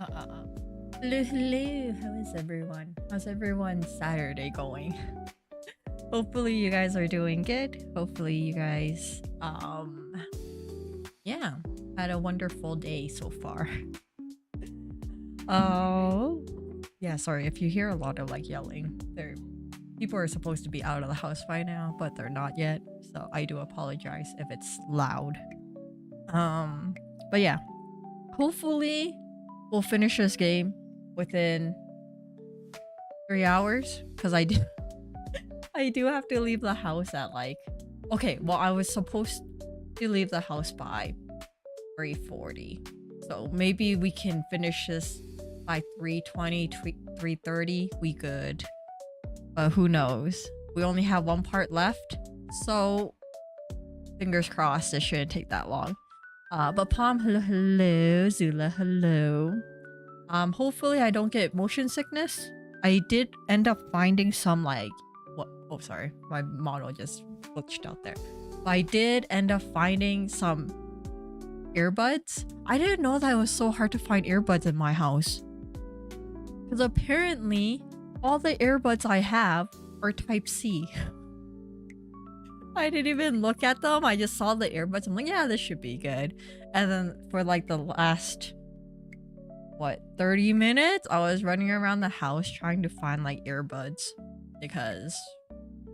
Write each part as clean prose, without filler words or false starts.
Hello, hello. How is everyone? How's everyone's Saturday going? Hopefully you guys are doing good. Hopefully you guys yeah, had a wonderful day so far. Oh, yeah, sorry if you hear a lot of like yelling. People are supposed to be out of the house by now, but they're not yet. So I do apologize if it's loud. But yeah, hopefully we'll finish this game within 3 hours because I do I do have to leave the house at like, okay, well I was supposed to leave the house by 3:40, so maybe we can finish this by 3:20, 3:30. We good, but who knows? We only have one part left, so fingers crossed it shouldn't take that long. But Palm, hello, hello. Zula, hello. Hopefully I don't get motion sickness. I did end up finding some like, what? Oh, sorry, my model just glitched out there. But I did end up finding some earbuds. I didn't know that it was so hard to find earbuds in my house. Because apparently, all the earbuds I have are Type C. I didn't even look at them. I just saw the earbuds. I'm like, yeah, this should be good. And then for like the last, what, 30 minutes, I was running around the house trying to find like earbuds because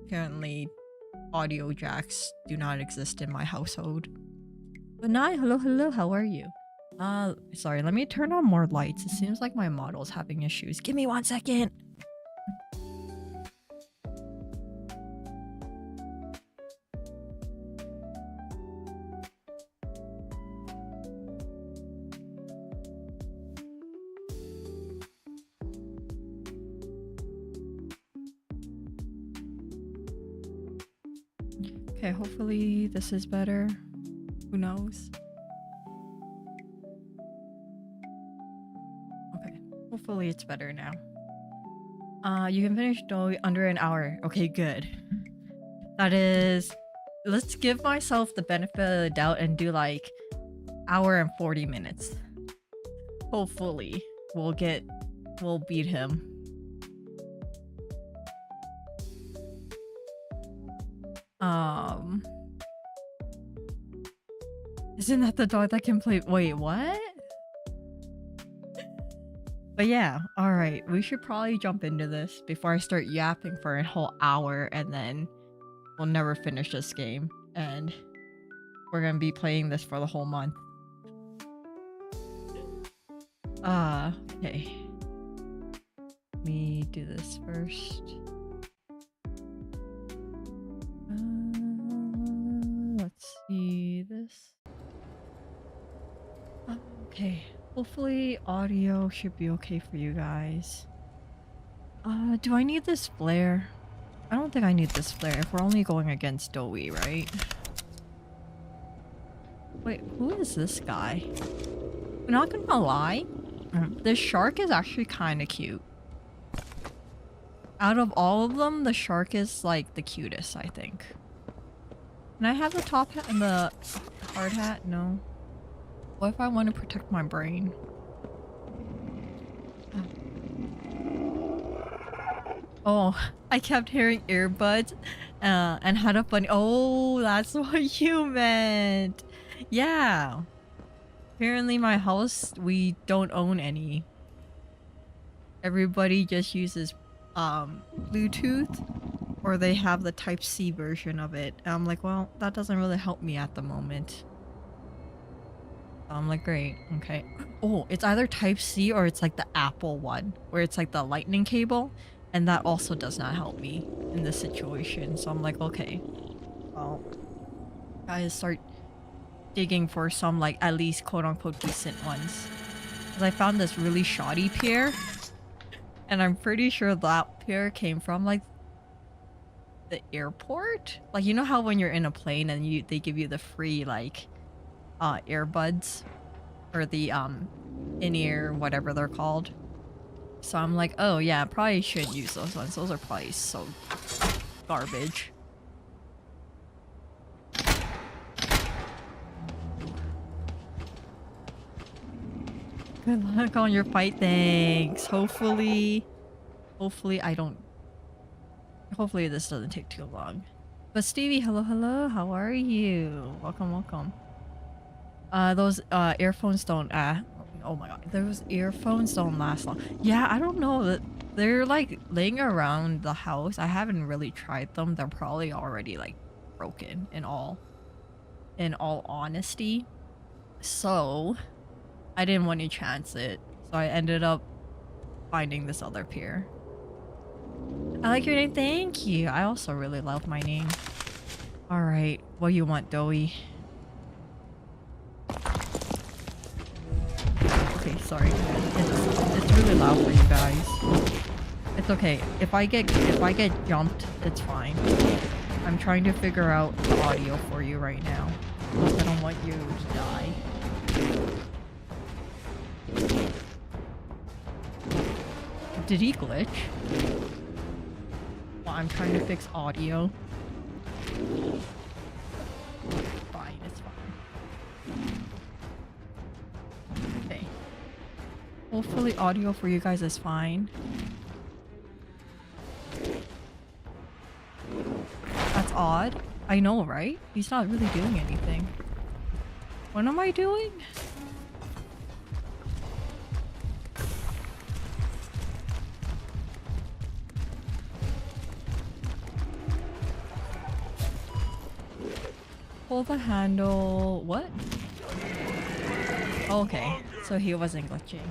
apparently audio jacks do not exist in my household. But Nai, hello, hello, how are you? Sorry, let me turn on more lights. It seems like my model's having issues. Give me 1 second. Okay, hopefully this is better. Who knows? Okay, hopefully it's better now. You can finish under an hour. Okay, good. That is... Let's give myself the benefit of the doubt and do like hour and 40 minutes. Hopefully we'll beat him. Isn't that the dog that can play? Wait, what? But yeah, alright, we should probably jump into this before I start yapping for a whole hour and then we'll never finish this game and we're gonna be playing this for the whole month. Okay. Let me do this first. Let's see this. Okay, hopefully audio should be okay for you guys. Do I need this flare? I don't think I need this flare if we're only going against Dowie, right? Wait, who is this guy? I'm not gonna lie, this shark is actually kind of cute. Out of all of them, the shark is like the cutest, I think. Can I have the top hat and the hard hat? No. What if I want to protect my brain? Oh, I kept hearing earbuds and had a funny... Oh, that's what you meant. Yeah. Apparently my house, we don't own any. Everybody just uses Bluetooth, or they have the Type C version of it. And I'm like, well, that doesn't really help me at the moment. I'm like, great, okay. Oh, it's either Type C or it's like the Apple one, where it's like the lightning cable, and that also does not help me in this situation. So I'm like, okay, well, guys, start digging for some like at least quote-unquote decent ones. Because I found this really shoddy pair, and I'm pretty sure that pair came from like the airport. Like, you know how when you're in a plane and they give you the free like earbuds or the in-ear whatever they're called. So I'm like, oh yeah, I probably should use those ones. Those are probably so garbage. Good luck on your fight. Thanks. Hopefully I don't. Hopefully this doesn't take too long. But Stevie, hello, hello. How are you? Welcome, welcome. Those earphones don't. Oh my god, those earphones don't last long. Yeah, I don't know that they're like laying around the house. I haven't really tried them. They're probably already like broken in all honesty. So I didn't want to chance it. So I ended up finding this other pair. I like your name. Thank you. I also really love my name. All right, what do you want, Doey? Okay, sorry. It's really loud for you guys. It's okay. If I get jumped, it's fine. I'm trying to figure out the audio for you right now. I don't want you to die. Did he glitch? Well, I'm trying to fix audio. Fine, it's fine. Okay. Hopefully audio for you guys is fine. That's odd. I know, right? He's not really doing anything. What am I doing? Pull the handle. What? Okay, so he wasn't glitching.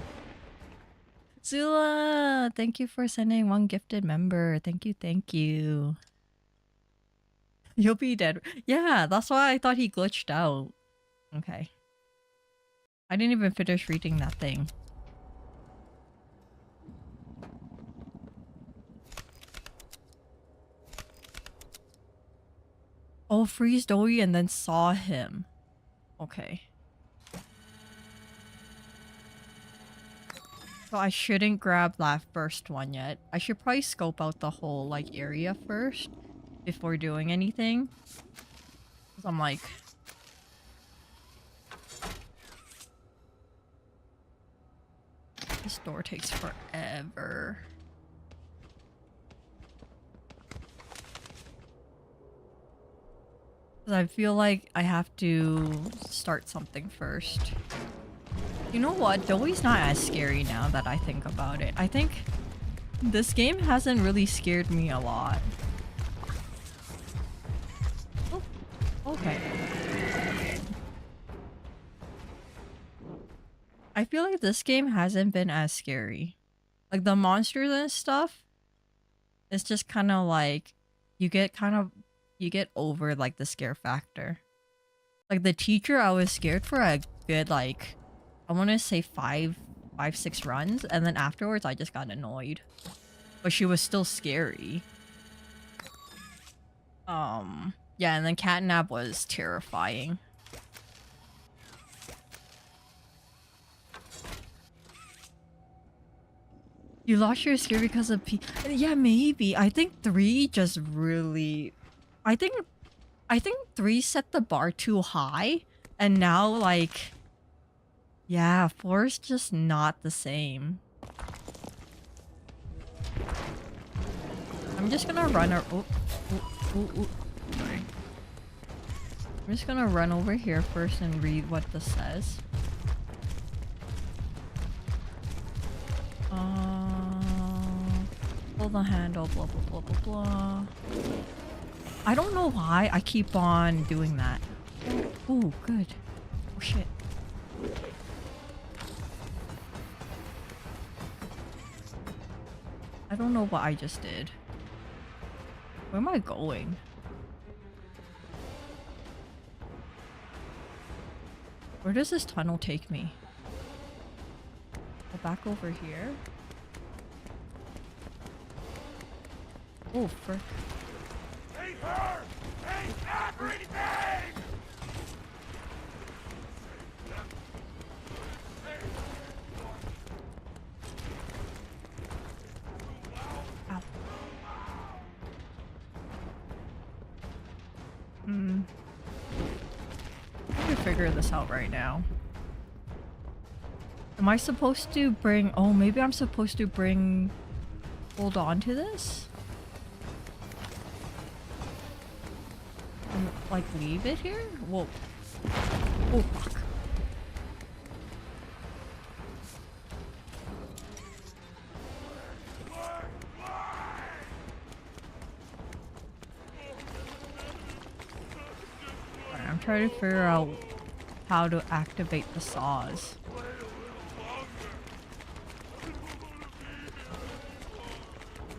Zula, thank you for sending one gifted member. Thank you, thank you. You'll be dead. Yeah, that's why I thought he glitched out. Okay. I didn't even finish reading that thing. Oh, freeze Doey and then saw him. Okay. So I shouldn't grab that first one yet. I should probably scope out the whole like area first before doing anything. 'Cause I'm like... This door takes forever. I feel like I have to start something first. You know what? Doey's not as scary now that I think about it. I think this game hasn't really scared me a lot. Oh, okay. I feel like this game hasn't been as scary. Like the monsters and stuff, it's just kind of like you get over like the scare factor. Like the teacher, I was scared for a good like I want to say 6 runs, and then afterwards I just got annoyed. But she was still scary. Yeah, and then Catnap was terrifying. You lost your scare because of yeah, maybe. I think 3 just really... I think 3 set the bar too high, and now like... Yeah, 4 is just not the same. I'm just gonna run sorry. I'm just gonna run over here first and read what this says. Pull the handle, blah blah blah blah blah. I don't know why I keep on doing that. Oh, good. Oh shit. I don't know what I just did. Where am I going? Where does this tunnel take me? Go back over here? Oh, frick. Hate her! Hate everything! Ow. I can figure this out right now. Am I supposed to bring... Oh, maybe I'm supposed to bring... Hold on to this? And, like, leave it here? Whoa. Oh, fuck. Alright, I'm trying to figure out how to activate the saws.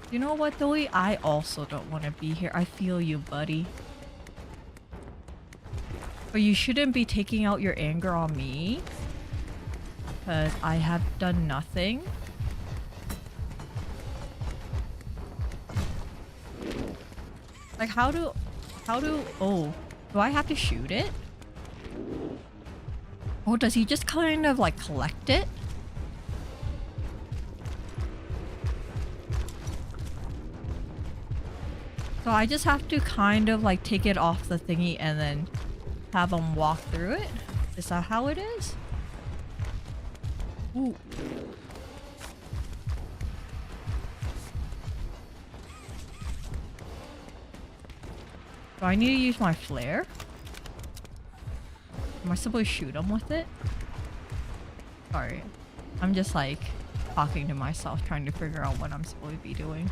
You know what, though? I also don't want to be here. I feel you, buddy. But you shouldn't be taking out your anger on me. Because I have done nothing. Like, how do... Oh, do I have to shoot it? Oh, does he just kind of, like, collect it? So I just have to kind of, like, take it off the thingy and then have him walk through it? Is that how it is? Ooh. Do I need to use my flare? Am I supposed to shoot him with it? Sorry. I'm just like talking to myself, trying to figure out what I'm supposed to be doing.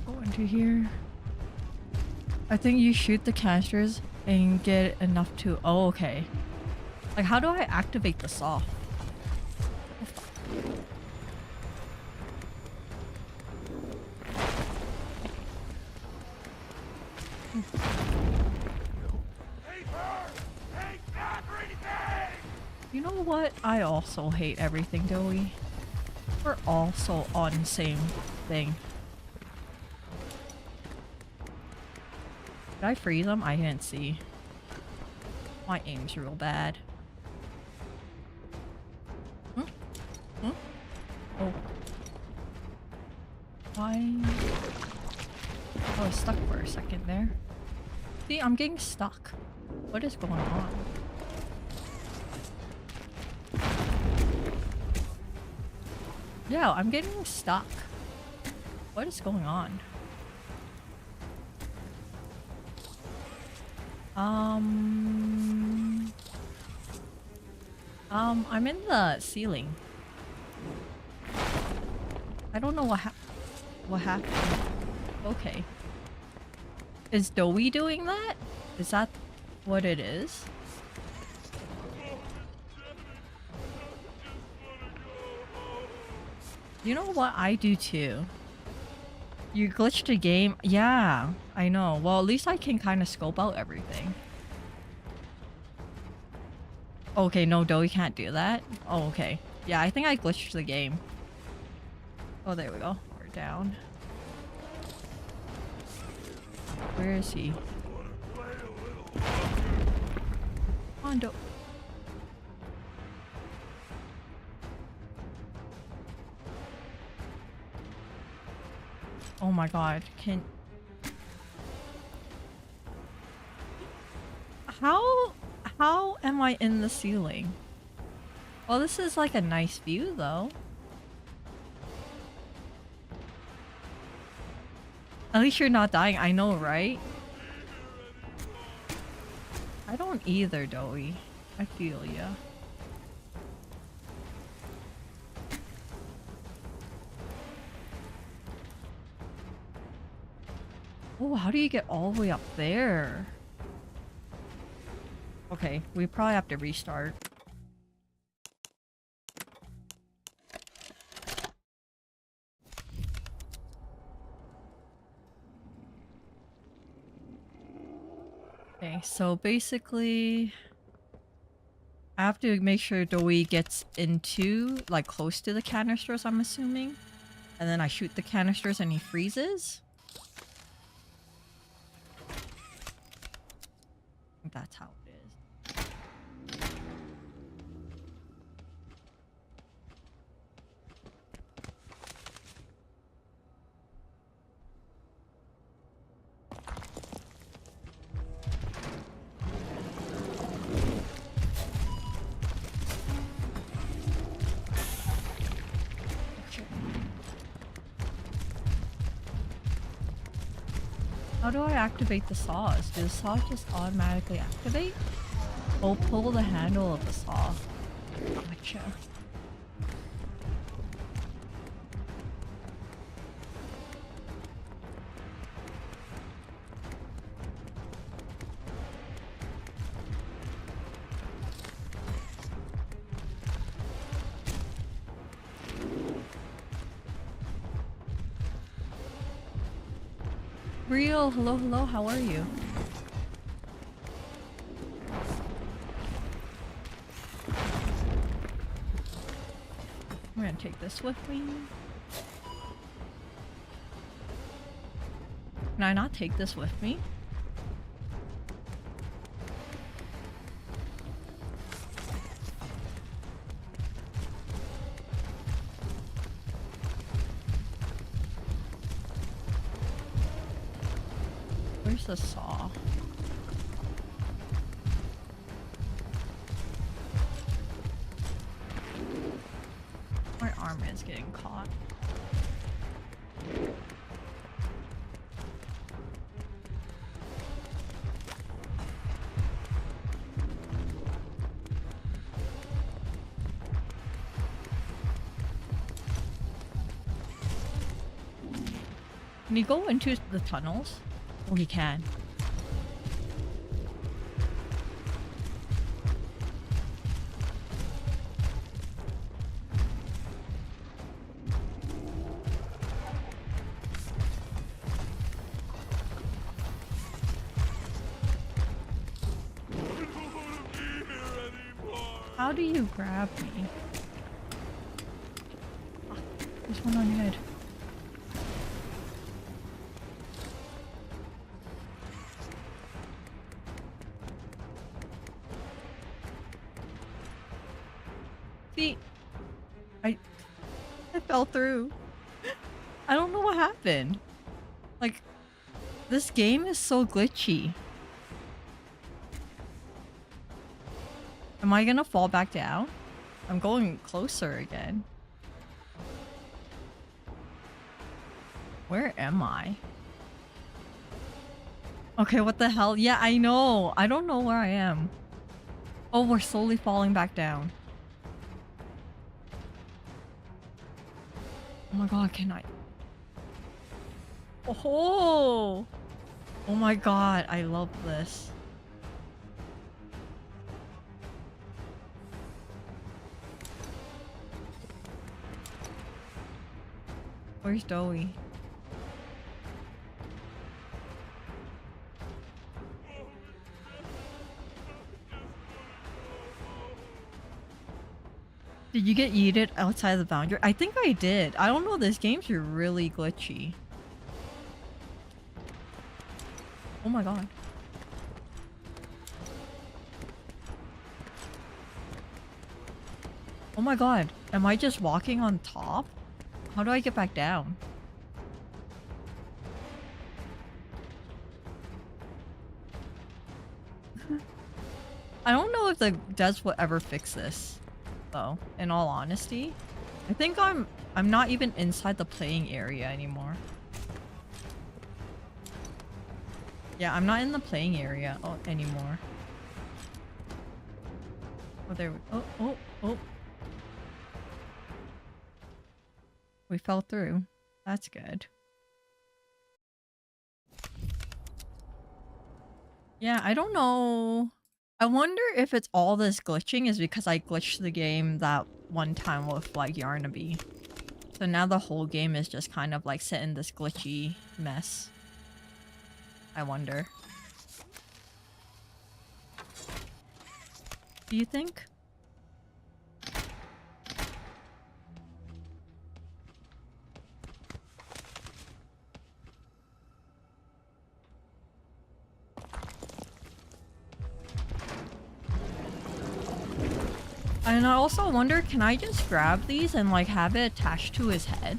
Go into here. I think you shoot the canisters and get enough to... Oh, okay. Like, how do I activate the saw? Oh, fuck. You know what? I also hate everything, Joey. We're also on the same thing. Did I freeze them? I didn't see. My aim's real bad. Huh? Huh? Oh. Why? I was stuck for a second there. See, I'm getting stuck. What is going on? Yeah, I'm getting stuck. What is going on? I'm in the ceiling. I don't know what happened. Okay. Is Doey doing that? Is that what it is? You know what? I do too. You glitched the game? Yeah, I know. Well, at least I can kind of scope out everything. Okay, no, Doey can't do that. Oh, okay. Yeah, I think I glitched the game. Oh, there we go. We're down. Where is he? Come on, Doey. Oh my god, How am I in the ceiling? Well, this is like a nice view though. At least you're not dying, I know, right? I don't either, Doey. I feel ya. Oh, how do you get all the way up there? Okay, we probably have to restart. Okay, so basically... I have to make sure Doey gets into, like, close to the canisters, I'm assuming. And then I shoot the canisters and he freezes. I think that's how it is. How do I activate the saws? Do the saws just automatically activate? Oh, pull the handle of the saw. Gotcha. Real, hello, hello, how are you? I'm gonna take this with me. Can I not take this with me? Where's the saw? My arm is getting caught. Can you go into the tunnels? Oh, he can. How do you grab me? Ah, there's one on your head. See, I fell through. I don't know what happened. Like, this game is so glitchy. Am I gonna fall back down? I'm going closer again. Where am I? Okay, what the hell? Yeah, I know. I don't know where I am. Oh, we're slowly falling back down. Oh my god, can I? Oh! Oh my god, I love this. Where's Doey? Did you get yeeted outside the boundary? I think I did. I don't know, this game's really glitchy. Oh my god. Oh my god. Am I just walking on top? How do I get back down? I don't know if the devs will ever fix this, though, in all honesty. I think I'm not even inside the playing area anymore. Yeah, I'm not in the playing area anymore. Oh, there we go. Oh. We fell through. That's good. Yeah, I don't know. I wonder if it's all this glitching is because I glitched the game that one time with like Yarnaby. So now the whole game is just kind of like set in this glitchy mess. I wonder. Do you think? And I also wonder, can I just grab these and like have it attached to his head?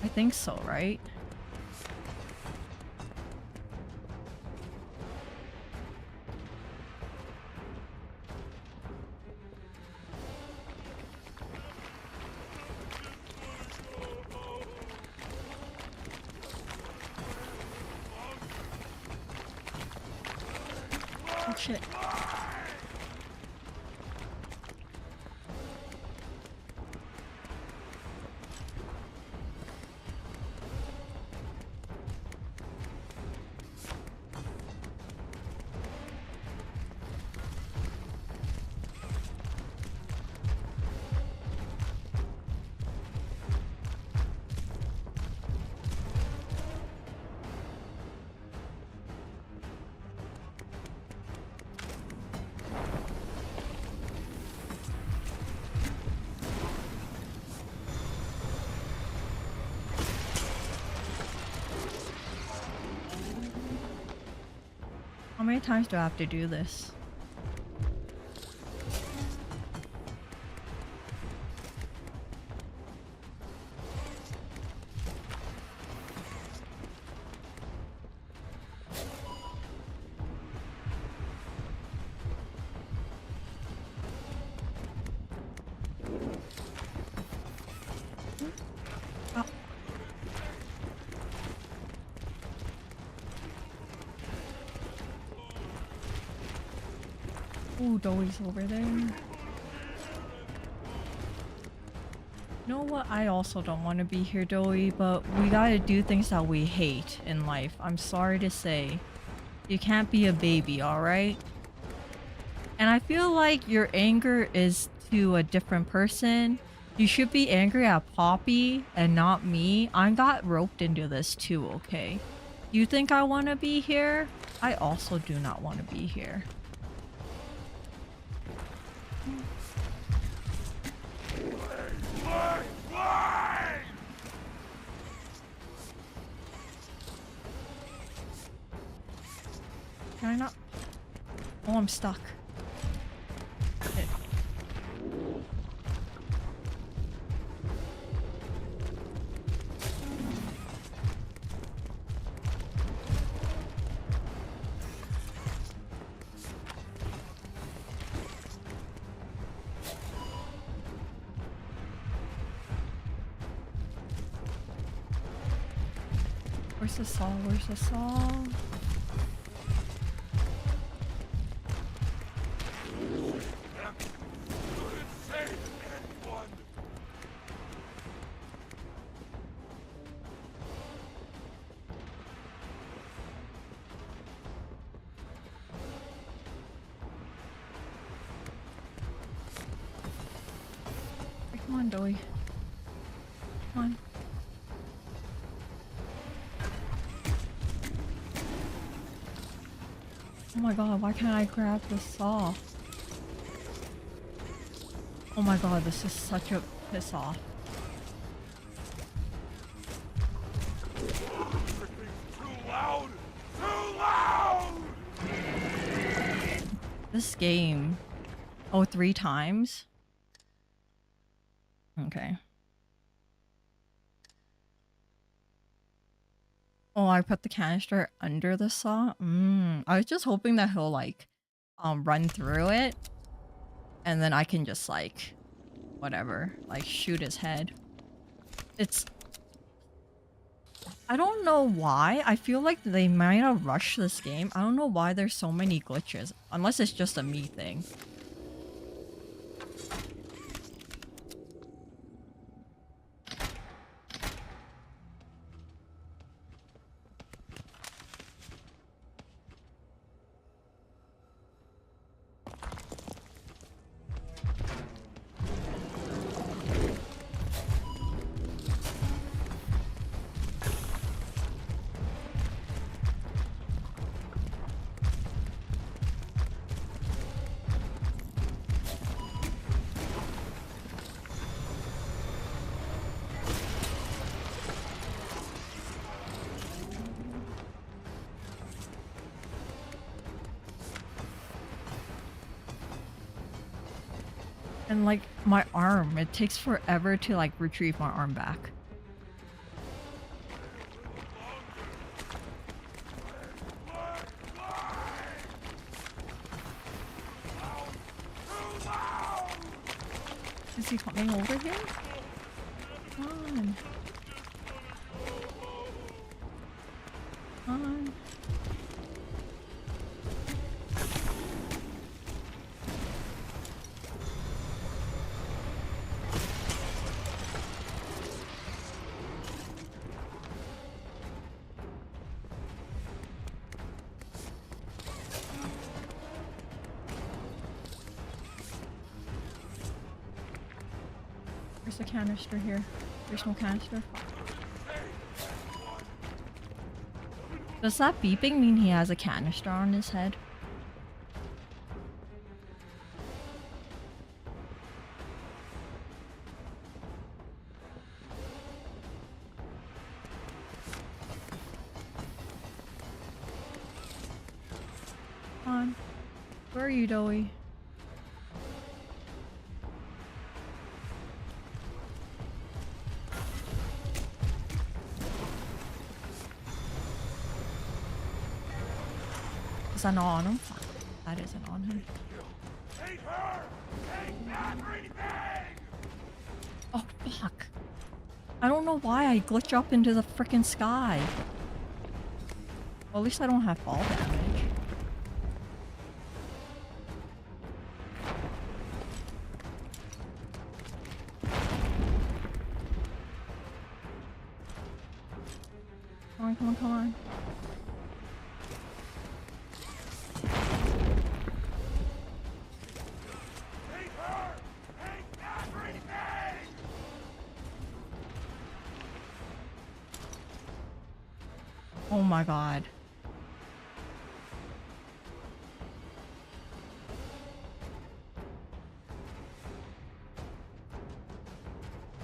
I think so, right? Shit. How many times do I have to do this? Ooh, Doey's over there. You know what? I also don't want to be here, Doey, but we gotta do things that we hate in life. I'm sorry to say. You can't be a baby, alright? And I feel like your anger is to a different person. You should be angry at Poppy and not me. I got roped into this too, okay? You think I want to be here? I also do not want to be here. Can I not? Oh, I'm stuck. Shit. Where's the saw? Where's the saw? Come on, Doey. Come on. Oh my god, why can't I grab the saw? Oh my god, this is such a piss off. Too loud! Too loud! This game. Oh, 3 times? Okay. Oh, I put the canister under the saw? I was just hoping that he'll like run through it and then I can just like whatever, like shoot his head. It's I don't know why. I feel like they might have rushed this game. I don't know why there's so many glitches, unless it's just a me thing. And like my arm, it takes forever to like retrieve my arm back. Is he coming over here? Come on. Come on. There's a canister here. There's no canister. Does that beeping mean he has a canister on his head? Come on. Where are you, Doey? Is that not on him? That isn't on him. Take her! Take everything! Oh, fuck. I don't know why I glitch up into the freaking sky. Well, at least I don't have fall damage. Come on, come on, come on. Take her! Take everything! Oh my god.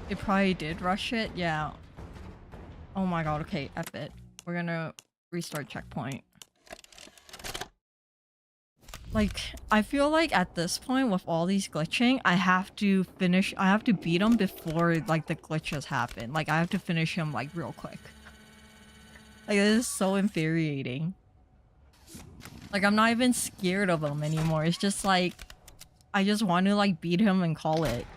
They probably did rush it, yeah. Oh my god, okay, F it. We're gonna restart checkpoint. Like, I feel like at this point with all these glitching, I have to beat him before like the glitches happen. Like, I have to finish him like real quick. Like, this is so infuriating. Like, I'm not even scared of him anymore. It's just like, I just want to like beat him and call it.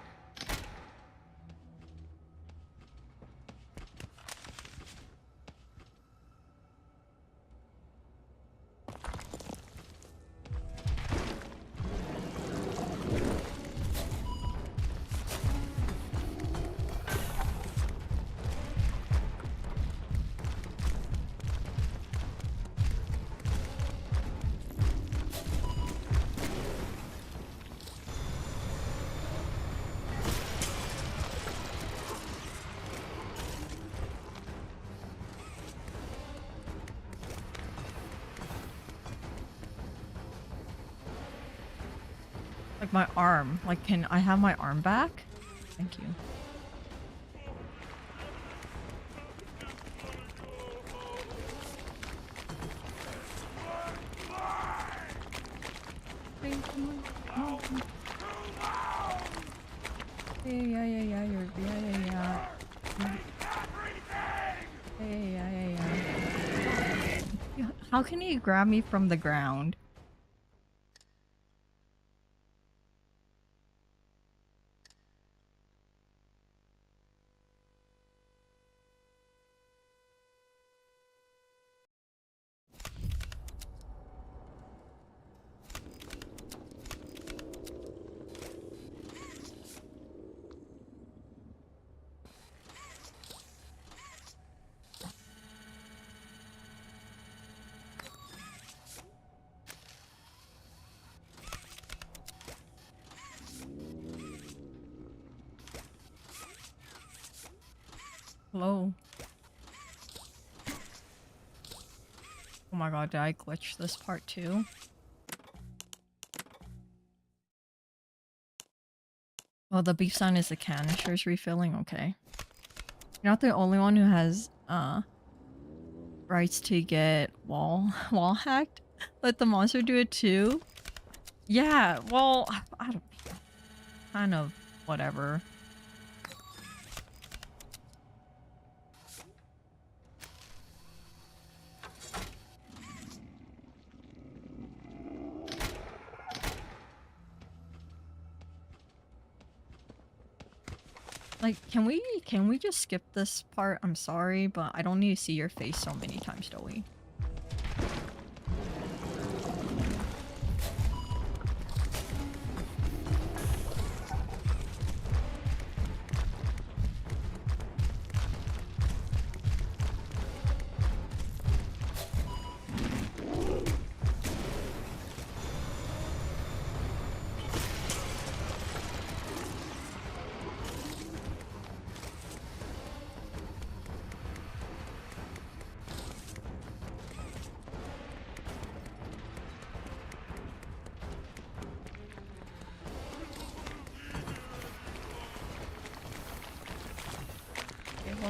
Like my arm. Like, can I have my arm back? Thank you. Hey, come on. Come on. Yeah, you're, yeah. Yeah. How can he grab me from the ground? Hello? Oh my god, did I glitch this part too? Oh, the beef sign is the canisters refilling? Okay. You're not the only one who has, rights to get wall hacked? Let the monster do it too? Yeah, well, I don't... kind of whatever. Like, can we just skip this part? I'm sorry, but I don't need to see your face so many times, do we?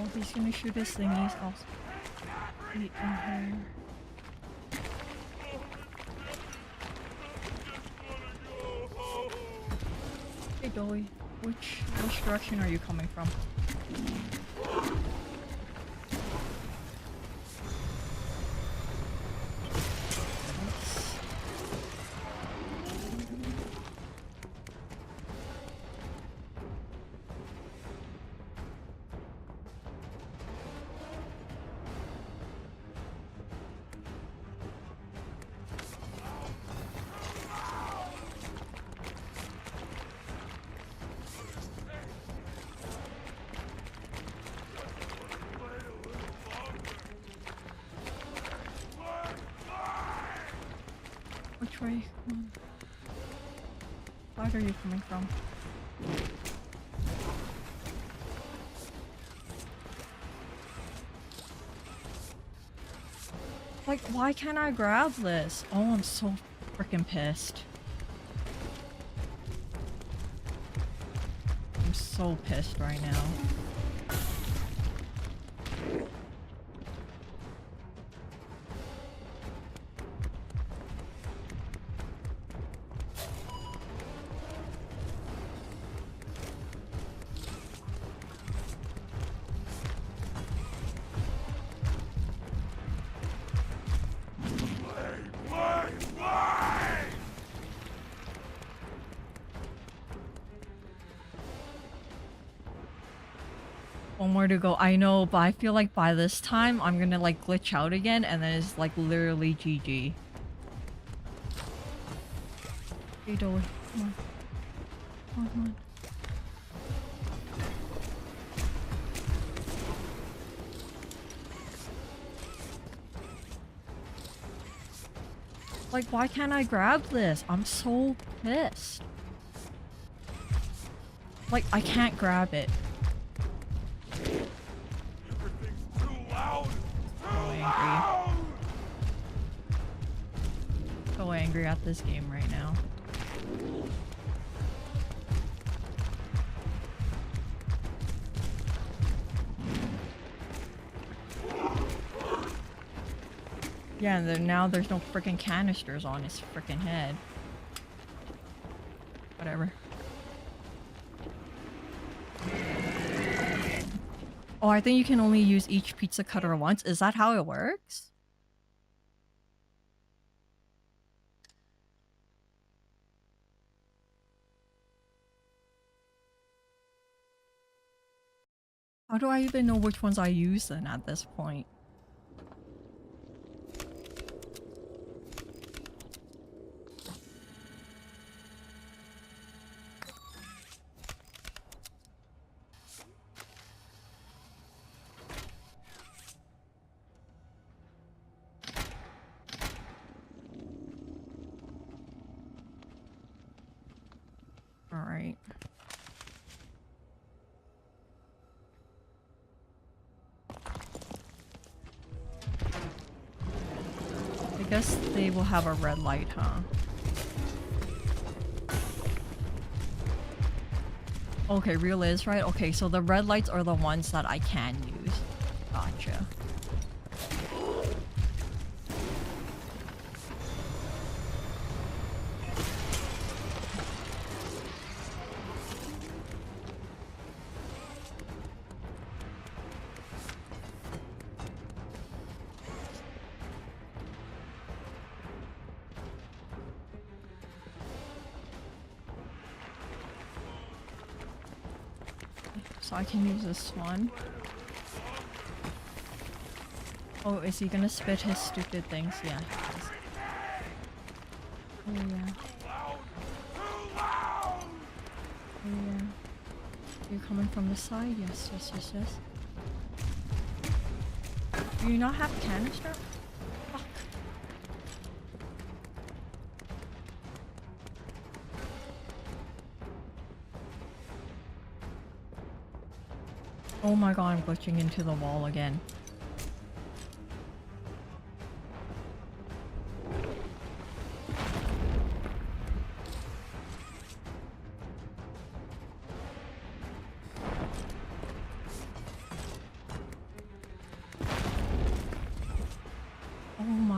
Oh, he's gonna shoot his thingies. I'll eat in here. Hey Dolly, which direction are you coming from? Which way? Come on. Where are you coming from? Like, why can't I grab this? Oh, I'm so freaking pissed. I'm so pissed right now. One more to go. I know, but I feel like by this time I'm gonna like glitch out again and then it's like literally GG. Hey Dolly, come on. Come on, come on. Like, why can't I grab this? I'm so pissed. Like, I can't grab it. Everything's too loud. So angry at this game right now. Yeah, and then now there's no freaking canisters on his freaking head. Whatever. Oh, I think you can only use each pizza cutter once. Is that how it works? How do I even know which ones I use then at this point? Alright. I guess they will have a red light, huh? Okay, real is right. Okay, so the red lights are the ones that I can use. Gotcha. So I can use this one. Oh, is he gonna spit his stupid things? Yeah. Oh yeah. Oh yeah. You're coming from the side? Yes, yes, yes, yes. Do you not have canister? Fuck. Oh my god, I'm glitching into the wall again.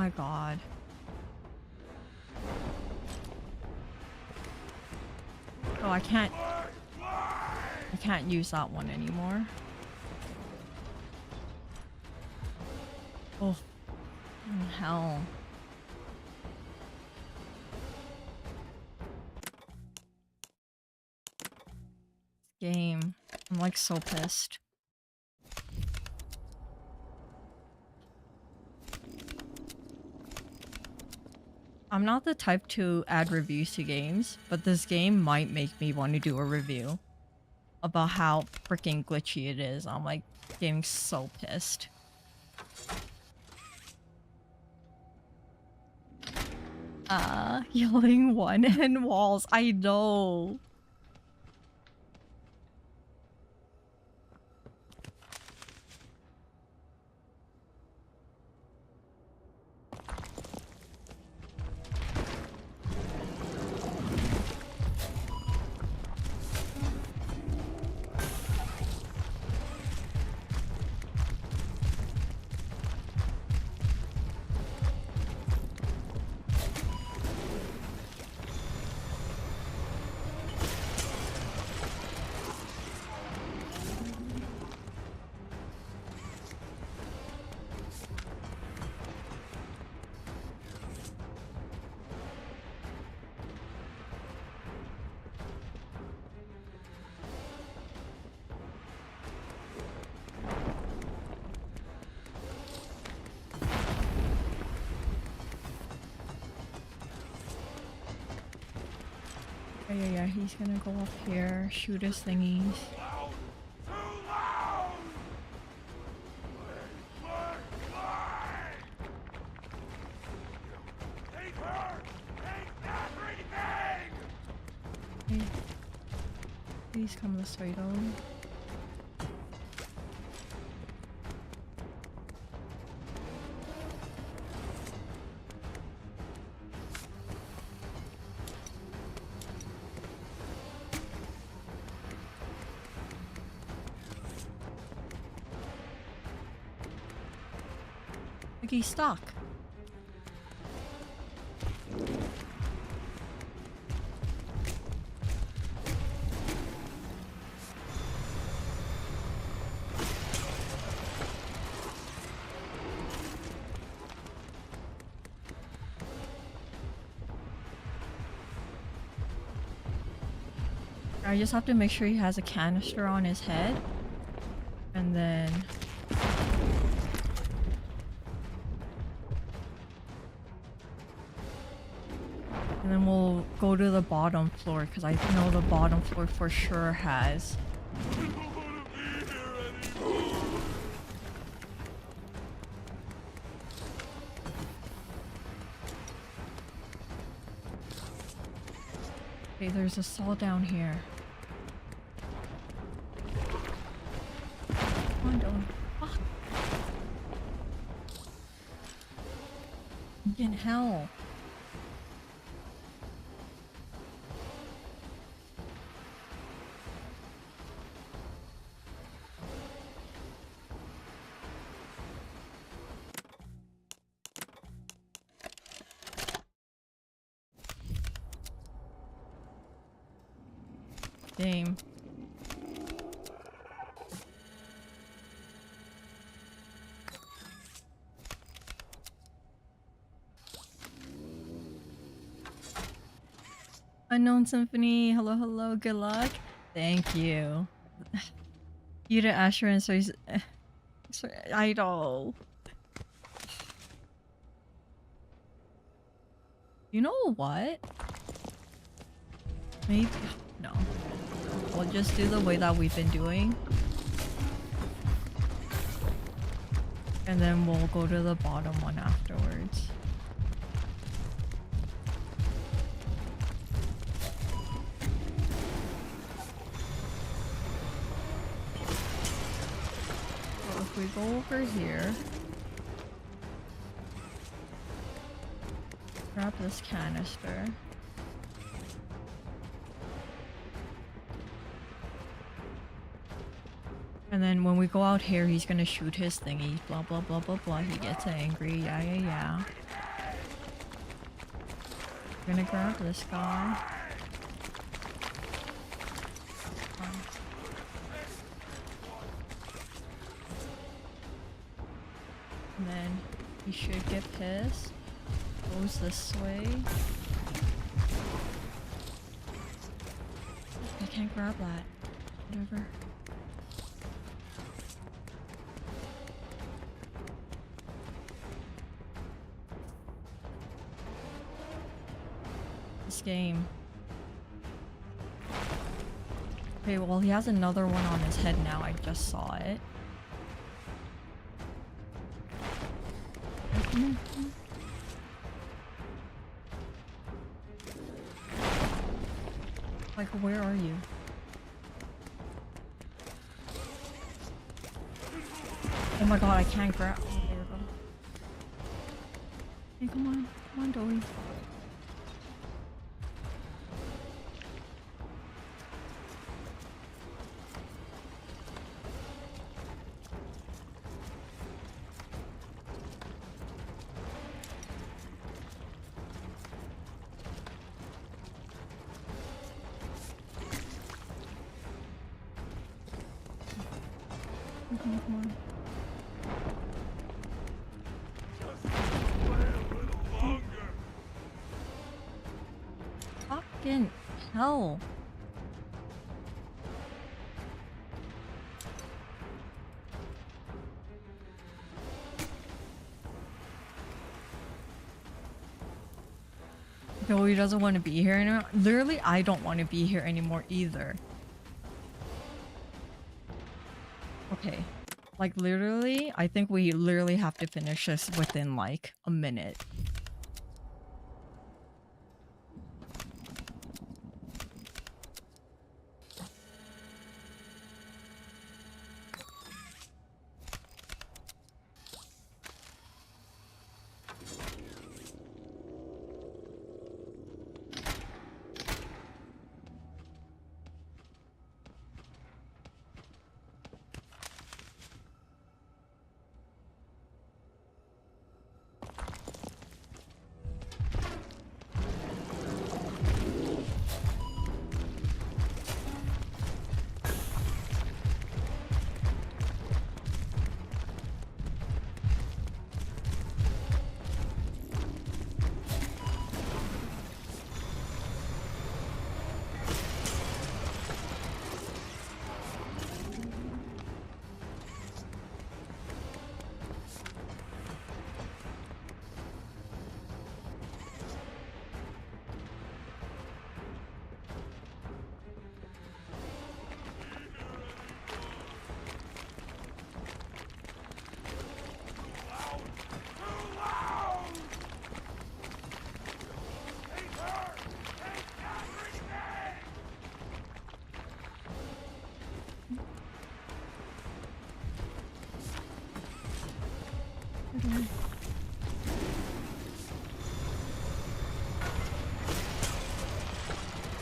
my god. Oh, I can't use that one anymore. Oh, hell. Game. I'm like so pissed. I'm not the type to add reviews to games, but this game might make me want to do a review about how freaking glitchy it is. I'm like getting so pissed. Yelling one and walls. I know. Yeah, he's gonna go up here, shoot his thingies. Loud! Too loud! Play! Hate her! Hate everything! Hey, please come this way though. He's stuck. I just have to make sure he has a canister on his head. And then... and then we'll go to the bottom floor, because I know the bottom floor for sure has... I don't want to be here anymore! Okay, there's a saw down here. Come on, don't... fuck! In hell. Game. Unknown Symphony, hello, hello, good luck. Thank you. You to Astra and sorry, Idol. You know what? Maybe no. We'll just do the way that we've been doing. And then we'll go to the bottom one afterwards. So if we go over here, grab this canister. And then when we go out here, he's gonna shoot his thingy. Blah blah blah blah blah. He gets angry. Yeah yeah yeah. We're gonna grab this guy. And then he should get pissed. Goes this way. I can't grab that. Whatever. This game. Okay, well he has another one on his head now. I just saw it. Like, where are you? Oh my god, I can't grab. Oh, there we go. Hey, come on, Dory. Come on. Just play a little longer. Fucking hell. Joey doesn't want to be here anymore. Literally, I don't want to be here anymore either. Okay. Like, literally, I think we literally have to finish this within, like, a minute.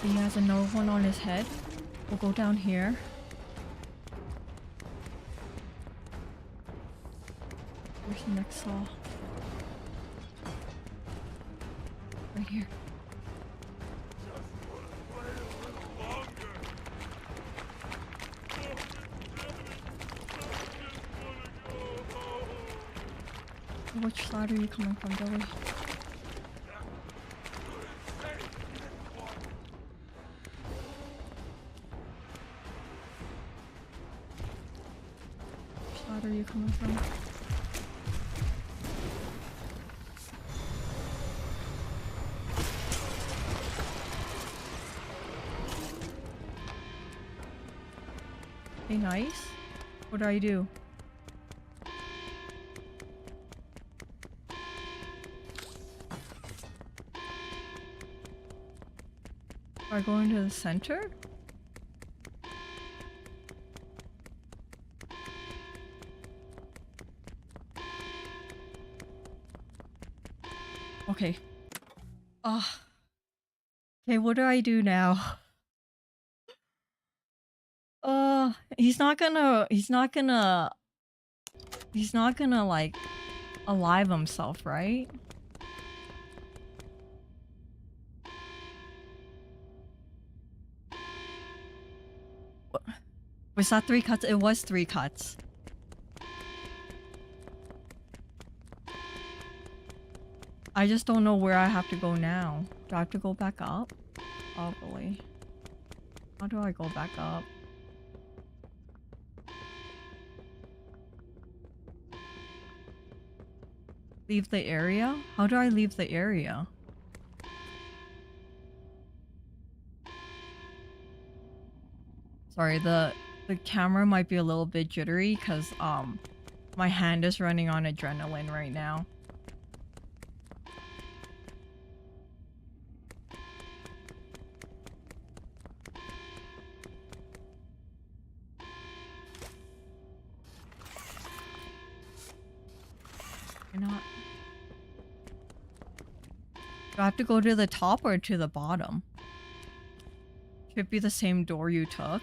He has another one on his head. We'll go down here. Where's the next saw? Right here. Which side are you coming from, Billy? Which side are you coming from? Hey, nice. What do I do? Do I go into the center? Okay. Ah. Okay, what do I do now? he's not gonna like alive himself, right? Was that 3 cuts? It was 3 cuts. I just don't know where I have to go now. Do I have to go back up? Probably. How do I go back up? Leave the area? How do I leave the area? Sorry, the camera might be a little bit jittery because my hand is running on adrenaline right now. Not. Do I have to go to the top or to the bottom? Should be the same door you took.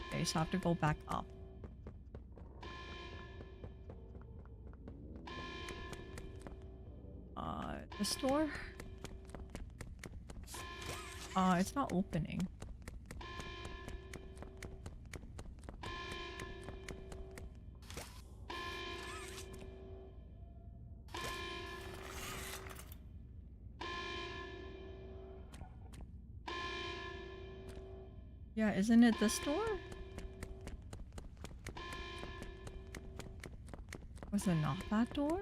Okay, so I have to go back up. This door? It's not opening. Yeah, isn't it this door? Was it not that door?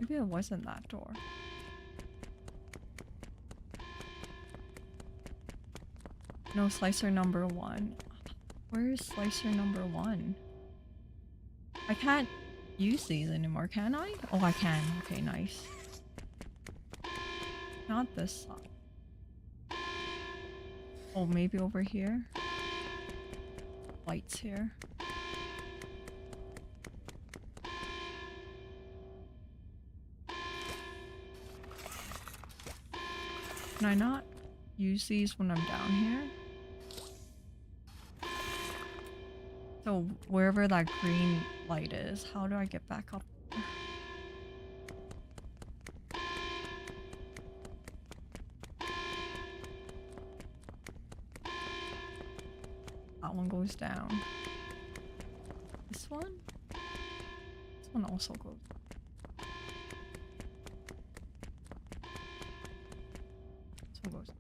Maybe it wasn't that door. No, slicer number 1. Where is slicer number 1? I can't use these anymore, can I? Oh, I can. Okay, nice. Not this side. Oh, maybe over here? Lights here. Can I not use these when I'm down here? So wherever that green light is, how do I get back up there? That one goes down. This one? This one also goes. This one goes.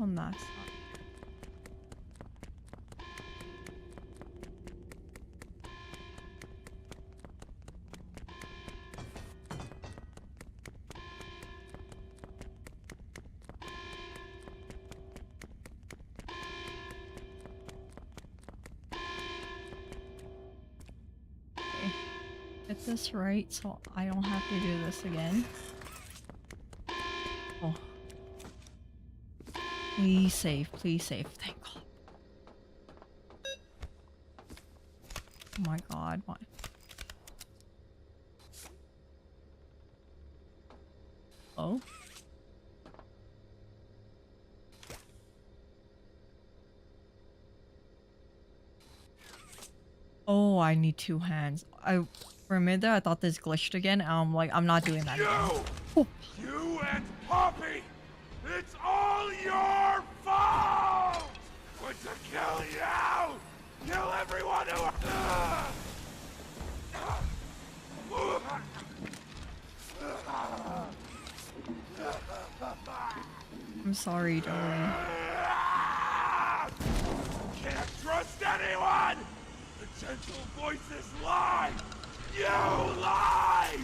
On that side. Okay. Get this right so I don't have to do this again. Oh. Please save, thank God. Oh my God, what? Oh? Oh, I need 2 hands. For a minute there, I thought this glitched again. Like, I'm not doing that again. Oh. You and Poppy! It's all your fault! Want to kill you! Kill everyone who... I'm sorry, Joey. Can't trust anyone! The gentle voices lie! You lie!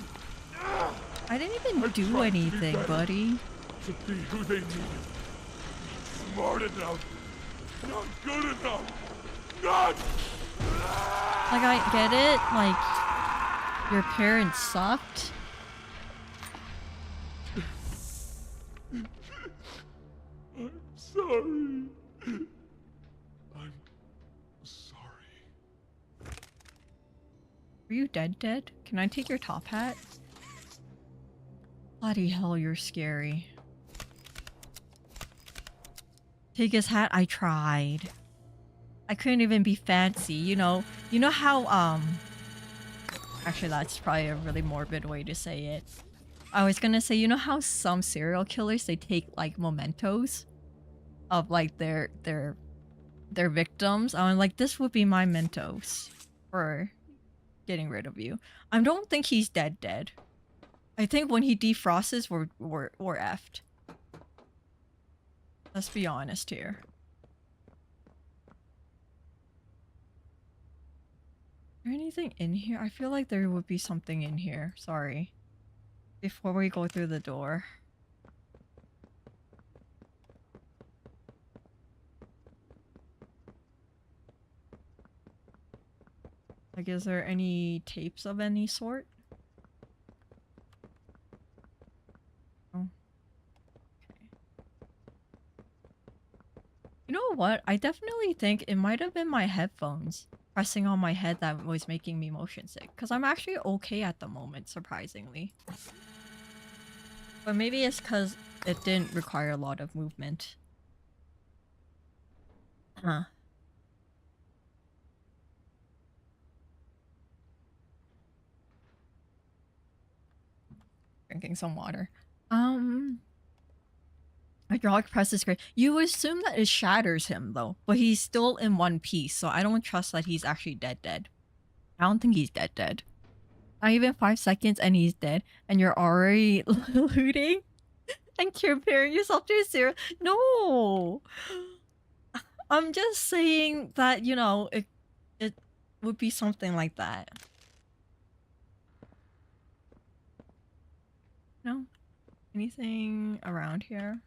I didn't even do anything, buddy. To be who they need. Smart enough. Not good enough. Not... Like, I get it. Like, your parents sucked. I'm sorry. I'm sorry. Are you dead? Can I take your top hat? Bloody hell, you're scary. Take his hat? I tried. I couldn't even be fancy, you know how, actually that's probably a really morbid way to say it. I was gonna say, you know how some serial killers, they take like mementos of like their victims? I'm like, this would be my mentos for getting rid of you. I don't think he's dead. I think when he defrosts, we're effed. Let's be honest here. Is there anything in here? I feel like there would be something in here. Sorry. Before we go through the door. Like, is there any tapes of any sort? Oh. Okay. You know what? I definitely think it might have been my headphones pressing on my head that was making me motion sick. Because I'm actually okay at the moment, surprisingly. But maybe it's because it didn't require a lot of movement. Huh. Drinking some water. Hydraulic press is great. You assume that it shatters him though, but he's still in one piece, so I don't trust that he's actually dead. I don't think he's dead. Not even 5 seconds and he's dead, and you're already looting and comparing yourself to a serial. No! I'm just saying that, you know, it would be something like that. No? Anything around here?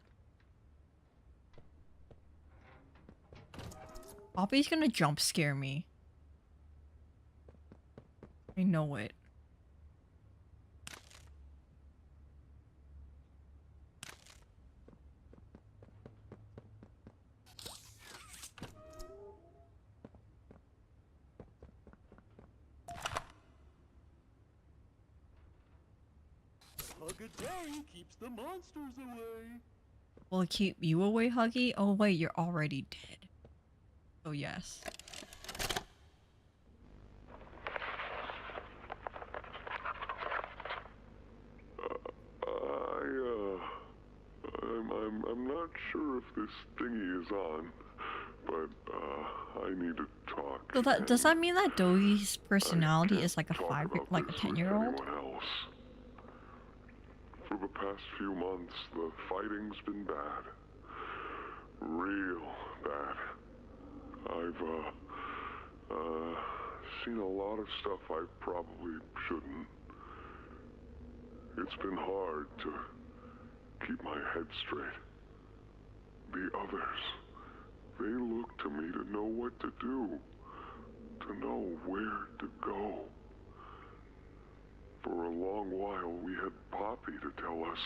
Poppy's gonna jump scare me. I know it. Hug a day keeps the monsters away. Will it keep you away, Huggy? Oh wait, you're already dead. Oh yes. I'm not sure if this thingy is on, but I need to talk. So that does that mean that Doi's personality is like a 10-year-old? For the past few months, the fighting's been bad. Real bad. I've seen a lot of stuff I probably shouldn't. It's been hard to keep my head straight. The others, they look to me to know what to do, to know where to go. For a long while, we had Poppy to tell us,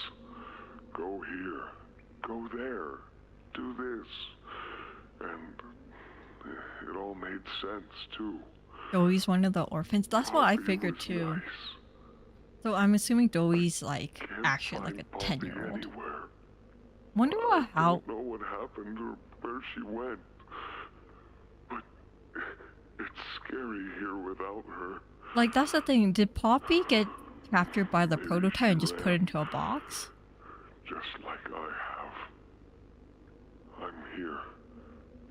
go here, go there, do this. And it all made sense, too. Doi's one of the orphans? That's what I figured too. Nice. So I'm assuming Doi's like actually like a 10-year-old. Wonder how. I don't know what happened or where she went, but it's scary here without her. Like that's the thing. Did Poppy get captured by the prototype and just put into a box? Just like I have. I'm here,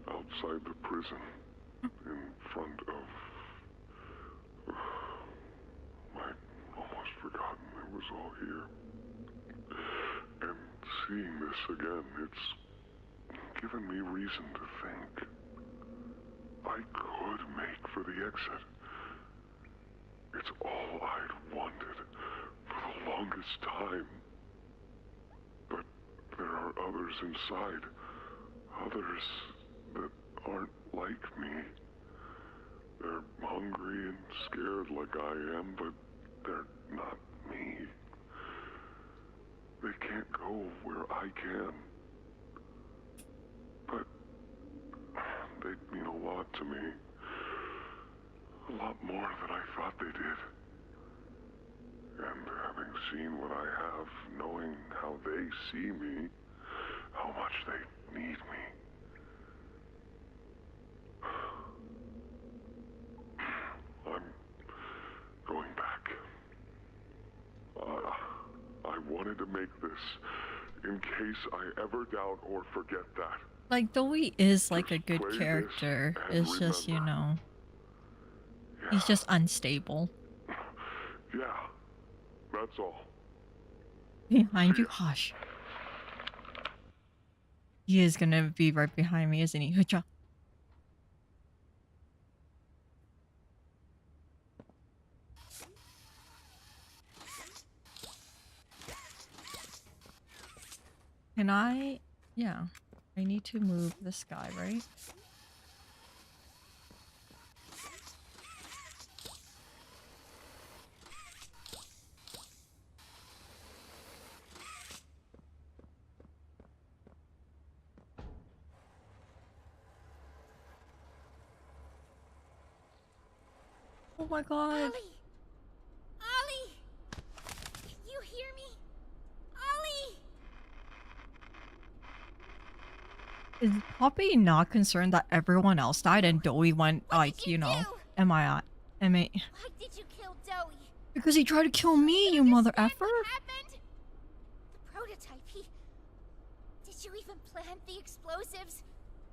outside the prison, in front of... I'd almost forgotten it was all here. And seeing this again, it's given me reason to think. I could make for the exit. It's all I'd wanted for the longest time. But there are others inside. Others that aren't like me. They're hungry and scared like I am, but they're not me. They can't go where I can. lot to me. A lot more than I thought they did. And having seen what I have, knowing how they see me, how much they need me. I'm going back. I wanted to make this in case I ever doubt or forget that. Like, Dewey is like a Just good play this character. and It's just, you remember. know, he's Yeah. just unstable. Yeah, that's all. Behind See you, ya. hush. He is gonna be right behind me, isn't he? Hoocha. Can I? Yeah. I need to move this guy, right? Oh my god. Ollie! Ollie! You hear me? Ollie! Is Poppy not concerned that everyone else died and Dewey went, What like, did you you know, do? MIA? Why did you kill Dowie? Because he tried to kill me, you mother effer! What happened? The prototype, Did you even plant the explosives?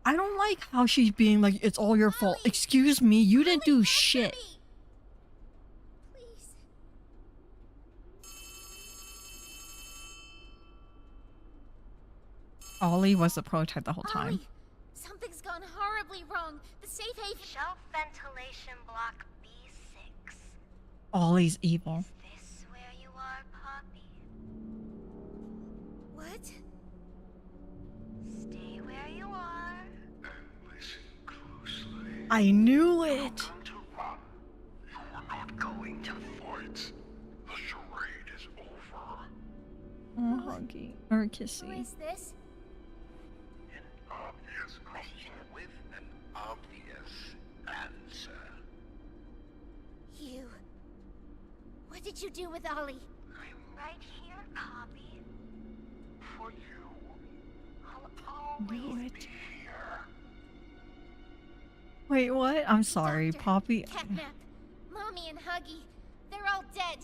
I don't like how she's being like, it's all your fault. Ollie! Excuse me, you didn't do Ollie, answer shit. me! Please. Ollie was the prototype the whole time. Ollie! Something's gone horribly wrong. The safe haven... Shelf ventilation block B6. Ollie's evil. Is this where you are, Poppy? What? Stay where you are. And listen closely. I knew You're it! not going to run. You're not going to fight. The charade is over. Oh, huggy. Or Who kissy. is this? An obvious question with an obvious answer. You. What did you do with Ollie? I'm right here, Poppy. For you, I'll Knew always it. be here. Wait, what? I'm sorry, Doctor, Poppy. Catnap, Mommy and Huggy, they're all dead.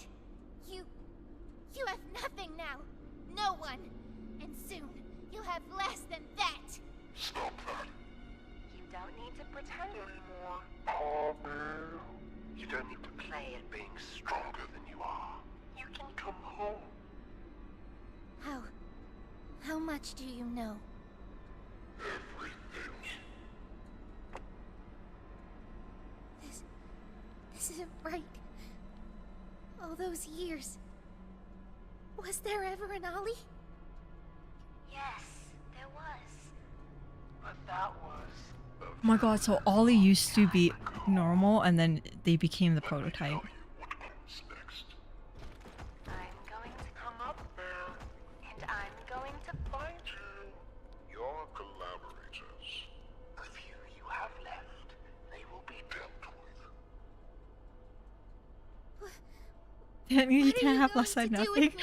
You have nothing now. No one. And soon, you'll have less than that. Stop that. You don't need to pretend anymore. Poppy. You don't need to play at being stronger than you are. You can Come home. How much do you know? Everything. This isn't right. All those years. Was there ever an Ollie? Yes, there was. But that was Oh my god, so Ollie used to be normal and then they became the Let me prototype. tell you what comes next. I'm going to Come up there. and I'm going to Find you. Your collaborators. The few you have left, they will be dealt with. Damn, you What are can't you have going less than to do nothing. with me?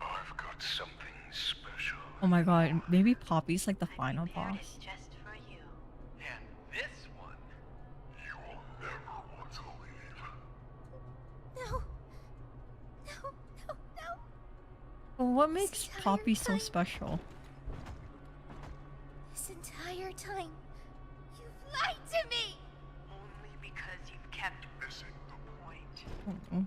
I've got something special. Oh my god, maybe Poppy's like the I final prepared boss. it just for you. And this one. You will never want to leave. No. No, no, no. Well, what makes entire Poppy so time- special? This entire time, you've lied to me. Only because you've kept Missing the point. Oh,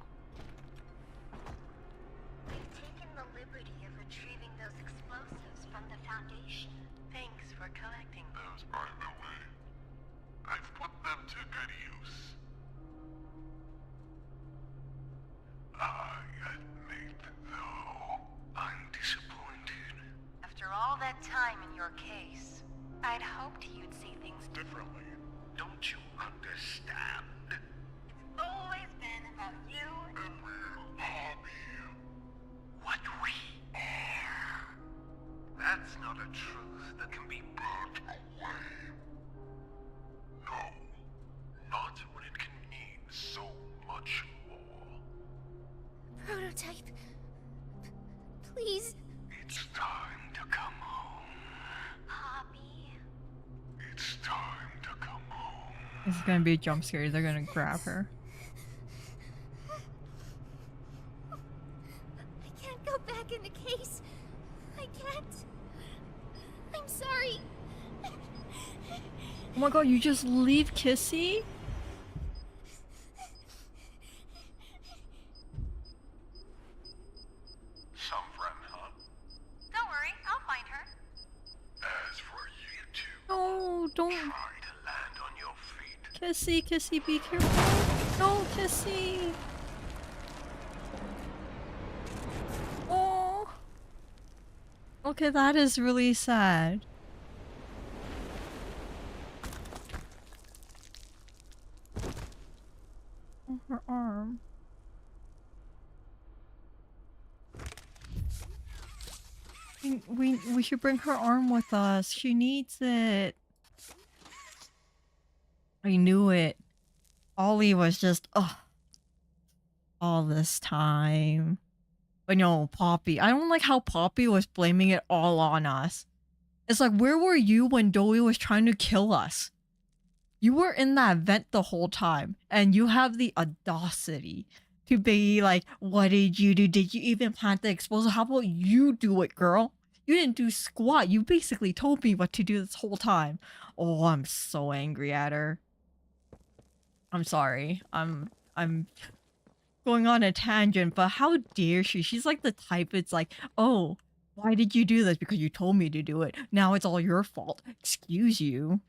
We've taken the liberty of retrieving those explosives from the Foundation. Thanks for collecting them. Those, by the way, I've put them to good use. I admit, though, I'm disappointed. After all that time in your case, I'd hoped you'd see things Differently, don't you understand? It's always been about you. And we'll Poppy. What we are. That's not a truth that can be brought away. No. Not when it can mean so much more. Prototype. Please. It's time to come home. Poppy. It's time to come home. This is gonna be a jump scare. They're gonna grab her. I can't go back in the case. I can't. I'm sorry. Oh my god, you just leave Kissy? Some friend, huh? Don't worry, I'll find her. As for you two, No, don't. try to land on your feet. Kissy, Kissy, be careful. No, Kissy. Oh. Okay, that is really sad. Oh, her arm. We should bring her arm with us. She needs it. I knew it. Ollie was just all this time. But no, Poppy. I don't like how Poppy was blaming it all on us. It's like, where were you when Dowie was trying to kill us? You were in that vent the whole time, and you have the audacity to be like, what did you do? Did you even plant the explosive? How about you do it, girl? You didn't do squat. You basically told me what to do this whole time. Oh, I'm so angry at her. I'm sorry. I'm going on a tangent, but how dare she? She's like the type, it's like, oh, why did you do this? Because you told me to do it. Now it's all your fault. Excuse you.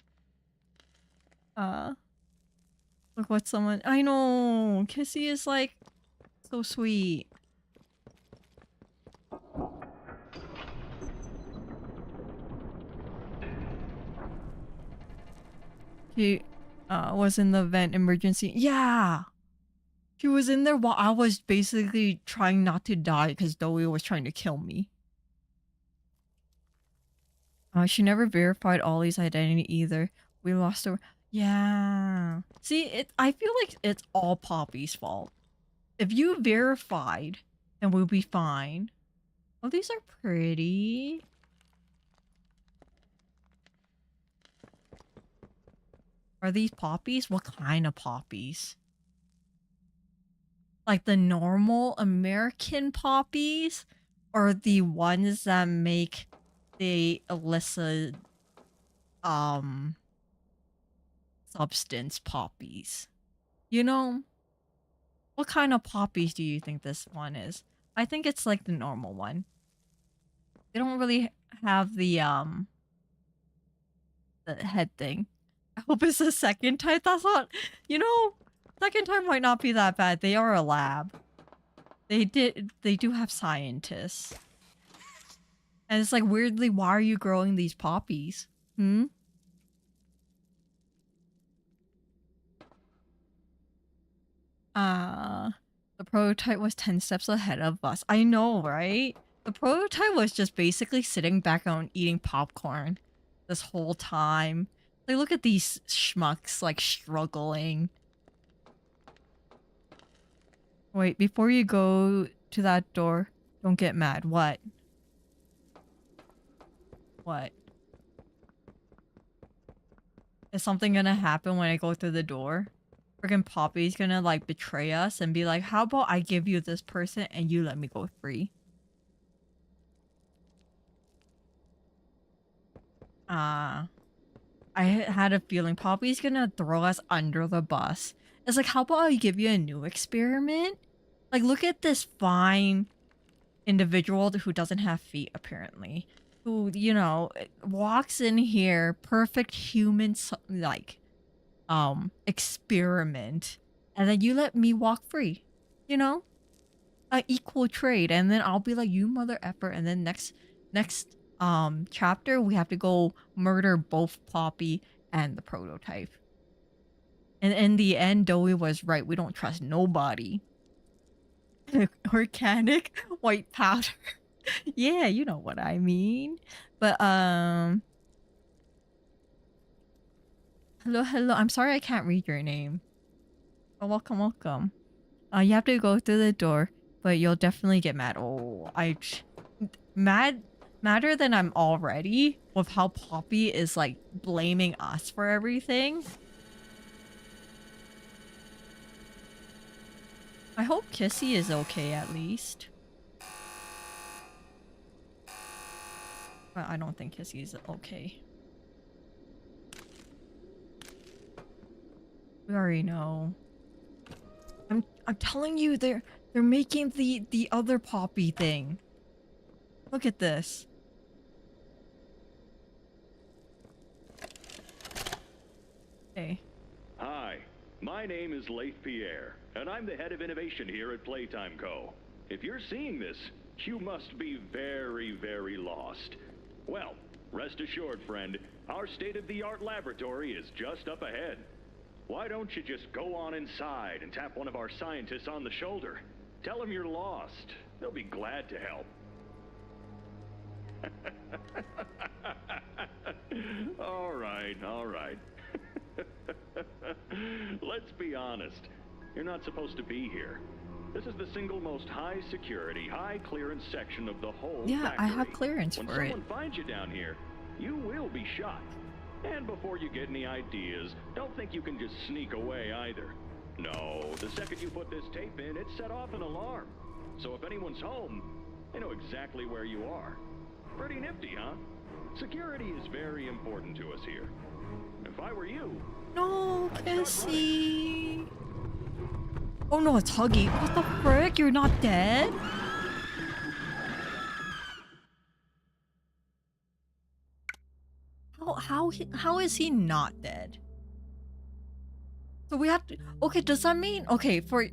Look what someone... I know! Kissy is like... so sweet. She was in the vent emergency. Yeah! She was in there while I was basically trying not to die because Dowie was trying to kill me. She never verified Ollie's identity either. We lost her. Yeah. See, I feel like it's all Poppy's fault. If you verified, then we'll be fine. Oh, these are pretty. Are these poppies? What kind of poppies? Like the normal American poppies? Or the ones that make the illicit substance poppies? You know? What kind of poppies do you think this one is? I think it's like the normal one. They don't really have the head thing. I hope it's the second type. That's not, you know, second type might not be that bad. They are a lab. They do have scientists. And it's like, weirdly, why are you growing these poppies? Hmm? The prototype was 10 steps ahead of us. I know, right? The prototype was just basically sitting back and eating popcorn this whole time. Like, look at these schmucks, like, struggling. Wait, before you go to that door, don't get mad. What? What? Is something gonna happen when I go through the door? Freaking Poppy's gonna like betray us and be like, how about I give you this person and you let me go free? I had a feeling Poppy's gonna throw us under the bus. It's like, how about I give you a new experiment? Like, look at this fine individual who doesn't have feet, apparently. Who, you know, walks in here, perfect human, like, experiment, and then you let me walk free, you know, a equal trade, and then I'll be like, you mother effer, and then next chapter we have to go murder both Poppy and the prototype. And in the end, Dowie was right. We don't trust nobody. Organic white powder. Yeah, you know what I mean. But Hello, hello. I'm sorry I can't read your name. Oh, welcome, welcome. You have to go through the door, but you'll definitely get mad. Oh, madder than I'm already with how Poppy is like blaming us for everything. I hope Kissy is okay at least. But I don't think Kissy's okay. We already know. I'm telling you, they're making the other Poppy thing. Look at this. Hey. Hi, my name is Leif Pierre, and I'm the head of innovation here at Playtime Co. If you're seeing this, you must be very, very lost. Well, rest assured, friend, our state-of-the-art laboratory is just up ahead. Why don't you just go on inside and tap one of our scientists on the shoulder? Tell them you're lost. They'll be glad to help. All right, all right. Let's be honest. You're not supposed to be here. This is the single most high security, high clearance section of the whole Yeah, factory. I have clearance for it. When someone finds you down here, you will be shot. And before you get any ideas, don't think you can just sneak away either. No, the second you put this tape in, it set off an alarm. So if anyone's home, they know exactly where you are. Pretty nifty, huh? Security is very important to us here. If I were you... No, Kissy. Oh no, it's Huggy. What the frick? You're not dead? How is he not dead? So we have to... Okay, does that mean... Okay, for...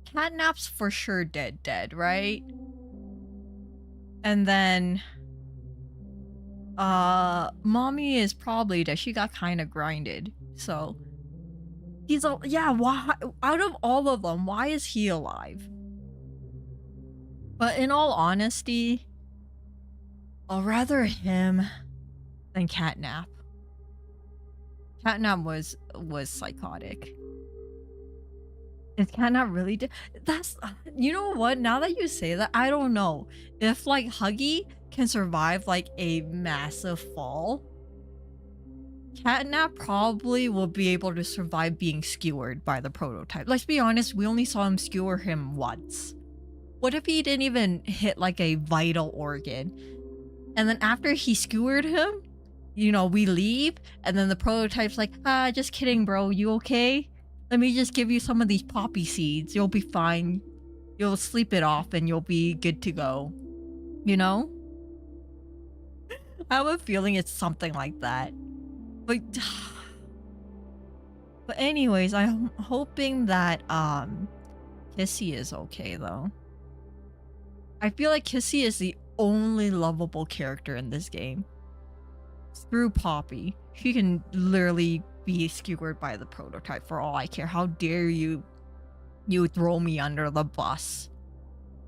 Catnap's for sure dead, right? And then... Mommy is probably dead. She got kind of grinded. So... He's a... Yeah, why... Out of all of them, why is he alive? But in all honesty... I'll rather him... than Catnap. Catnap was psychotic. Is Catnap really dead? That's... You know what? Now that you say that, I don't know. If, like, Huggy can survive, like, a massive fall, Catnap probably will be able to survive being skewered by the prototype. Let's be honest, we only saw him skewer him once. What if he didn't even hit, like, a vital organ? And then after he skewered him, you know, we leave, and then the prototype's like, ah, just kidding, bro, you okay? Let me just give you some of these poppy seeds. You'll be fine. You'll sleep it off and you'll be good to go. You know? I have a feeling it's something like that. But anyways, I'm hoping that Kissy is okay though. I feel like Kissy is the only lovable character in this game. Through Poppy. She can literally be skewered by the prototype for all I care. How dare you throw me under the bus.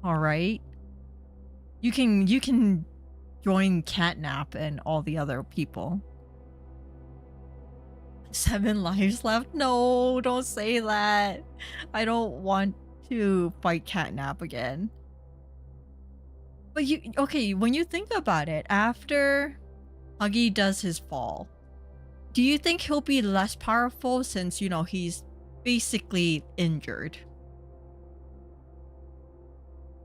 Alright? You can join Catnap and all the other people. 7 lives left? No, don't say that. I don't want to fight Catnap again. But okay, when you think about it, after Huggy does his fall, do you think he'll be less powerful since, you know, he's basically injured?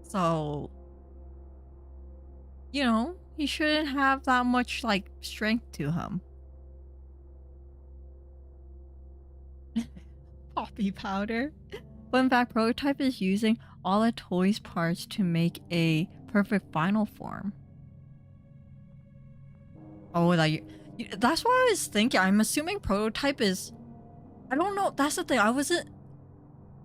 So, you know, he shouldn't have that much, like, strength to him. Poppy powder. But in fact, Prototype is using all the toys parts to make a perfect final form. Oh, like, that's what I was thinking. I'm assuming Prototype is... I don't know. That's the thing.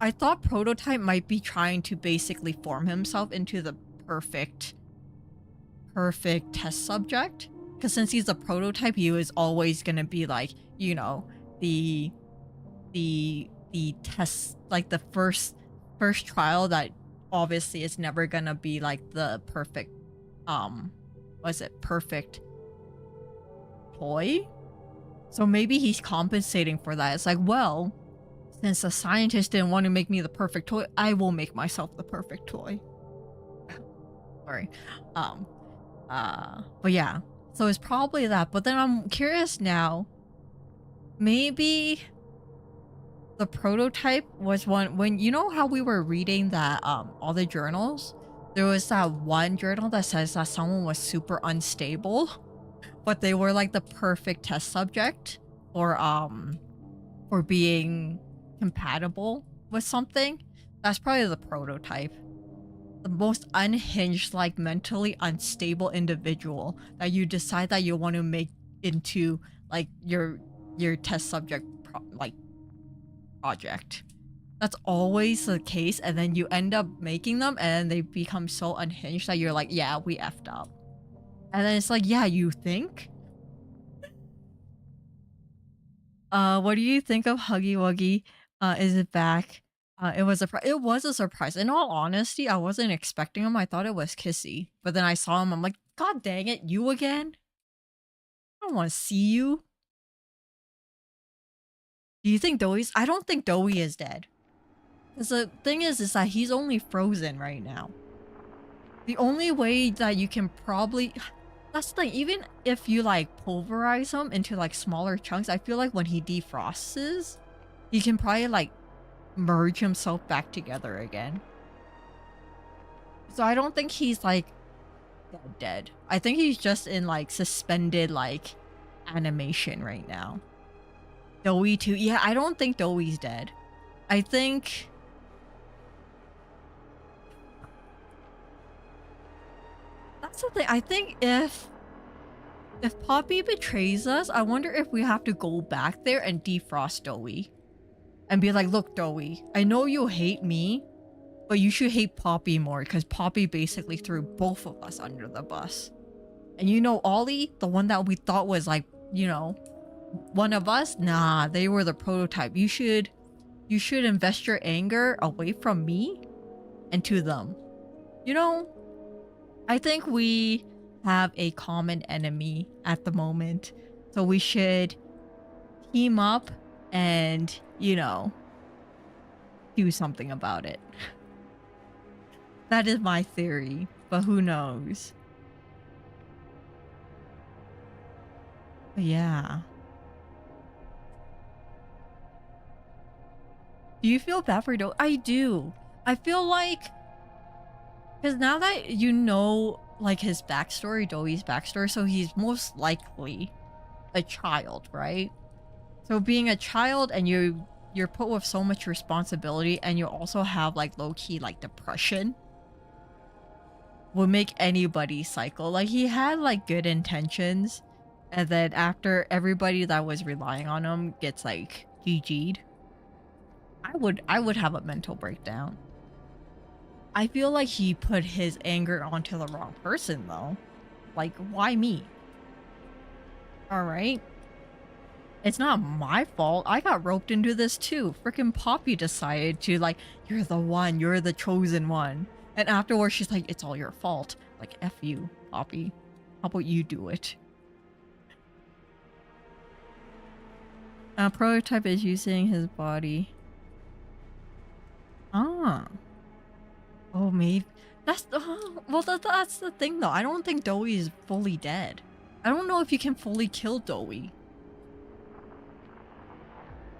I thought Prototype might be trying to basically form himself into the perfect test subject. Because since he's a prototype, he was always going to be like, you know, the test, like the first trial that obviously is never going to be like the perfect, perfect toy? So maybe he's compensating for that. It's like, well, since the scientist didn't want to make me the perfect toy, I will make myself the perfect toy. Sorry. But yeah. So it's probably that. But then I'm curious now. Maybe the prototype was one when you know how we were reading that all the journals? There was that one journal that says that someone was super unstable, but they were like the perfect test subject for being compatible with something. That's probably the prototype. The most unhinged, like mentally unstable individual that you decide that you want to make into like your test subject project. That's always the case, and then you end up making them and they become so unhinged that you're like, yeah, we effed up. And then it's like, yeah, you think? What do you think of Huggy Wuggy? Is it back? It was a surprise. In all honesty, I wasn't expecting him. I thought it was Kissy. But then I saw him, I'm like, God dang it, you again? I don't want to see you. Do you think Doey's? I don't think Doey is dead. Because the thing is that he's only frozen right now. The only way that you can probably... That's the thing, even if you like pulverize him into like smaller chunks, I feel like when he defrosts, he can probably like merge himself back together again. So I don't think he's like dead. I think he's just in like suspended like animation right now. Doey too. Yeah, I don't think Doey's dead. I think... That's the thing. I think if Poppy betrays us, I wonder if we have to go back there and defrost Doey. And be like, look, Doey, I know you hate me, but you should hate Poppy more because Poppy basically threw both of us under the bus. And you know Ollie, the one that we thought was like, you know, one of us? Nah, they were the prototype. You should invest your anger away from me and to them. You know, I think we have a common enemy at the moment. So we should team up and, you know, do something about it. That is my theory, but who knows? But yeah. Do you feel bad for Doey? I do. I feel like... Because now that you know, like, his backstory, Doey's backstory, so he's most likely a child, right? So being a child and you're put with so much responsibility and you also have, like, low-key, like, depression will make anybody cycle. Like, he had, like, good intentions, and then after everybody that was relying on him gets, like, GG'd, I would have a mental breakdown. I feel like he put his anger onto the wrong person, though. Like, why me? Alright. It's not my fault. I got roped into this too. Frickin' Poppy decided to, like, you're the one. You're the chosen one. And afterwards, she's like, it's all your fault. Like, F you, Poppy. How about you do it? Prototype is using his body. Ah. Oh, maybe that's well. That's the thing, though. I don't think Doey is fully dead. I don't know if you can fully kill Doey.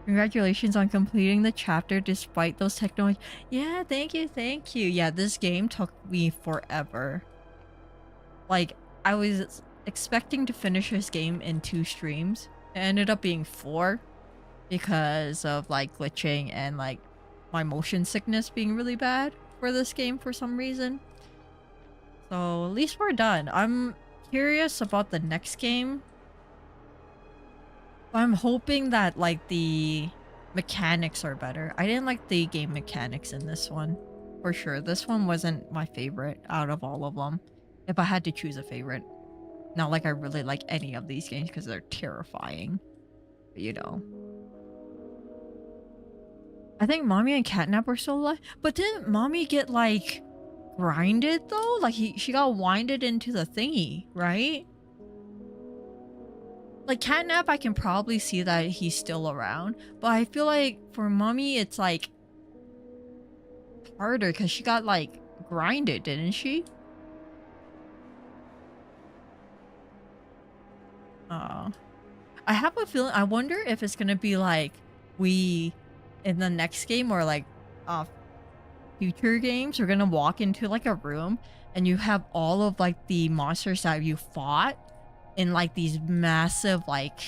Congratulations on completing the chapter despite those technology. Yeah, thank you, thank you. Yeah, this game took me forever. Like, I was expecting to finish this game in 2 streams. It ended up being 4 because of like glitching and like my motion sickness being really bad for this game for some reason. So at least we're done. I'm curious about the next game. I'm hoping that like the mechanics are better. I didn't like the game mechanics in this one for sure. This one wasn't my favorite out of all of them. If I had to choose a favorite. Not like I really like any of these games because they're terrifying. But, you know. I think Mommy and Catnap were still alive. But didn't Mommy get, like, grinded, though? Like, she got winded into the thingy, right? like Catnap, I can probably see that he's still around, but I feel like for Mummy it's like harder because she got like grinded, didn't she? I have a feeling, I wonder if it's gonna be like we in the next game or like future games, we're gonna walk into like a room and you have all of like the monsters that you fought in like these massive like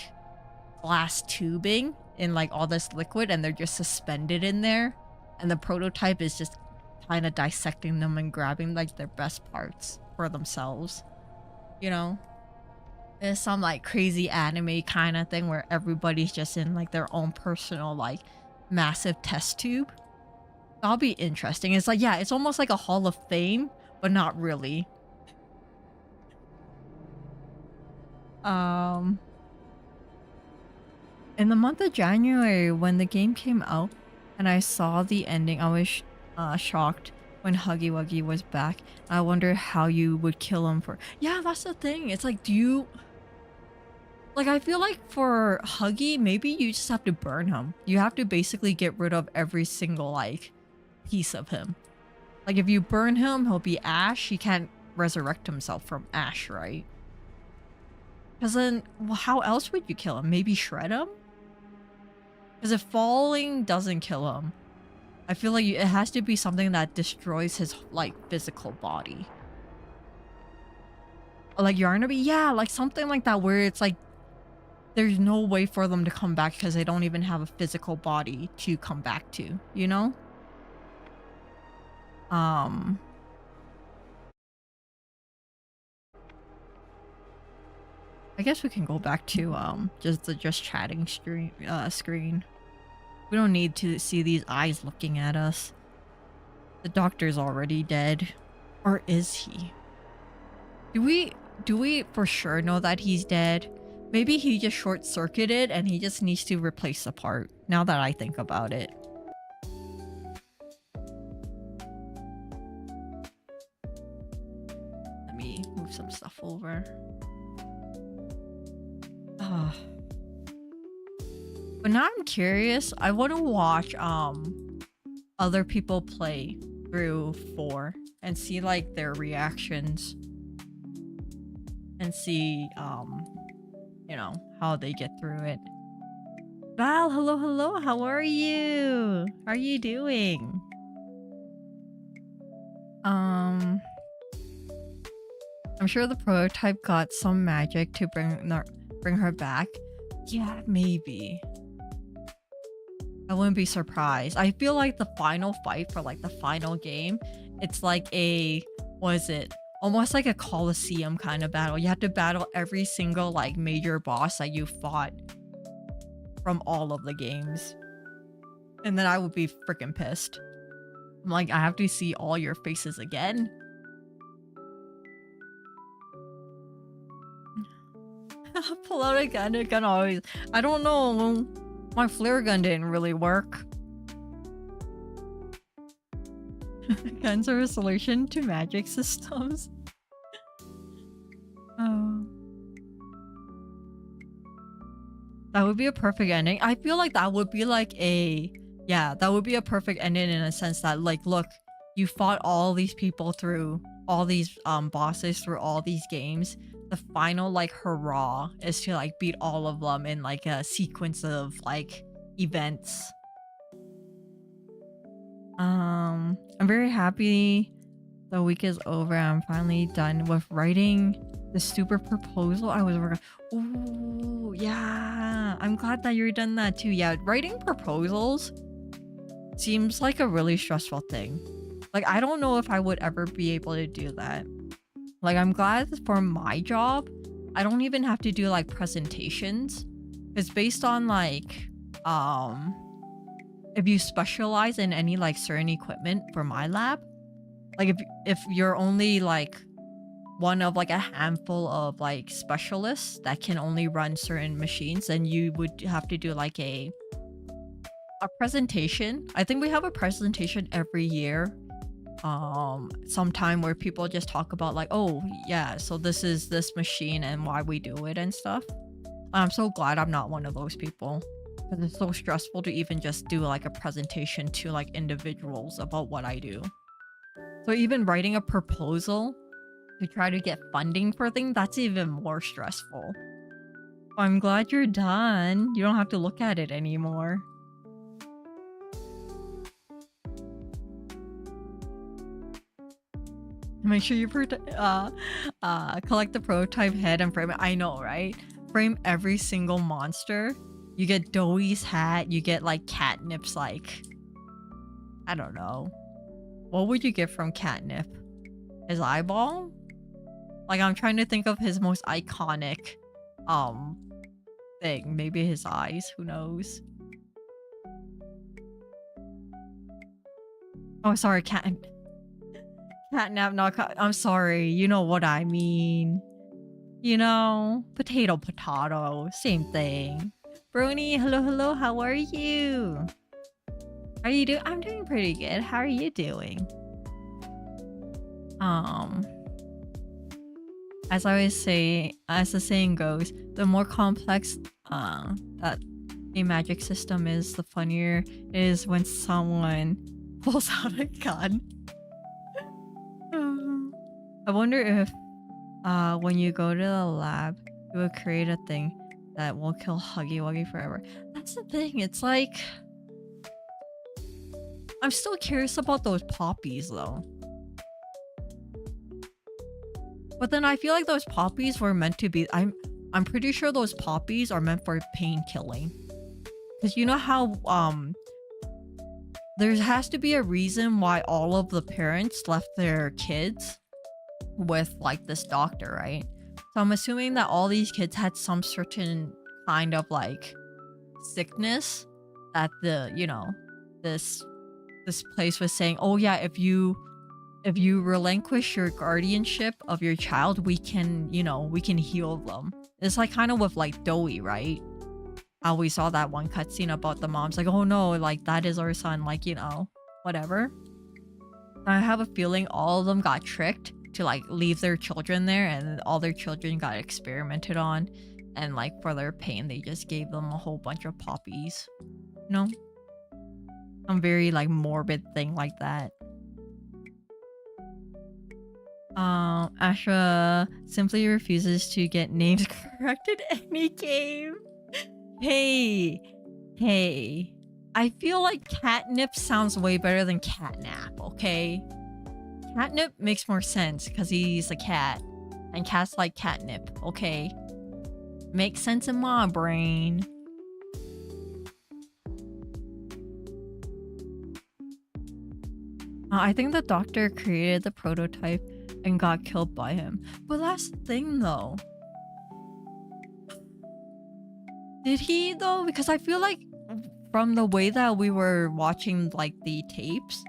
glass tubing in like all this liquid, and they're just suspended in there, and the prototype is just kind of dissecting them and grabbing like their best parts for themselves, you know? It's some like crazy anime kind of thing where everybody's just in like their own personal like massive test tube. That'll be interesting. It's like, yeah, it's almost like a Hall of Fame, but not really. In the month of January, when the game came out and I saw the ending, I was shocked when Huggy Wuggy was back. I wonder how you would kill him for... Yeah, that's the thing. It's like, do you... Like, I feel like for Huggy, maybe you just have to burn him. You have to basically get rid of every single, like, piece of him. Like, if you burn him, he'll be ash. He can't resurrect himself from ash, right? Because then, well, how else would you kill him? Maybe shred him? Because if falling doesn't kill him, I feel like it has to be something that destroys his, like, physical body. Like Yarnaby? Yeah, like something like that where it's like there's no way for them to come back because they don't even have a physical body to come back to, you know? I guess we can go back to just the chatting screen. We don't need to see these eyes looking at us. The doctor's already dead. Or is he? Do we for sure know that he's dead? Maybe he just short-circuited and he just needs to replace the part, now that I think about it. Let me move some stuff over. But now I'm curious. I want to watch other people play through 4 and see like their reactions and see you know, how they get through it. Val, hello, how are you? How are you doing? I'm sure the prototype got some magic to bring her back. Yeah, maybe. I wouldn't be surprised. I feel like the final fight for like the final game, it's like a, what is it? Almost like a Coliseum kind of battle. You have to battle every single like major boss that you fought from all of the games. And then I would be freaking pissed. I'm like, I have to see all your faces again. Pull out a gun always. I don't know. My flare gun didn't really work. Guns are a solution to magic systems. Oh. That would be a perfect ending. I feel like that would be like a... Yeah, that would be a perfect ending in a sense that, like, look, you fought all these people through all these bosses through all these games. The final, like, hurrah is to, like, beat all of them in, like, a sequence of, like, events. I'm very happy the week is over. I'm finally done with writing the super proposal I was working. Ooh, yeah. I'm glad that you're done that too. Yeah, writing proposals seems like a really stressful thing. Like, I don't know if I would ever be able to do that. Like, I'm glad for my job, I don't even have to do like presentations. It's based on like, if you specialize in any like certain equipment for my lab, like if you're only like one of like a handful of like specialists that can only run certain machines, then you would have to do like a presentation. I think we have a presentation every year, sometime where people just talk about like, oh yeah, so this is this machine and why we do it and stuff. I'm so glad I'm not one of those people. Because it's so stressful to even just do like a presentation to like individuals about what I do. So even writing a proposal to try to get funding for things, that's even more stressful. I'm glad you're done. You don't have to look at it anymore. Make sure you collect the prototype head and frame it. I know, right? Frame every single monster. You get Doey's hat. You get like Catnip's like... I don't know. What would you get from Catnip? His eyeball? Like, I'm trying to think of his most iconic thing. Maybe his eyes. Who knows? Oh, sorry, Catnip, not I'm sorry. You know what I mean. You know, potato, same thing. Brony, hello, how are you? How are you doing? I'm doing pretty good. How are you doing? As I always say, as the saying goes, the more complex that a magic system is, the funnier it is when someone pulls out a gun. I wonder if when you go to the lab, you will create a thing that will kill Huggy Wuggy forever. That's the thing. It's like... I'm still curious about those poppies though. But then I feel like those poppies were meant to be... I'm pretty sure those poppies are meant for pain killing. Because you know how there has to be a reason why all of the parents left their kids with like this doctor, right? So I'm assuming that all these kids had some certain kind of like sickness that the, you know, this place was saying, oh yeah, if you relinquish your guardianship of your child, we can, you know, we can heal them. It's like kind of with like Doey, right? How we saw that one cutscene about the mom's like, oh no, like that is our son, like, you know, whatever. I have a feeling all of them got tricked to like leave their children there, and all their children got experimented on, and like for their pain they just gave them a whole bunch of poppies, you know, some very like morbid thing like that. Astra simply refuses to get names corrected any game. Hey, I feel like catnip sounds way better than catnap, okay? Catnip makes more sense because he's a cat, and cats like catnip, okay? Makes sense in my brain. I think the doctor created the prototype and got killed by him. But that's the thing though. Did he though? Because I feel like from the way that we were watching like the tapes,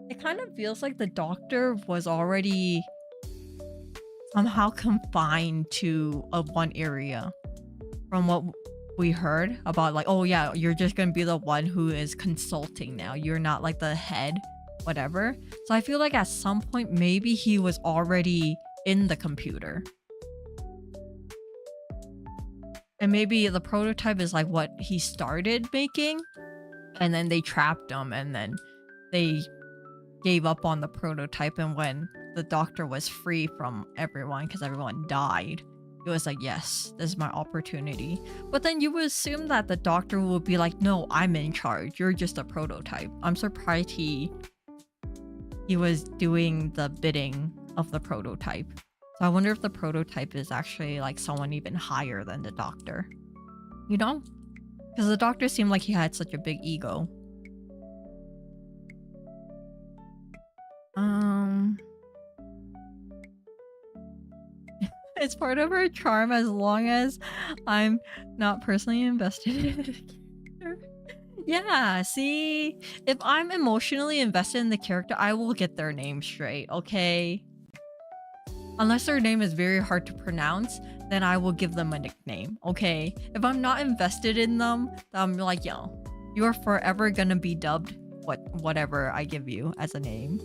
it kind of feels like the doctor was already somehow confined to one area. From what we heard about, like, oh yeah, you're just gonna be the one who is consulting now. You're not like the head, whatever. So I feel like at some point maybe he was already in the computer. And maybe the prototype is like what he started making, and then they trapped him, and then they gave up on the prototype, and when the doctor was free from everyone because everyone died, it was like, yes, this is my opportunity. But then you would assume that the doctor would be like, no, I'm in charge, you're just a prototype. I'm surprised he was doing the bidding of the prototype. So I wonder if the prototype is actually like someone even higher than the doctor, you know? Because the doctor seemed like he had such a big ego. It's part of her charm as long as I'm not personally invested in the character. Yeah, see? If I'm emotionally invested in the character, I will get their name straight, okay? Unless their name is very hard to pronounce, then I will give them a nickname, okay? If I'm not invested in them, I'm like, yo, you are forever gonna be dubbed whatever I give you as a name.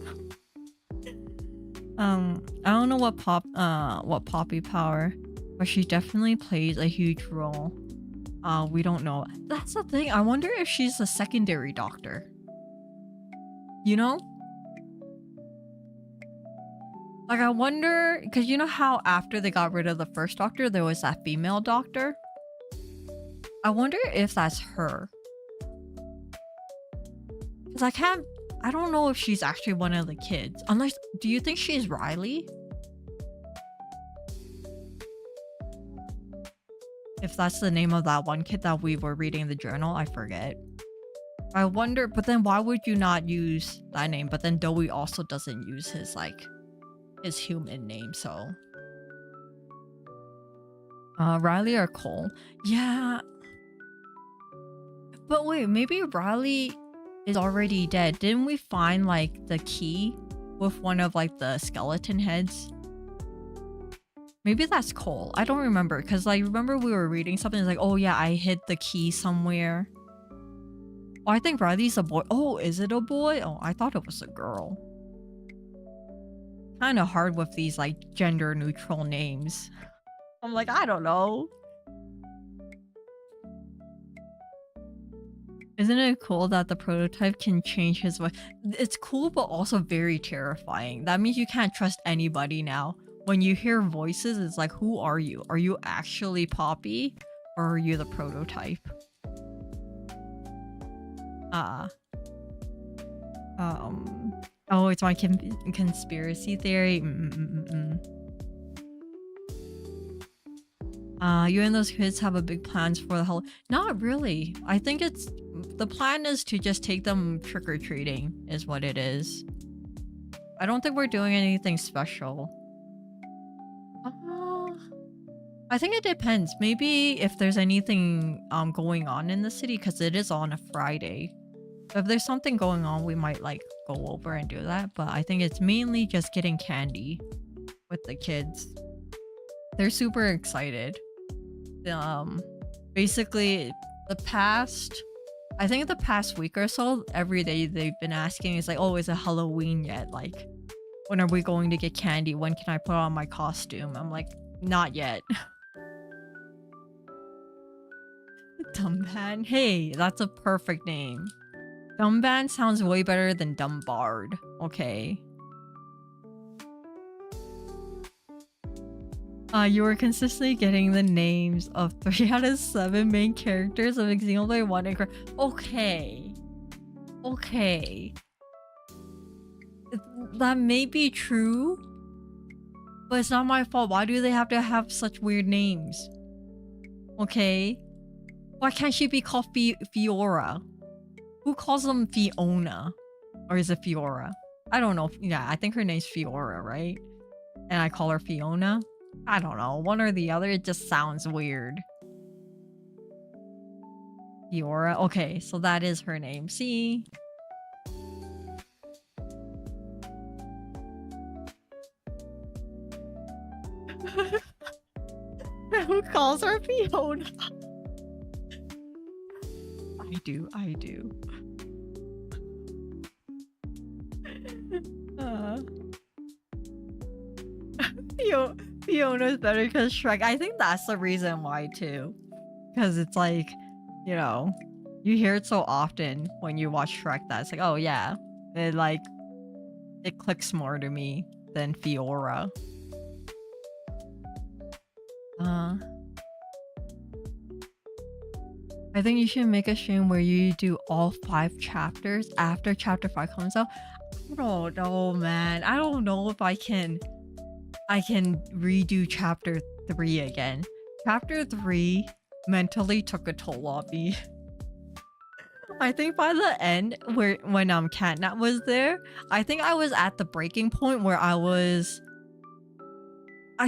I don't know what Poppy Power, but she definitely plays a huge role We don't know. That's the thing. I wonder if she's a secondary doctor. You know? Like, I wonder, because you know how after they got rid of the first doctor, there was that female doctor? I wonder if that's her. Because I don't know if she's actually one of the kids. Unless, do you think she's Riley? If that's the name of that one kid that we were reading in the journal, I forget. I wonder, but then why would you not use that name? But then Dewey also doesn't use his, like, his human name, so. Riley or Cole? Yeah. But wait, maybe Riley is already dead. Didn't we find, like, the key with one of, like, the skeleton heads? Maybe that's Cole. I don't remember, because, like, remember we were reading something, it's like, oh yeah, I hid the key somewhere. Oh, I think Riley's a boy. Oh, is it a boy? Oh, I thought it was a girl. Kind of hard with these, like, gender neutral names. I'm like, I don't know. Isn't it cool that the prototype can change his voice? It's cool, but also very terrifying. That means you can't trust anybody now. When you hear voices, it's like, who are you? Are you actually Poppy? Or are you the prototype? Oh, it's my conspiracy theory. You and those kids have a big plans for the whole. Not really. I think it's the plan is to just take them trick-or-treating is what it is. I don't think we're doing anything special. I think it depends. Maybe if there's anything going on in the city, because it is on a Friday. So if there's something going on, we might like go over and do that. But I think it's mainly just getting candy with the kids. They're super excited. Basically I think the past week or so, every day they've been asking, it's like, oh, is it Halloween yet? Like, when are we going to get candy? When can I put on my costume? I'm like, not yet. Dumban? Hey, that's a perfect name. Dumban sounds way better than Dumbard. Okay. You were consistently getting the names of 3 out of 7 main characters of Xenoblade 1 and Okay. Okay. That may be true, but it's not my fault. Why do they have to have such weird names? Okay. Why can't she be called Fiora? Who calls them Fiona? Or is it Fiora? I don't know. Yeah, I think her name's Fiora, right? And I call her Fiona? I don't know. One or the other. It just sounds weird. Fiora. Okay, so that is her name. See? Who calls her Fiona? I do. Fiona's better because Shrek. I think that's the reason why too. Because it's like, you know, you hear it so often when you watch Shrek that it's like, oh yeah. It clicks more to me than Fiora. I think you should make a stream where you do all 5 chapters after chapter 5 comes out. I don't know, man. I don't know if I can redo chapter 3 again. Chapter 3 mentally took a toll on me. I think by the end, when Catnap was there, I think I was at the breaking point where I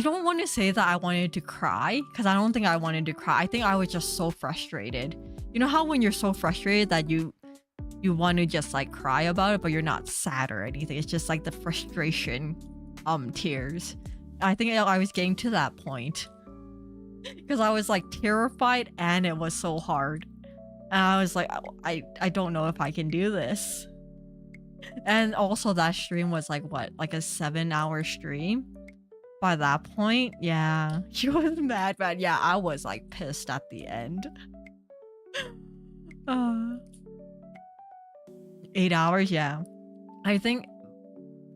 don't want to say that I wanted to cry, because I don't think I wanted to cry. I think I was just so frustrated. You know how when you're so frustrated that you want to just like cry about it, but you're not sad or anything. It's just like the frustration tears. I think I was getting to that point. Because I was like terrified and it was so hard. And I was like, I don't know if I can do this. And also that stream was like what? Like a 7-hour stream? by that point, yeah, she was mad, but yeah, I was like pissed at the end. 8 hours, yeah. I think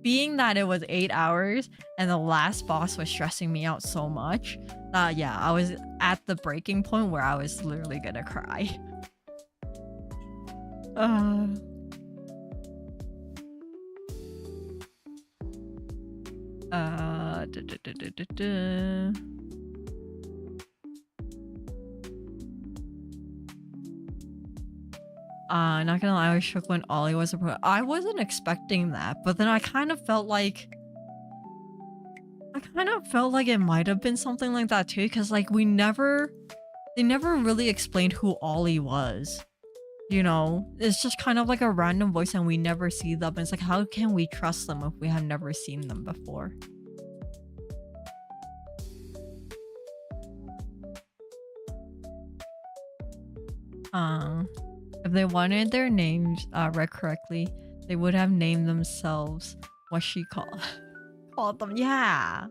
being that it was 8 hours and the last boss was stressing me out so much, yeah, I was at the breaking point where I was literally gonna cry. Da, da, da, da, da, da. Not gonna lie, I was shook when Ollie was I wasn't expecting that, but then I kind of felt like it might have been something like that too, because like they never really explained who Ollie was. You know, it's just kind of like a random voice and we never see them. It's like, how can we trust them if we have never seen them before? If they wanted their names read correctly, they would have named themselves what she called them. Yeah.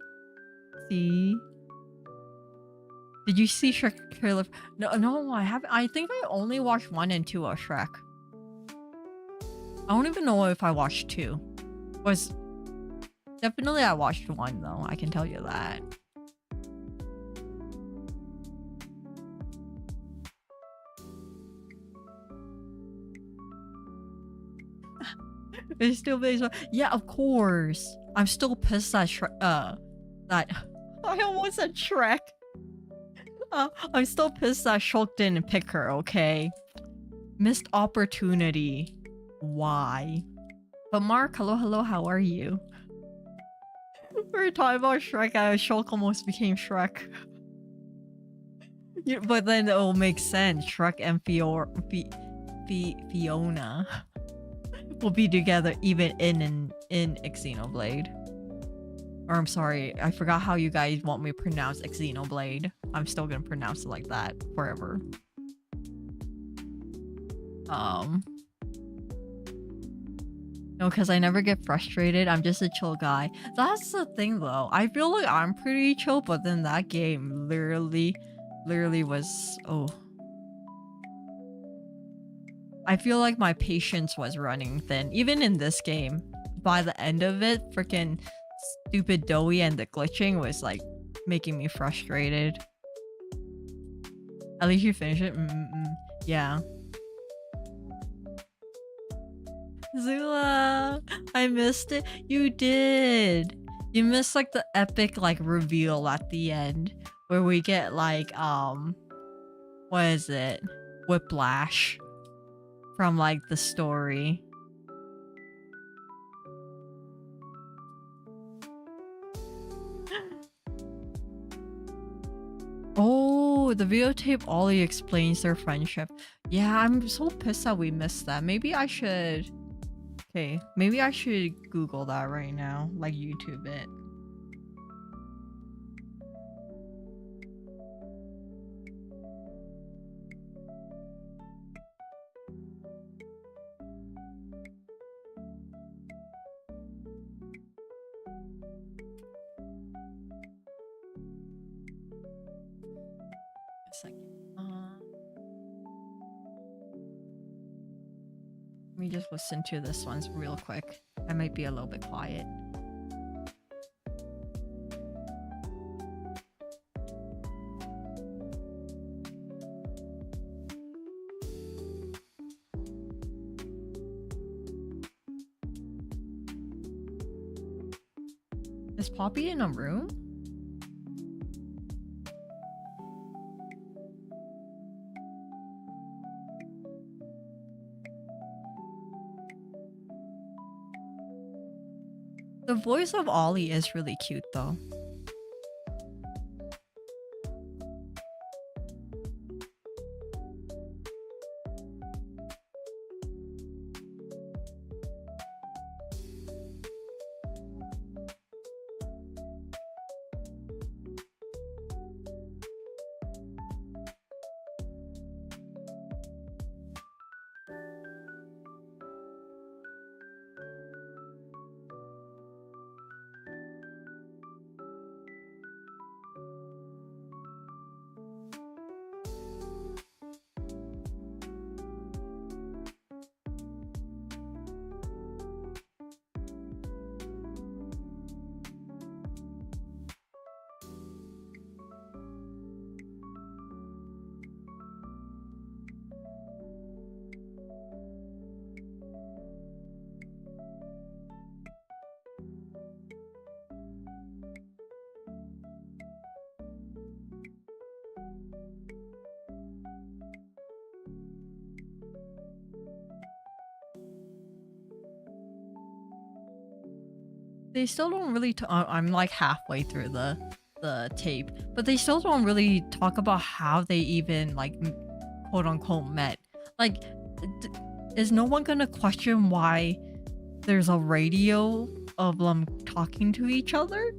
See? Did you see Shrek trailer? No, I haven't. I think I only watched 1 and 2 of Shrek. I don't even know if I watched 2. Definitely I watched 1 though, I can tell you that. It's still based on, yeah, of course. I'm still pissed that that I almost said Shrek. I'm still pissed that Shulk didn't pick her, okay? Missed opportunity. Why? But Mark, hello, how are you? We were talking about Shrek and Shulk almost became Shrek. Yeah, but then it will make sense. Shrek and Fiona will be together even in Xenoblade. Or I'm sorry, I forgot how you guys want me to pronounce Xenoblade. I'm still gonna pronounce it like that forever. No, because I never get frustrated. I'm just a chill guy. That's the thing though. I feel like I'm pretty chill, but then that game literally was, I feel like my patience was running thin. Even in this game, by the end of it, freaking stupid Doughy and the glitching was like making me frustrated. At least you finish it. Yeah. Zula, I missed it. You did. You missed like the epic like reveal at the end where we get like what is it? Whiplash from like the story. Oh, the videotape Ollie explains their friendship. Yeah, I'm so pissed that we missed that. Maybe I should... Okay, maybe I should Google that right now. Like YouTube it. A second. Let me just listen to this one real quick. I might be a little bit quiet. Is Poppy in a room? The voice of Ollie is really cute though. they still don't really I'm like halfway through the tape, but they still don't really talk about how they even like quote unquote met. Like is no one gonna question why there's a radio of them talking to each other?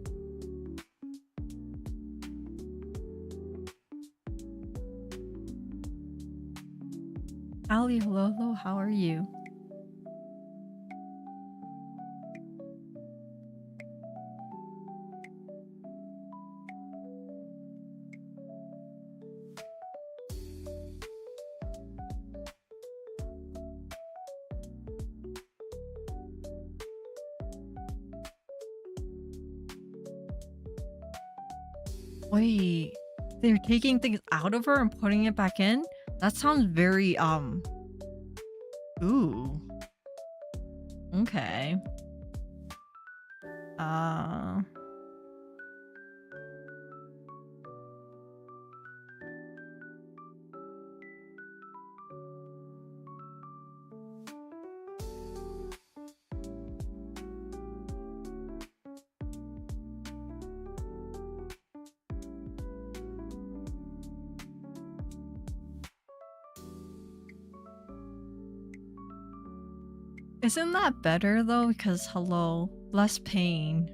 Ali, hello, how are you? Wait, they're taking things out of her and putting it back in? That sounds very, ooh. Okay. Isn't that better though? Because hello, less pain.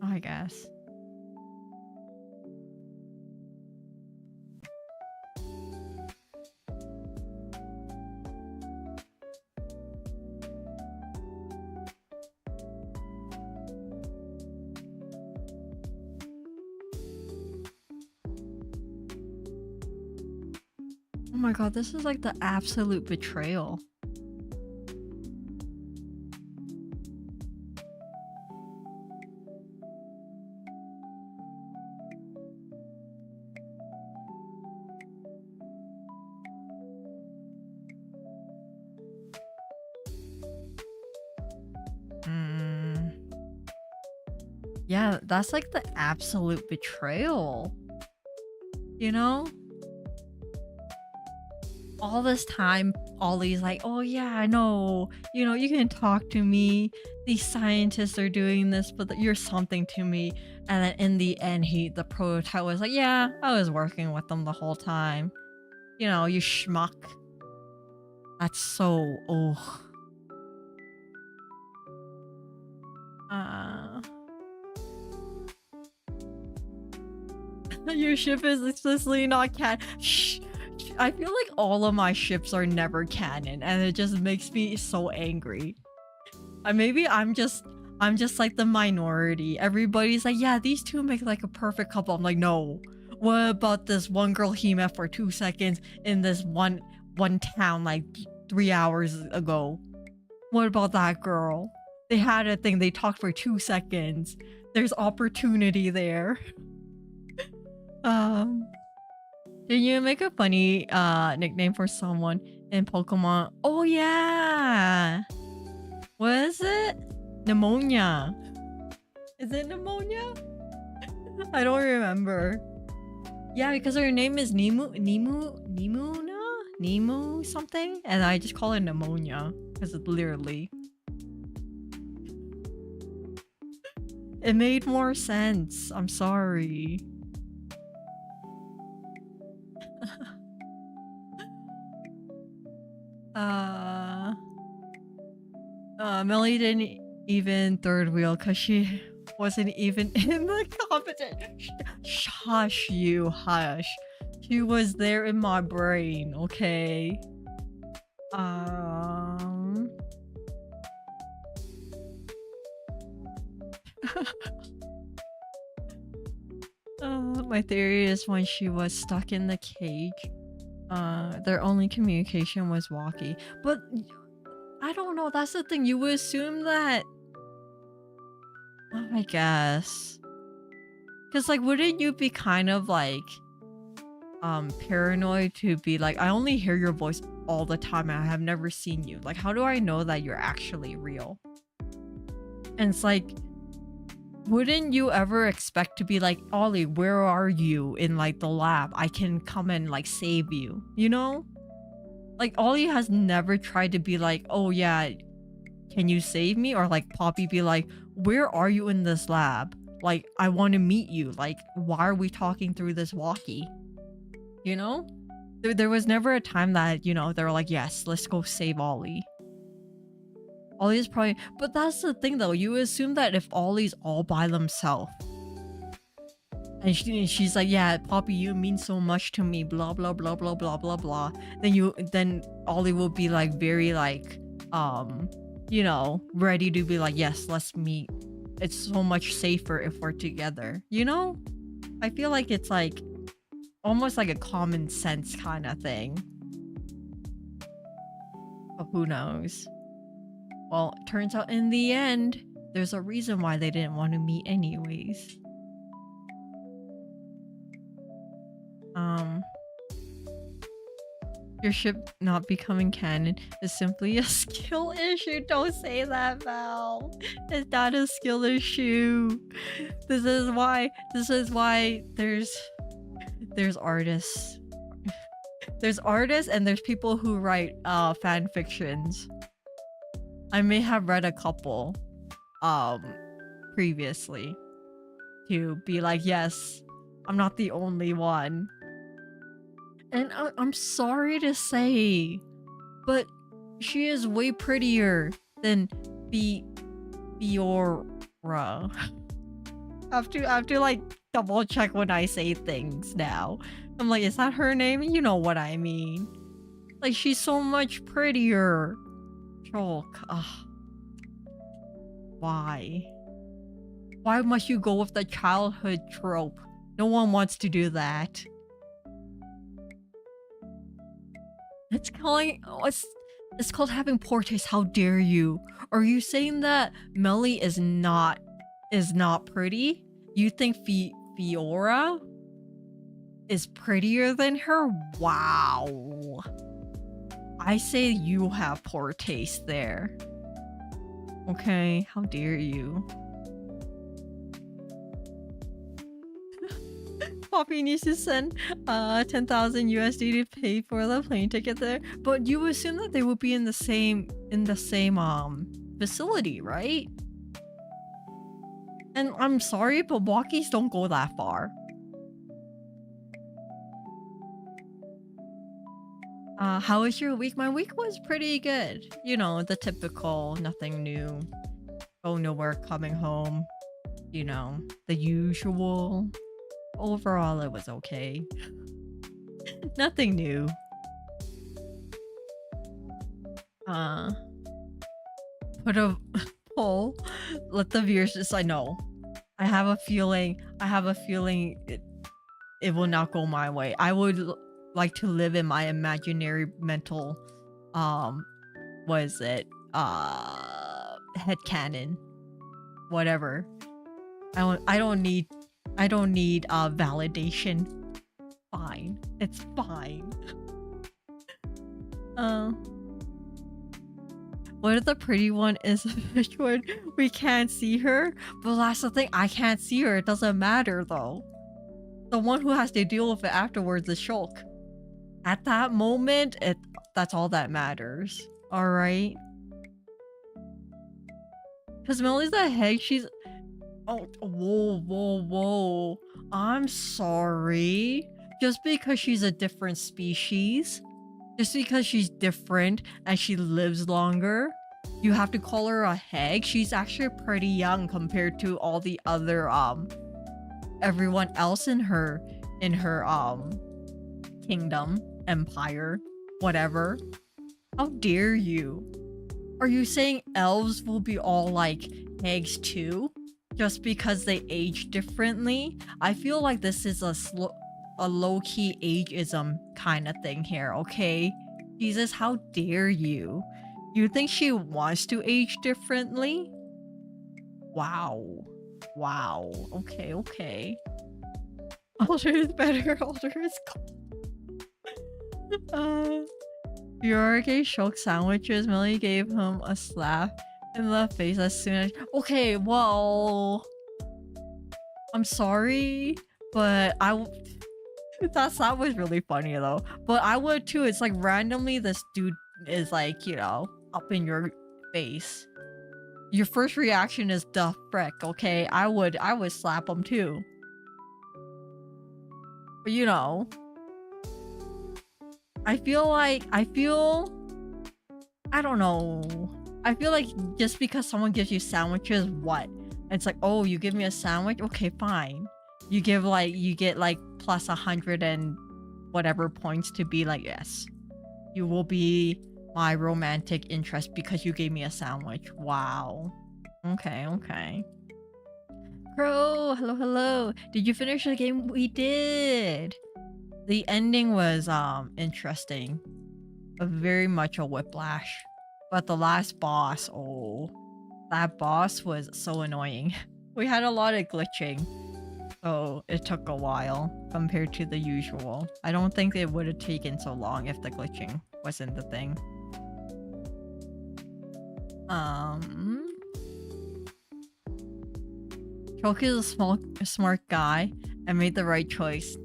I guess. Oh my god, this is like the absolute betrayal. Yeah, that's like the absolute betrayal. You know? All this time, Ollie's like, oh yeah, I know. You know, you can talk to me. These scientists are doing this, but you're something to me. And then in the end, the prototype was like, yeah, I was working with them the whole time. You know, you schmuck. That's so, oh. Your ship is explicitly not canon. Shh. I feel like all of my ships are never canon, and it just makes me so angry. Maybe I'm just like the minority. Everybody's like, yeah, these two make like a perfect couple. I'm like, no. What about this one girl he met for 2 seconds in this one town like 3 hours ago? What about that girl? They had a thing. They talked for 2 seconds. There's opportunity there. Can you make a funny nickname for someone in Pokemon? Oh yeah! What is it? Pneumonia. Is it pneumonia? I don't remember. Yeah, because her name is Nemu something, and I just call it pneumonia because it's literally. It made more sense. I'm sorry. Melly didn't even third wheel because she wasn't even in the competition. Hush you, hush. She was there in my brain, okay? My theory is when she was stuck in the cage, their only communication was walkie. But I don't know, that's the thing. You would assume that, I guess, because like, wouldn't you be kind of like paranoid to be like, I only hear your voice all the time and I have never seen you. Like, how do I know that you're actually real? And it's like, wouldn't you ever expect to be like, Ollie, where are you in like the lab? I can come and like save you, you know? Like Ollie has never tried to be like, oh yeah, can you save me? Or like Poppy be like, where are you in this lab? Like, I want to meet you. Like, why are we talking through this walkie? You know? There was never a time that, you know, they were like, yes, let's go save Ollie. Ollie's probably... But that's the thing though. You assume that if Ollie's all by themselves, and she's like, yeah, Poppy, you mean so much to me, blah, blah, blah, blah, blah, blah, blah. Then Ollie will be like, very like, you know, ready to be like, yes, let's meet. It's so much safer if we're together, you know? I feel like it's like almost like a common sense kind of thing. But who knows? Well, it turns out in the end, there's a reason why they didn't want to meet anyways. Your ship not becoming canon is simply a skill issue. Don't say that, Val. It's not a skill issue. This is why there's artists. There's artists and there's people who write fan fictions. I may have read a couple previously to be like, yes, I'm not the only one. And I'm sorry to say, but she is way prettier than Fiora. I have to like double check when I say things now. I'm like, is that her name? You know what I mean. Like, she's so much prettier. Choke. Why? Why must you go with the childhood trope? No one wants to do that. It's called having poor taste. How dare you? Are you saying that Melly is not pretty? You think Fiora is prettier than her? Wow. I say you have poor taste there. Okay, how dare you? Poppy needs to send 10,000 USD to pay for the plane ticket there, but you assume that they would be in the same facility, right? And I'm sorry, but walkies don't go that far. How was your week? My week was pretty good. You know, the typical, nothing new. Go nowhere, coming home. You know, the usual. Overall, it was okay. Nothing new. Put a poll. Let the viewers decide. No. I have a feeling it will not go my way. I would like to live in my imaginary mental what is it? Headcanon. Whatever. I don't need validation. Fine. It's fine. What if the pretty one is a fish one? We can't see her? But that's the thing, I can't see her. It doesn't matter though. The one who has to deal with it afterwards is Shulk. At that moment, that's all that matters. Alright? Because Melly's the heck, she's... Oh, whoa. I'm sorry. Just because she's a different species, just because she's different and she lives longer, you have to call her a hag? She's actually pretty young compared to all the other, everyone else in her kingdom, empire, whatever. How dare you? Are you saying elves will be all like hags too? Just because they age differently? I feel like this is a low-key ageism kind of thing here, okay? Jesus, how dare you? You think she wants to age differently? Wow. Okay. Older is better. Older is cool. Fiora gave Shulk sandwiches. Melly gave him a slap. in the face as soon as. Okay, well, I'm sorry, but that was really funny though. But I would too. It's like randomly this dude is like, you know, up in your face. Your first reaction is the frick, okay? I would slap him too. But you know, I don't know. I feel like just because someone gives you sandwiches, what? It's like, oh, you give me a sandwich? Okay, fine. You get like plus 100 and whatever points to be like, yes, you will be my romantic interest because you gave me a sandwich. Wow. Okay, okay. Crow, hello. Did you finish the game? We did. The ending was interesting. Very much a whiplash. But the last boss, oh, that boss was so annoying. We had a lot of glitching. So it took a while compared to the usual. I don't think it would have taken so long if the glitching wasn't the thing. Choke is a smart guy and made the right choice.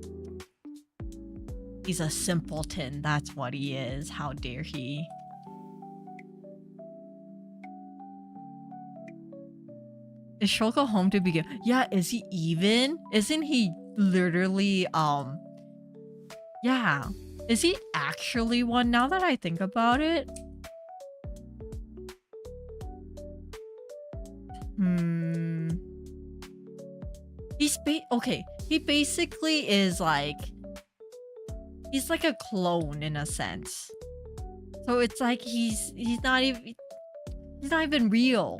He's a simpleton, that's what he is. How dare he? Is Shulka home to begin? Yeah, is he even? Isn't he literally, yeah. Is he actually one now that I think about it? Okay, he basically is like, he's like a clone in a sense. So it's like he's not even real.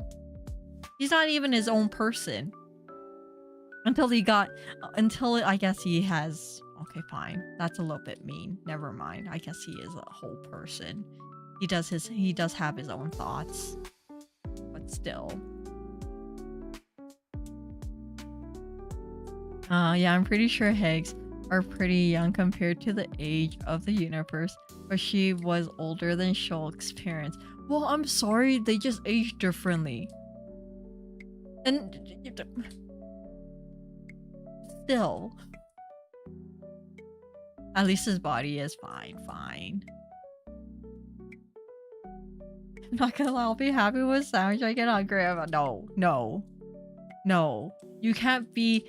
He's not even his own person. Until I guess he has, okay, fine. That's a little bit mean. Never mind. I guess he is a whole person. He does have his own thoughts. But still. Yeah, I'm pretty sure Higgs are pretty young compared to the age of the universe, but she was older than Shulk's parents. Well, I'm sorry, they just aged differently. And still, at least his body is fine. I'm not gonna lie, I'll be happy with sandwich I get hungry. No. You can't be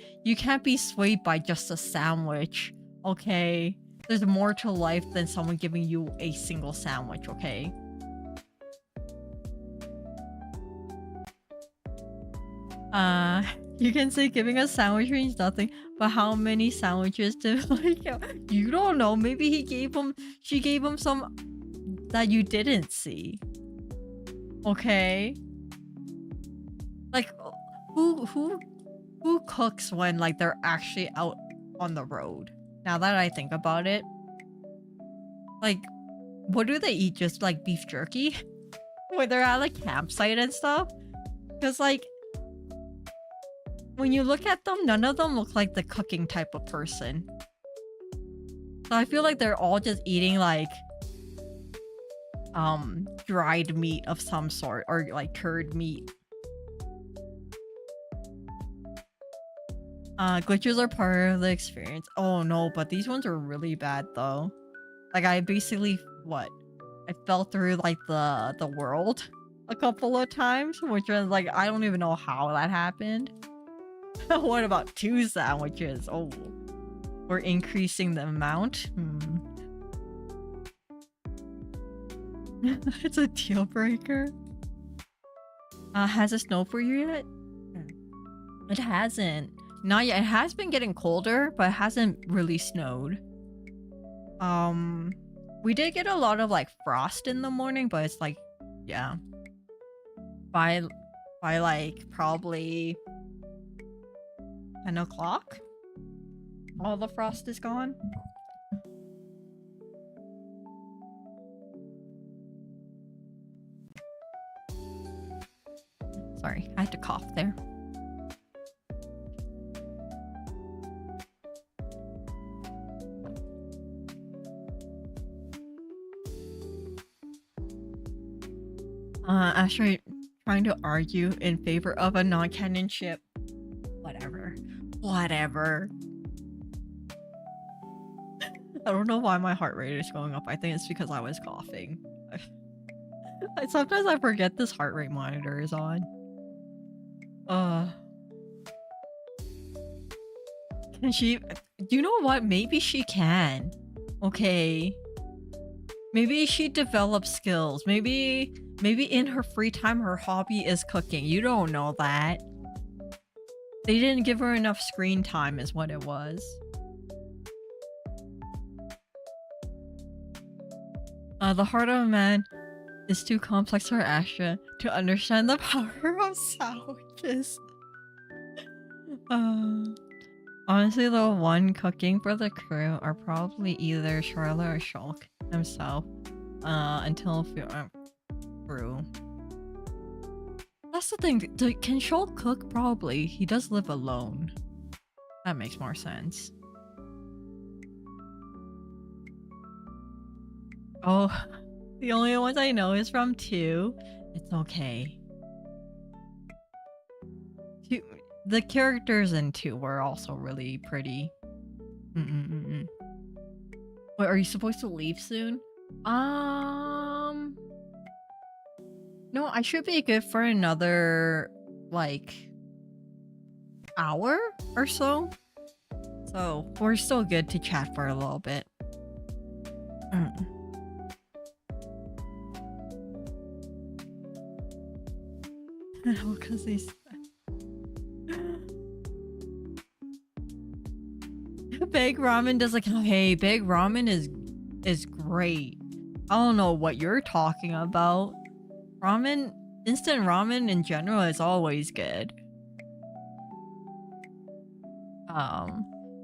swayed by just a sandwich, okay? There's more to life than someone giving you a single sandwich, okay? You can say giving a sandwich means nothing, but how many sandwiches did you don't know, maybe she gave him some that you didn't see. Okay? Like who cooks when like they're actually out on the road? Now that I think about it, like what do they eat? Just like beef jerky when they're at like campsite and stuff? Because like when you look at them, none of them look like the cooking type of person. So I feel like they're all just eating like dried meat of some sort, or like curd meat. Glitches are part of the experience. Oh no, but these ones are really bad though. Like I basically I fell through like the world a couple of times, which was like I don't even know how that happened. What about 2 sandwiches? Oh, we're increasing the amount. It's a deal breaker. Has it snowed for you yet? It hasn't. Not yet. It has been getting colder, but it hasn't really snowed. We did get a lot of like frost in the morning, but it's like, yeah. By like probably 10 o'clock, all the frost is gone. Sorry, I had to cough there. Astra trying to argue in favor of a non-canon ship. Whatever. Whatever. I don't know why my heart rate is going up. I think it's because I was coughing. Sometimes I forget this heart rate monitor is on. Can she... You know what? Maybe she can. Okay. Maybe she develops skills. Maybe in her free time her hobby is cooking. You don't know that. They didn't give her enough screen time is what it was. The heart of a man is too complex for Astra to understand the power of sandwiches. Honestly, the one cooking for the crew are probably either Charlotte or Shulk himself. Until crew. That's the thing. Can Shulk cook? Probably. He does live alone. That makes more sense. Oh, the only ones I know is from 2. It's okay. The characters in 2 were also really pretty. Wait, are you supposed to leave soon? No, I should be good for another, like, hour or so. So, we're still good to chat for a little bit. No, because he's... Big Ramen does like, hey, Big Ramen is great. I don't know what you're talking about. Ramen, instant ramen in general is always good.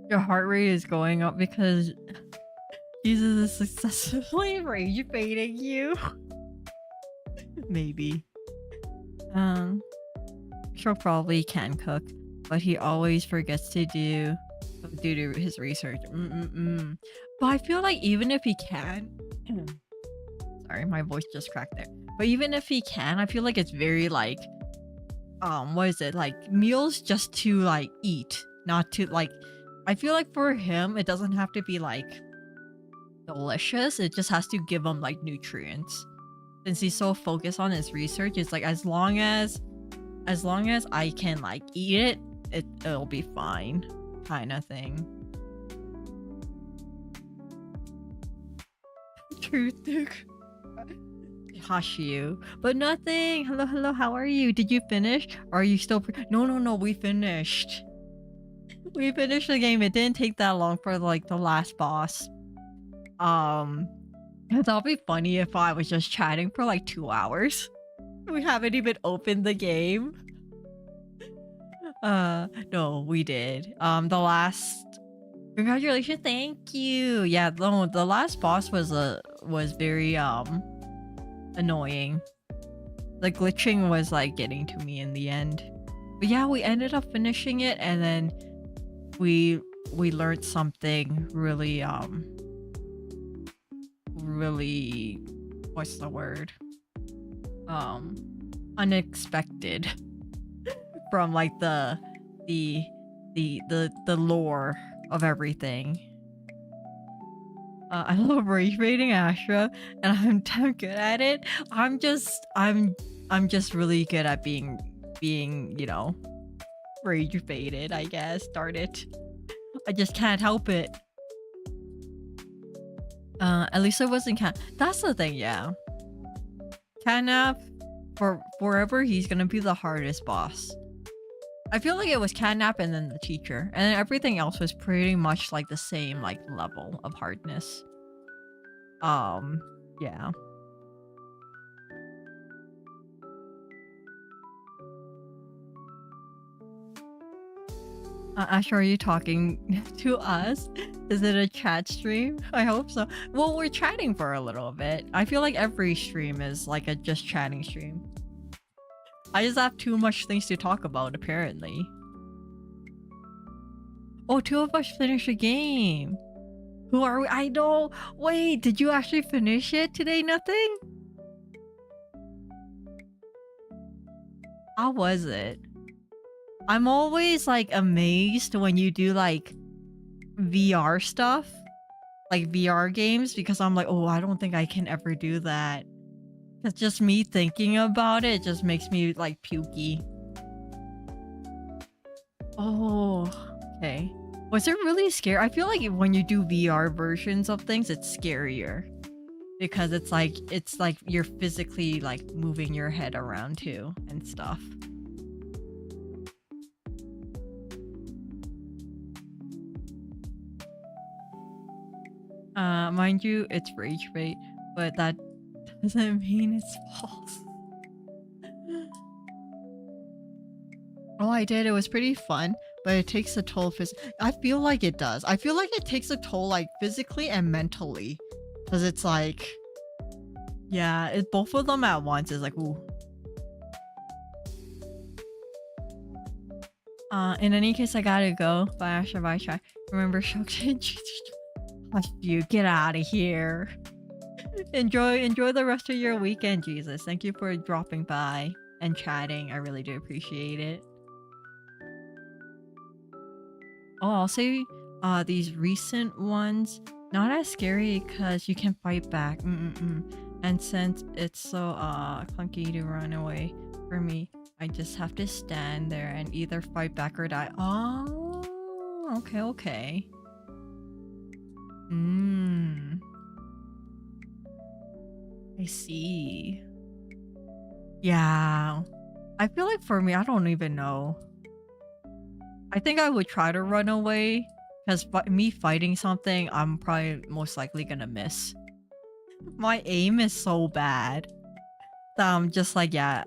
Your heart rate is going up because Jesus is successfully rage baiting you. Maybe. Sure, probably can cook, but he always forgets to do due to his research. But I feel like even if he can, sorry, my voice just cracked there. But even if he can, I feel like it's very like, what is it? Like meals just to like eat, not to like. I feel like for him, it doesn't have to be like delicious. It just has to give him like nutrients. Since he's so focused on his research, it's like as long as I can like eat it, it'll be fine, kind of thing. Truth, hush you, but nothing. Hello, how are you? Did you finish? Or are you still? No, we finished. We finished the game. It didn't take that long for like the last boss. That'll be funny if I was just chatting for like 2 hours. We haven't even opened the game. No, we did. The last... Congratulations, thank you. Yeah, the last boss was very annoying. The glitching was like getting to me in the end. But yeah, we ended up finishing it, and then we learned something really what's the word? Unexpected from like the lore of everything. I love rage baiting Astra, and I'm damn good at it. I'm just really good at being you know, rage baited, I guess. Darn it. I just can't help it. At least I wasn't that's the thing, yeah. Catnap, for forever, he's gonna be the hardest boss. I feel like it was Catnap and then the teacher, and then everything else was pretty much like the same like level of hardness. Yeah. Asher, are you talking to us? Is it a chat stream? I hope so. Well, we're chatting for a little bit. I feel like every stream is like a just chatting stream. I just have too much things to talk about, apparently. Oh, 2 of us finished a game. Who are we? I know. Wait, did you actually finish it today? Nothing? How was it? I'm always like amazed when you do like VR stuff, like VR games, because I'm like, oh, I don't think I can ever do that. It's just me thinking about it just makes me like pukey. Oh, okay. Was it really scary? I feel like when you do VR versions of things, it's scarier because it's like you're physically like moving your head around too and stuff. Mind you, it's rage bait, but that doesn't mean it's false. Oh, I did. It was pretty fun, but it takes a toll I feel like it does. I feel like it takes a toll like physically and mentally. Because it's like... Yeah, both of them at once is like, ooh. In any case, I gotta go. Bye, Astra. Bye, Ch. Remember, Hush you. Get out of here. Enjoy the rest of your weekend, Jesus. Thank you for dropping by and chatting. I really do appreciate it. Oh, I'll say these recent ones, not as scary because you can fight back. And since it's so clunky to run away for me, I just have to stand there and either fight back or die. Oh, okay. I see. Yeah. I feel like for me, I don't even know. I think I would try to run away because me fighting something, I'm probably most likely gonna miss. My aim is so bad that I'm just like, yeah,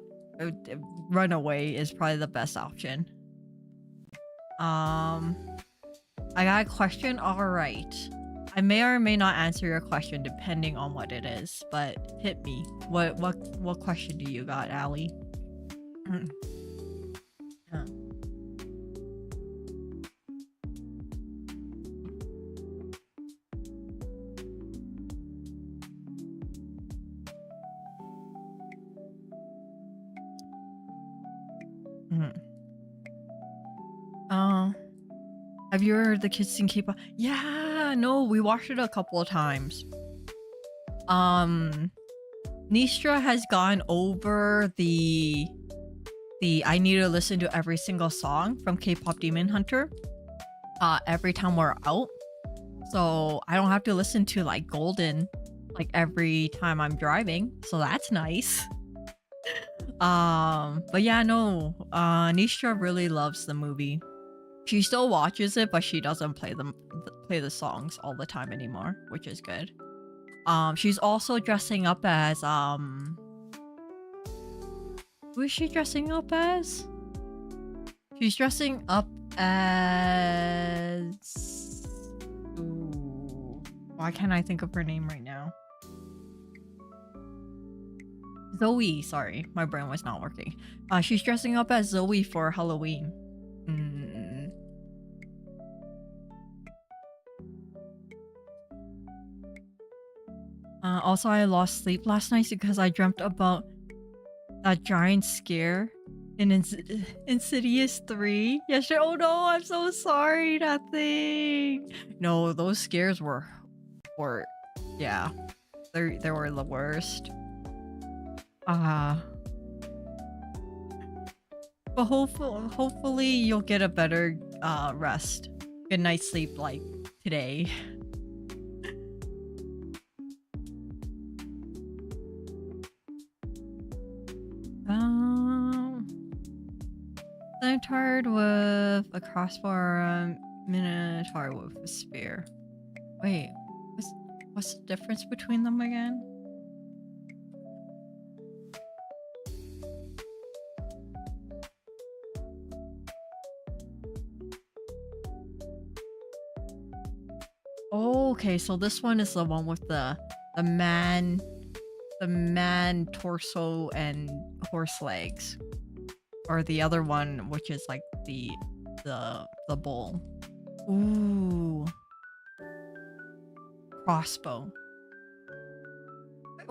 run away is probably the best option. I got a question. All right. I may or may not answer your question depending on what it is, but hit me. What question do you got, Allie? Have you heard the kids sing K-pop? Yeah, no, we watched it a couple of times. Nistra has gone over the I need to listen to every single song from K-pop Demon Hunter every time we're out. So I don't have to listen to like Golden like every time I'm driving. So that's nice. But yeah, no, Nistra really loves the movie. She still watches it, but she doesn't play the songs all the time anymore, which is good. She's also dressing up as who is she dressing up as? She's dressing up as why can't I think of her name right now? Zoe, sorry, my brain was not working. She's dressing up as Zoe for Halloween. Also, I lost sleep last night because I dreamt about that giant scare in Insidious 3 yesterday. Oh no, I'm so sorry, that thing. No, those scares were yeah, they were the worst. But hopefully you'll get a better rest. Good night's sleep like today. Centaur with a crossbar, Minotaur with a spear. Wait, what's the difference between them again? Oh, okay, so this one is the one with the man torso and horse legs, or the other one, which is like the bull. Ooh, crossbow.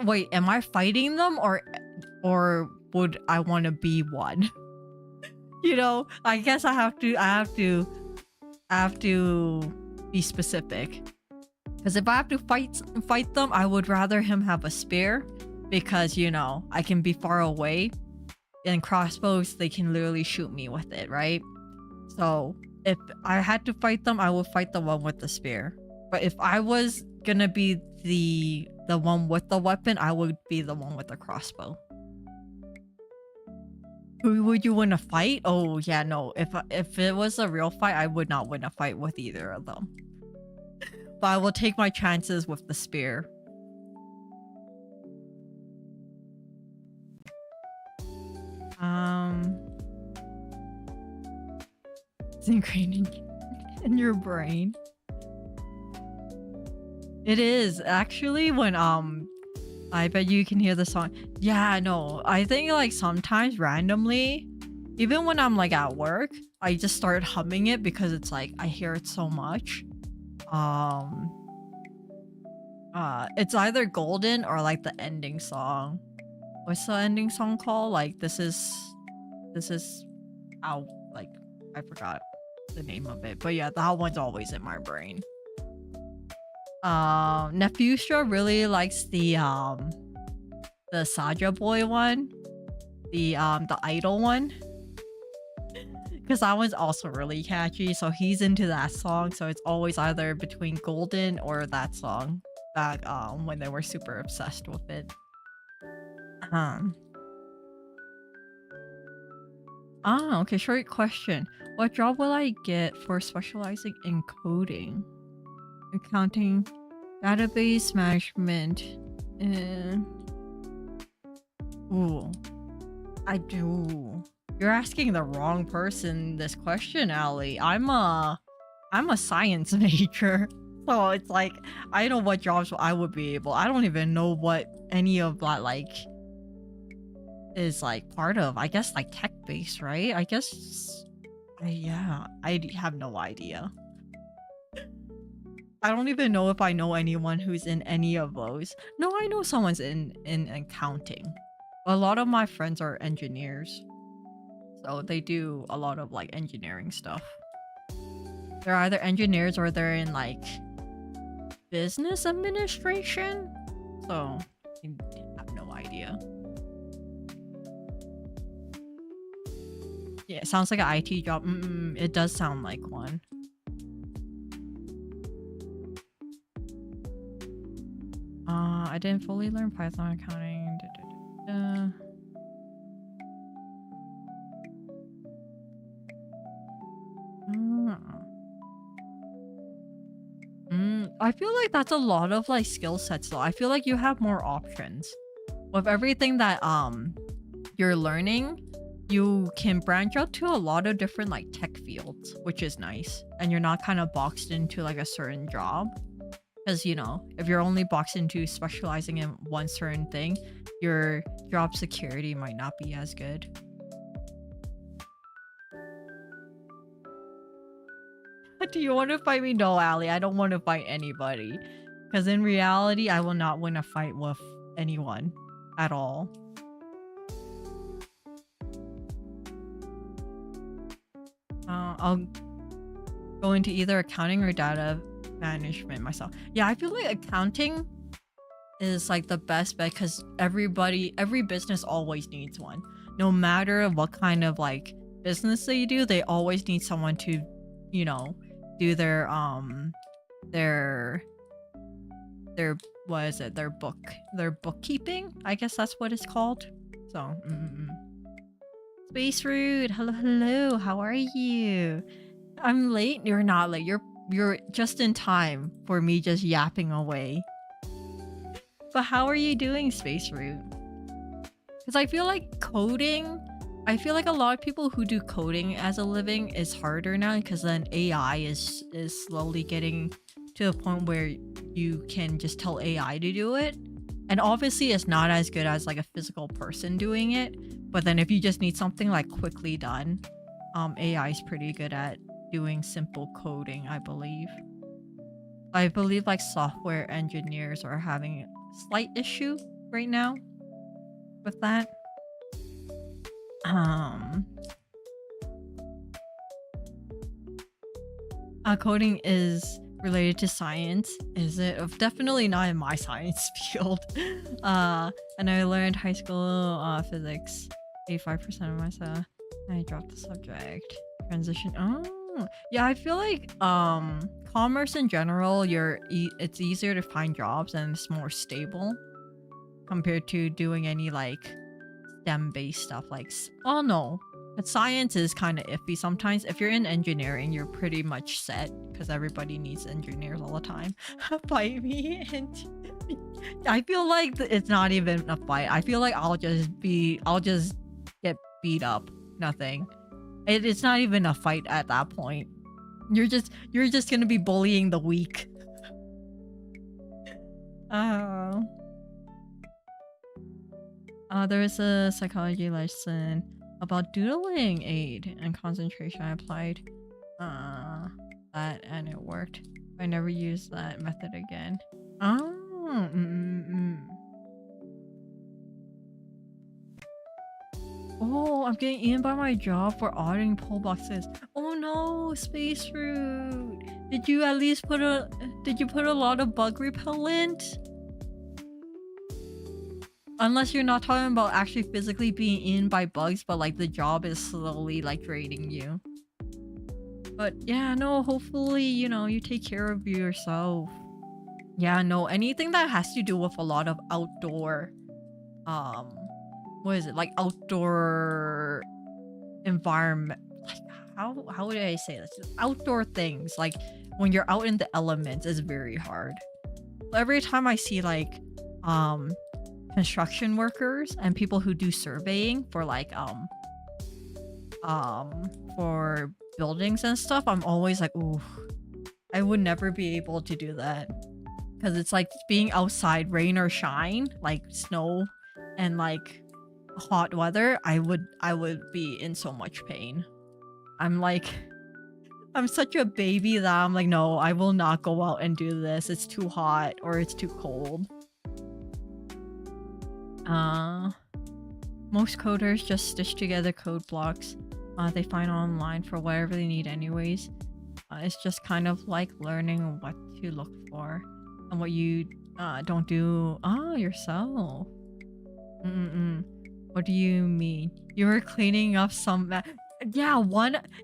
Wait, am I fighting them or would I want to be one? You know, I guess I have to be specific. Because if I have to fight them, I would rather him have a spear, because you know I can be far away, and crossbows, they can literally shoot me with it, right? So if I had to fight them, I would fight the one with the spear. But if I was gonna be the one with the weapon, I would be the one with the crossbow. Who would you win a fight? Oh yeah, no. If it was a real fight, I would not win a fight with either of them. But I will take my chances with the spear. It's ingrained in your brain. It is actually when I bet you can hear the song. Yeah, no. I think like sometimes randomly, even when I'm like at work, I just start humming it because it's like I hear it so much. It's either Golden or like the ending song. What's the ending song called? Like this is out, like I forgot the name of it. But yeah, that one's always in my brain. Nephustra really likes the Saja Boy one. The idol one. Because that one's also really catchy, so he's into that song, so it's always either between Golden or that song back when they were super obsessed with it. Okay, short question. What job will I get for specializing in coding? Accounting, database management, and... Ooh. I do. You're asking the wrong person this question, Allie. I'm a science major. So it's like, I know what jobs I would be able. I don't even know what any of that like is like part of. I guess like tech based, right? I guess yeah, I have no idea. I don't even know if I know anyone who's in any of those. No, I know someone's in accounting. A lot of my friends are engineers. So they do a lot of like engineering stuff. They're either engineers or they're in like business administration. So I have no idea. Yeah, it sounds like an IT job. It does sound like one. I didn't fully learn Python accounting. I feel like that's a lot of like skill sets though. I feel like you have more options. With everything that you're learning, you can branch out to a lot of different like tech fields, which is nice. And you're not kind of boxed into like a certain job. Because, you know, if you're only boxed into specializing in one certain thing, your job security might not be as good. Do you want to fight me? No, Allie, I don't want to fight anybody. Because in reality, I will not win a fight with anyone at all. I'll go into either accounting or data management myself. Yeah, I feel like accounting is like the best bet because every business always needs one. No matter what kind of like business they do, they always need someone to, you know, do their what is it, their bookkeeping, I guess that's what it's called. So Space Rude, hello, how are you? I'm late. You're not late. You're just in time for me just yapping away. But how are you doing, Space Root? Because I feel like coding, I feel like a lot of people who do coding as a living is harder now because then AI is slowly getting to a point where you can just tell AI to do it. And obviously it's not as good as like a physical person doing it. But then if you just need something like quickly done, AI is pretty good at doing simple coding, I believe. I believe like software engineers are having a slight issue right now with that. coding is related to science. Is it? Definitely not in my science field. And I learned high school physics 85% of my stuff. I dropped the subject. Transition. Oh, yeah. I feel like commerce in general, it's easier to find jobs and it's more stable compared to doing any like STEM based stuff. Like, oh no, but science is kind of iffy sometimes. If you're in engineering, you're pretty much set because everybody needs engineers all the time. Fight me, and I feel like it's not even a fight. I feel like I'll just get beat up. Nothing. It's not even a fight at that point. You're just gonna be bullying the weak. There's a psychology lesson about doodling aid and concentration. I applied that and it worked. I never used that method again. Oh, I'm getting eaten by my job for auditing pull boxes. Oh no, space fruit. Did you at least put a lot of bug repellent? Unless you're not talking about actually physically being eaten by bugs, but like the job is slowly like draining you. But yeah, no, hopefully, you know, you take care of yourself. Yeah, no, anything that has to do with a lot of outdoor, what is it? Like outdoor environment. Like how would I say this? Outdoor things. Like when you're out in the elements is very hard. Every time I see like, construction workers and people who do surveying for like for buildings and stuff, I'm always like, ooh, I would never be able to do that because it's like being outside, rain or shine, like snow and like hot weather. I would be in so much pain. I'm such a baby that I'm like, no, I will not go out and do this. It's too hot or it's too cold. Most coders just stitch together code blocks they find online for whatever they need anyways. It's just kind of like learning what to look for and what you don't do yourself. What do you mean? You were cleaning up some yeah,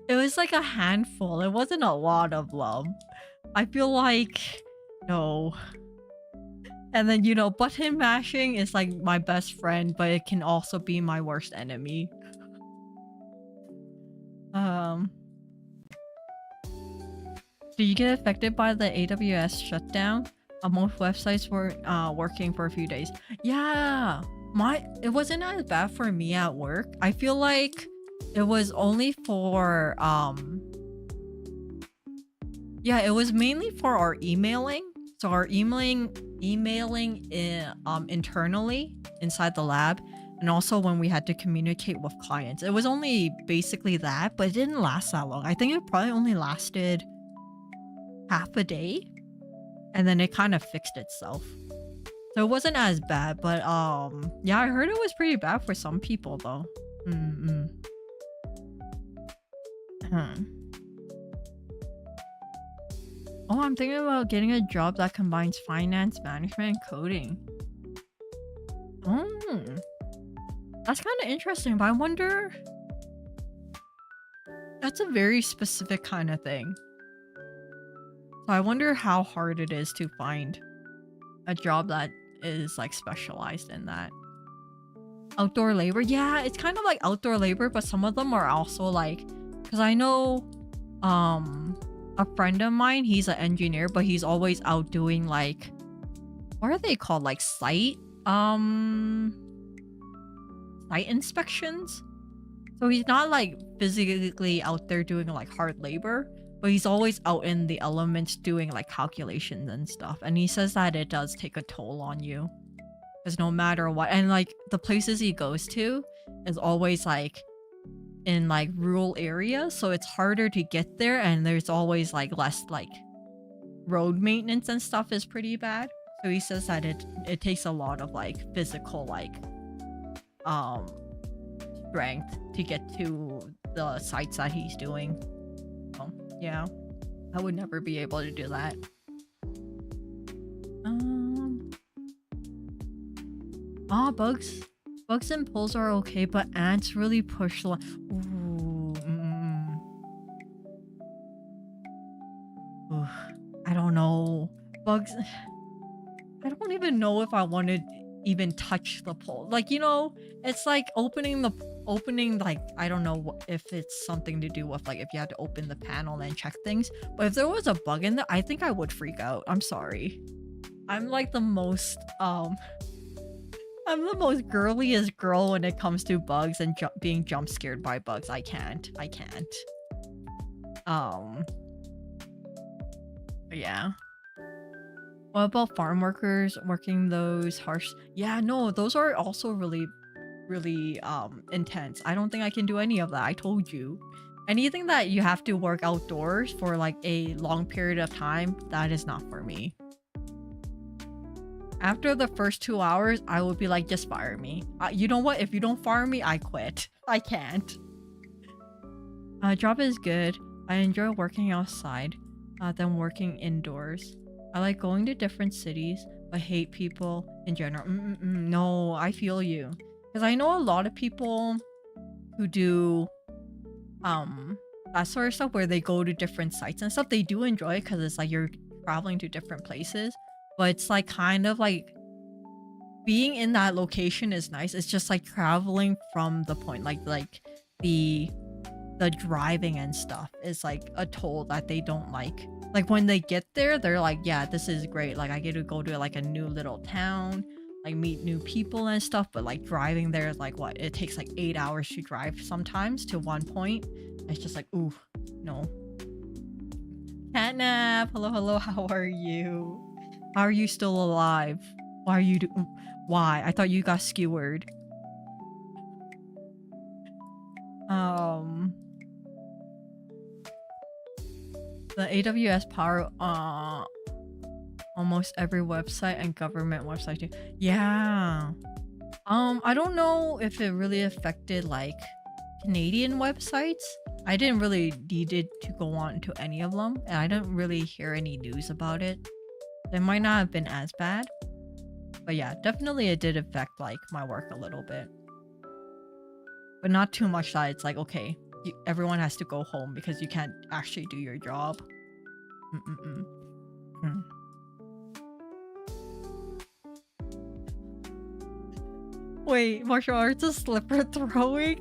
it was like a handful. It wasn't a lot of them. I feel like no. And then, you know, button mashing is like my best friend, but it can also be my worst enemy. Do you get affected by the AWS shutdown? Most websites were working for a few days. Yeah, it wasn't as bad for me at work. I feel like it was only for yeah, it was mainly for our emailing. So our emailing internally inside the lab, and also when we had to communicate with clients. It was only basically that, but it didn't last that long. I think it probably only lasted half a day, and then it kind of fixed itself. So it wasn't as bad, but yeah, I heard it was pretty bad for some people though. Oh, I'm thinking about getting a job that combines finance, management, and coding. That's kind of interesting, but I wonder... That's a very specific kind of thing. So I wonder how hard it is to find a job that is like specialized in that. Outdoor labor? Yeah, it's kind of like outdoor labor, but some of them are also like... Because I know... a friend of mine, he's an engineer, but he's always out doing like, what are they called? Like site inspections. So he's not like physically out there doing like hard labor, but he's always out in the elements doing like calculations and stuff. And he says that it does take a toll on you because no matter what, and like the places he goes to is always like in like rural areas, so it's harder to get there, and there's always like less like road maintenance and stuff is pretty bad. So he says that it takes a lot of like physical like strength to get to the sites that he's doing. So yeah. I would never be able to do that. Bugs. Bugs and pulls are okay, but ants really push the Ooh, Ooh, I don't know. Bugs. I don't even know if I want to even touch the pole. Like, you know, it's like opening like, I don't know if it's something to do with like if you had to open the panel and check things. But if there was a bug in there, I think I would freak out. I'm sorry. I'm like the most I'm the most girliest girl when it comes to bugs and being jump scared by bugs. I can't. Yeah. What about farm workers working those harsh? Yeah, no, those are also really intense. I don't think I can do any of that. I told you. Anything that you have to work outdoors for like a long period of time, that is not for me. After the first 2 hours, I would be like, just fire me. You know what? If you don't fire me, I quit. I can't. Job is good. I enjoy working outside than working indoors. I like going to different cities, but hate people in general. No, I feel you. Because I know a lot of people who do that sort of stuff where they go to different sites and stuff. They do enjoy it because it's like you're traveling to different places. But it's like kind of like being in that location is nice. It's just like traveling from the point, like the driving and stuff is like a toll that they don't like. Like when they get there, they're like, yeah, this is great. Like I get to go to like a new little town, like meet new people and stuff. But like driving there is like what? It takes like 8 hours to drive sometimes to one point. It's just like, ooh, no. Catnap, hello, how are you? How are you still alive? Why are you why? I thought you got skewered. The AWS power almost every website and government website too. Yeah. I don't know if it really affected like Canadian websites. I didn't really need it to go on to any of them, and I didn't really hear any news about it. It might not have been as bad, but yeah, definitely it did affect like my work a little bit, but not too much that it's like, okay, everyone has to go home because you can't actually do your job. Wait, martial arts is slipper throwing?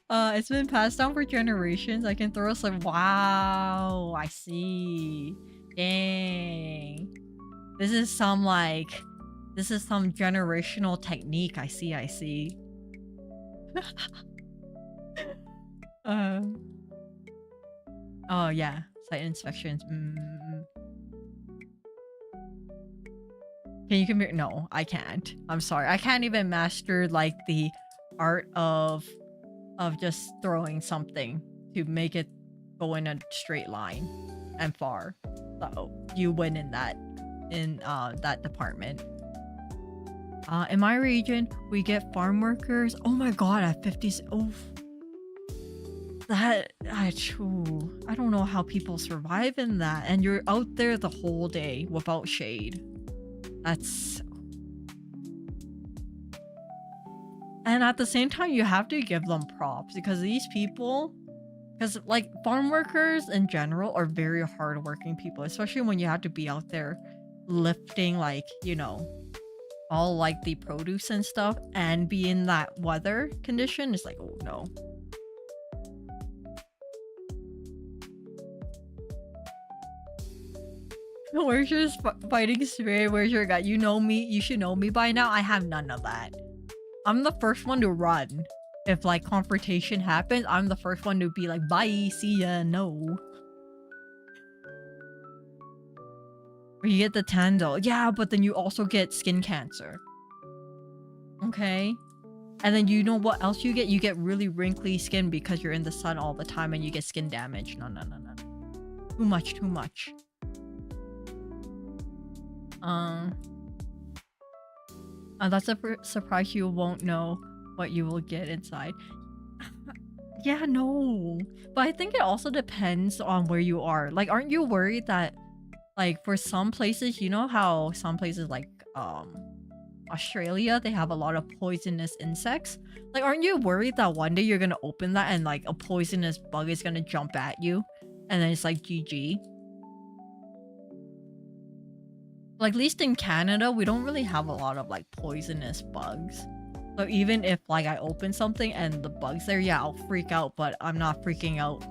It's been passed down for generations. I can throw a slipper. Wow, I see. Dang. This is some generational technique. I see. Oh yeah, site inspections. Can you compare? No, I can't. I'm sorry. I can't even master like the art of just throwing something to make it go in a straight line and far. So you win in that department. In my region, we get farm workers. Oh my god, at 50. Oh, I don't know how people survive in that. And you're out there the whole day without shade. And at the same time, you have to give them props because these people, because like farm workers in general are very hardworking people, especially when you have to be out there lifting, like, you know, all like the produce and stuff and be in that weather condition. It's like, oh no. Where's your fighting spirit? Where's your gut? You know me. You should know me by now. I have none of that. I'm the first one to run. If like confrontation happens, I'm the first one to be like, bye, see ya, no. Or you get the Tandle. Yeah, but then you also get skin cancer. Okay. And then you know what else you get? You get really wrinkly skin because you're in the sun all the time and you get skin damage. No. Too much. That's a surprise. You won't know what you will get inside. Yeah, no. But I think it also depends on where you are. Like, aren't you worried that, like, for some places, you know how some places like Australia, they have a lot of poisonous insects? Like, aren't you worried that one day you're gonna open that and like a poisonous bug is gonna jump at you and then it's like GG? Like, at least in Canada, we don't really have a lot of like poisonous bugs. So even if like I open something and the bug's there, yeah, I'll freak out, but I'm not freaking out.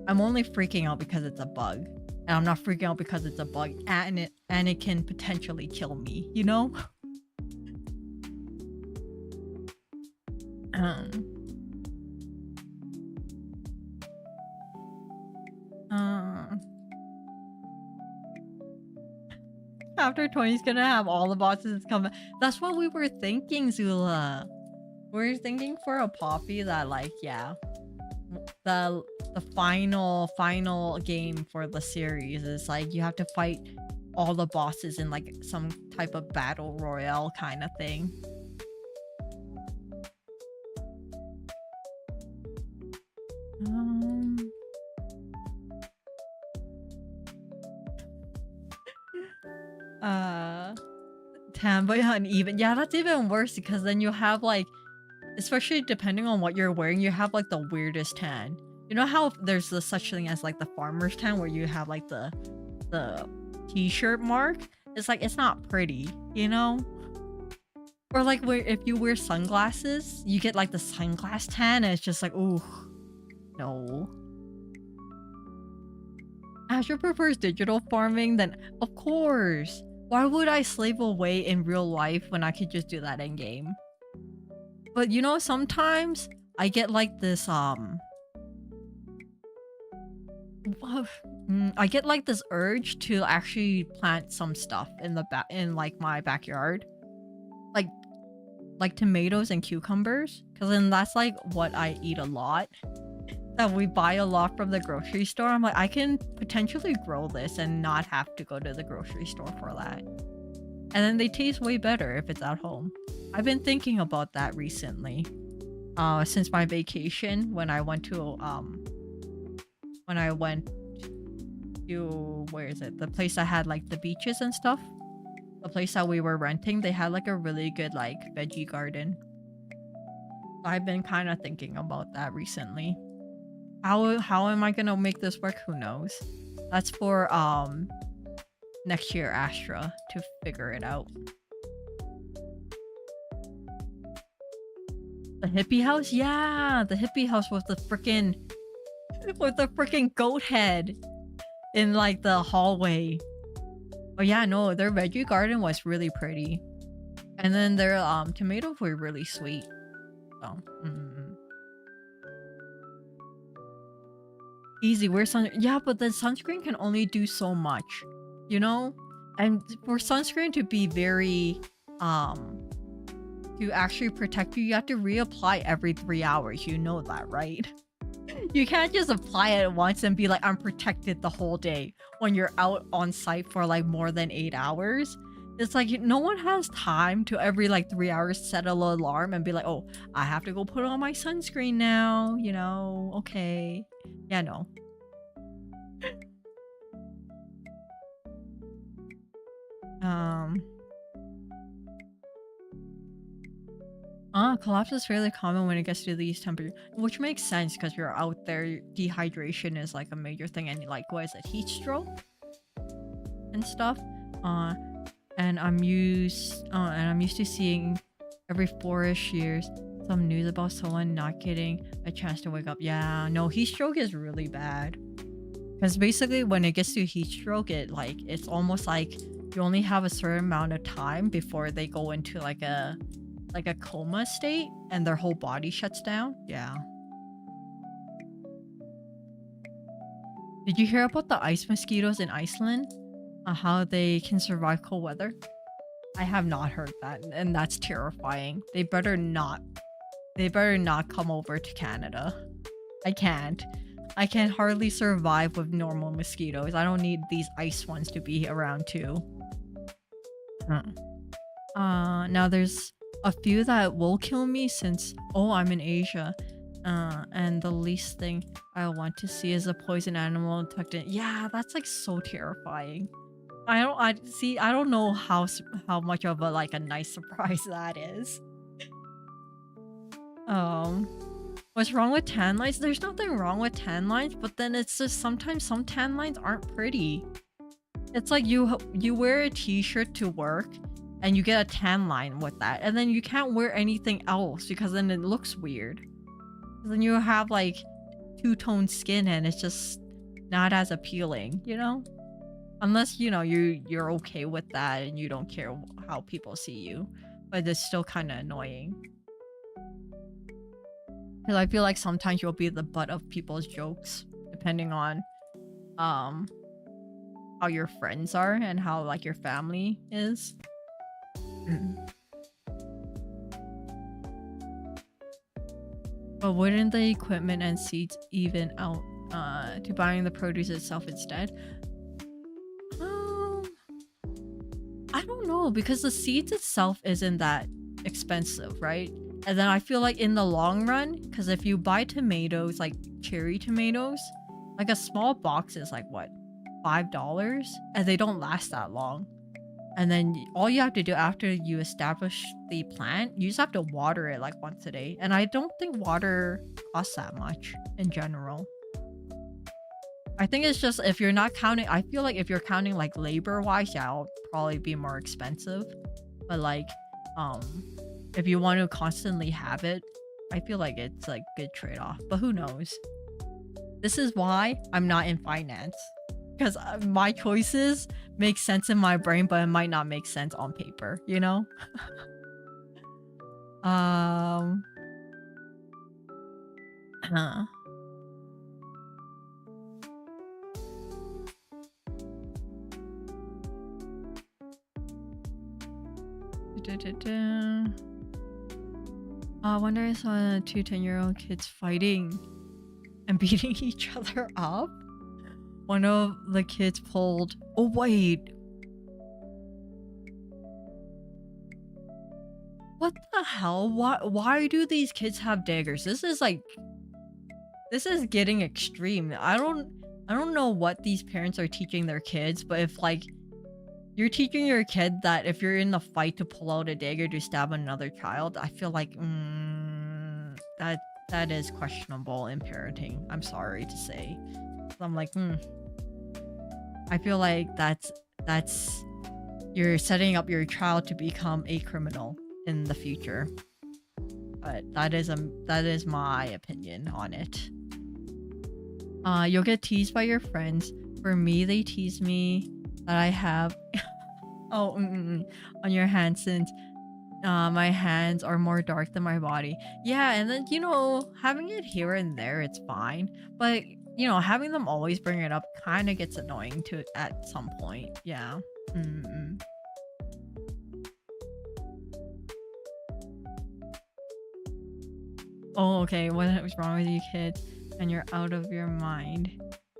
I'm only freaking out because it's a bug. And I'm not freaking out because it's a bug and it can potentially kill me, you know? Um, Chapter 20 is gonna have all the bosses come. That's what we were thinking, Zula. We were thinking for a Poppy that, like, yeah, the final game for the series is like you have to fight all the bosses in like some type of battle royale kind of thing. Tan, but uneven. Yeah, that's even worse because then you have like, especially depending on what you're wearing, you have like the weirdest tan. You know how there's the such thing as like the farmer's tan where you have like the t-shirt mark? It's like, it's not pretty, you know? Or like where if you wear sunglasses, you get like the sunglass tan and it's just like, ooh, no. Astra prefers digital farming, then of course. Why would I slave away in real life when I could just do that in game? But you know, sometimes I get like this I get like this urge to actually plant some stuff in the in like my backyard. Like tomatoes and cucumbers, because then that's like what I eat a lot. That we buy a lot from the grocery store. I'm like, I can potentially grow this and not have to go to the grocery store for that. And then they taste way better if it's at home. I've been thinking about that recently. Since my vacation when I went to where is it? The place that had like the beaches and stuff. The place that we were renting, they had like a really good like veggie garden. I've been kind of thinking about that recently. How am I gonna make this work? Who knows? That's for next year Astra to figure it out. The hippie house? Yeah, the hippie house with the freaking goat head in like the hallway. Oh yeah, no, their veggie garden was really pretty. And then their tomatoes were really sweet. So, easy, wear sun. Yeah, but the sunscreen can only do so much, you know? And for sunscreen to be very to actually protect you, you have to reapply every 3 hours. You know that, right? You can't just apply it once and be like, I'm protected the whole day when you're out on site for like more than 8 hours. It's like no one has time to every like 3 hours set an alarm and be like, oh, I have to go put on my sunscreen now, you know? Okay. Yeah, no. Collapse is fairly common when it gets to these temperatures, which makes sense because you're out there. Dehydration is like a major thing, and like, what is it, heat stroke and stuff. And I'm used to seeing every 4-ish years some news about someone not getting a chance to wake up. Yeah, no, heat stroke is really bad. Because basically when it gets to heat stroke, it's almost like you only have a certain amount of time before they go into like a coma state and their whole body shuts down. Yeah. Did you hear about the ice mosquitoes in Iceland? How they can survive cold weather? I have not heard that, and that's terrifying. They better not come over to Canada. I can't hardly survive with normal mosquitoes. I don't need these ice ones to be around too. Now there's a few that will kill me since I'm in Asia. And the least thing I want to see is a poison animal tucked in. Yeah, that's like so terrifying. I don't know how much of a like a nice surprise that is. What's wrong with tan lines? There's nothing wrong with tan lines, but then it's just sometimes some tan lines aren't pretty. It's like you wear a t-shirt to work and you get a tan line with that, and then you can't wear anything else because then it looks weird. Then you have like two-tone skin and it's just not as appealing, you know? Unless, you know, you're okay with that and you don't care how people see you. But it's still kind of annoying. Because I feel like sometimes you'll be the butt of people's jokes, depending on how your friends are and how like your family is. But wouldn't the equipment and seeds even out to buying the produce itself instead? I don't know, because the seeds itself isn't that expensive, right? And then I feel like in the long run, because if you buy tomatoes, like cherry tomatoes, like a small box is like what, $5, and they don't last that long. And then all you have to do after you establish the plant, you just have to water it like once a day. And I don't think water costs that much in general. I think it's just if you're not counting, I feel like if you're counting like labor wise, yeah, it'll probably be more expensive. But like, if you want to constantly have it, I feel like it's like good trade-off. But who knows? This is why I'm not in finance. Because my choices make sense in my brain, but it might not make sense on paper, you know? One day I saw two 10-year-old kids fighting and beating each other up. One of the kids pulled... Oh, wait. What the hell? Why do these kids have daggers? This is like... This is getting extreme. I don't know what these parents are teaching their kids, but if like... You're teaching your kid that if you're in the fight to pull out a dagger to stab another child, I feel like... that is questionable in parenting. I'm sorry to say. I'm like, I feel like that's you're setting up your child to become a criminal in the future. But that is my opinion on it. You'll get teased by your friends. For me, they tease me that I have on your hands since my hands are more dark than my body. Yeah, and then, you know, having it here and there, it's fine. But, you know, having them always bring it up kind of gets annoying to at some point. Yeah. Oh, okay. What is wrong with you kids? And you're out of your mind.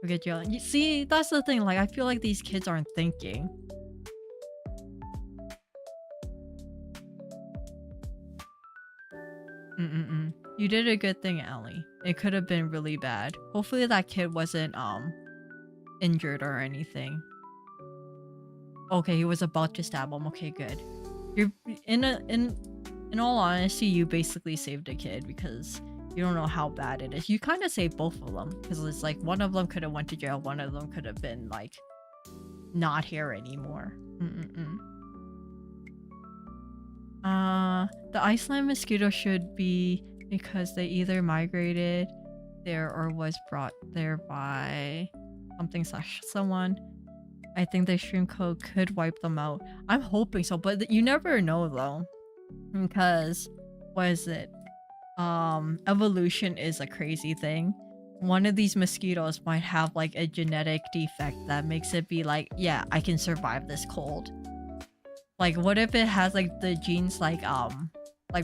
We get yelling. You see, that's the thing. Like, I feel like these kids aren't thinking. You did a good thing, Ellie. It could have been really bad. Hopefully that kid wasn't injured or anything. Okay, he was about to stab him. Okay, good. You're in all honesty, you basically saved a kid because you don't know how bad it is. You kind of saved both of them because it's like one of them could have went to jail, one of them could have been like not here anymore. The Iceland mosquito should be because they either migrated there or was brought there by something/someone. I think the stream code could wipe them out. I'm hoping so, but you never know though. Because, what is it? Evolution is a crazy thing. One of these mosquitoes might have like a genetic defect that makes it be like, yeah, I can survive this cold. Like, what if it has like the genes like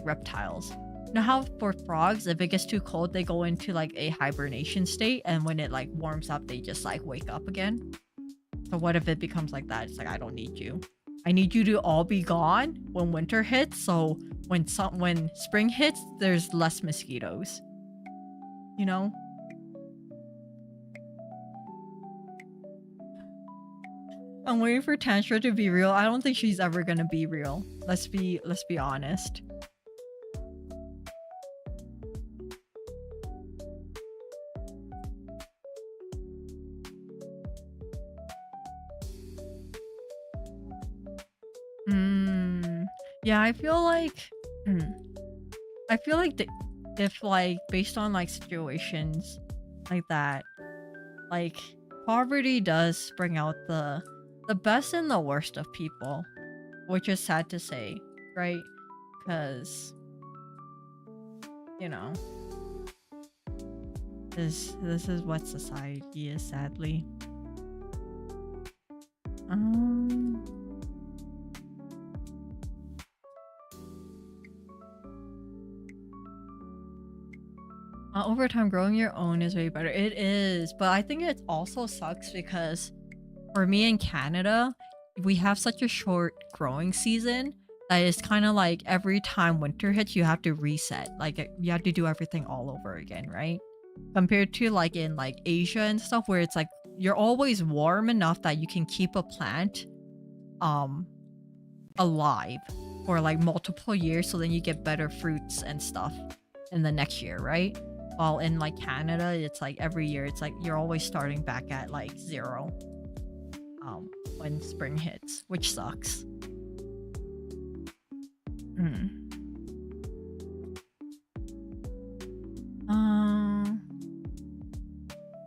reptiles? You know how for frogs, if it gets too cold, they go into like a hibernation state, and when it like warms up, they just like wake up again. So what if it becomes like that? It's like, I don't need you. I need you to all be gone when winter hits, so when spring hits, there's less mosquitoes. you know? I'm waiting for Tantra to be real. I don't think she's ever gonna be real. Let's be honest. Yeah, I feel like if like based on like situations like that, like poverty does bring out the best and the worst of people, which is sad to say, right? Because you know, this is what society is, sadly. Over time, growing your own is way better. It is, but I think it also sucks because for me in Canada, we have such a short growing season that it's kind of like every time winter hits, you have to reset. Like you have to do everything all over again, right? Compared to like in like Asia and stuff where it's like you're always warm enough that you can keep a plant alive for like multiple years, so then you get better fruits and stuff in the next year, right? While in like Canada, it's like every year it's like you're always starting back at like 0 when spring hits, which sucks.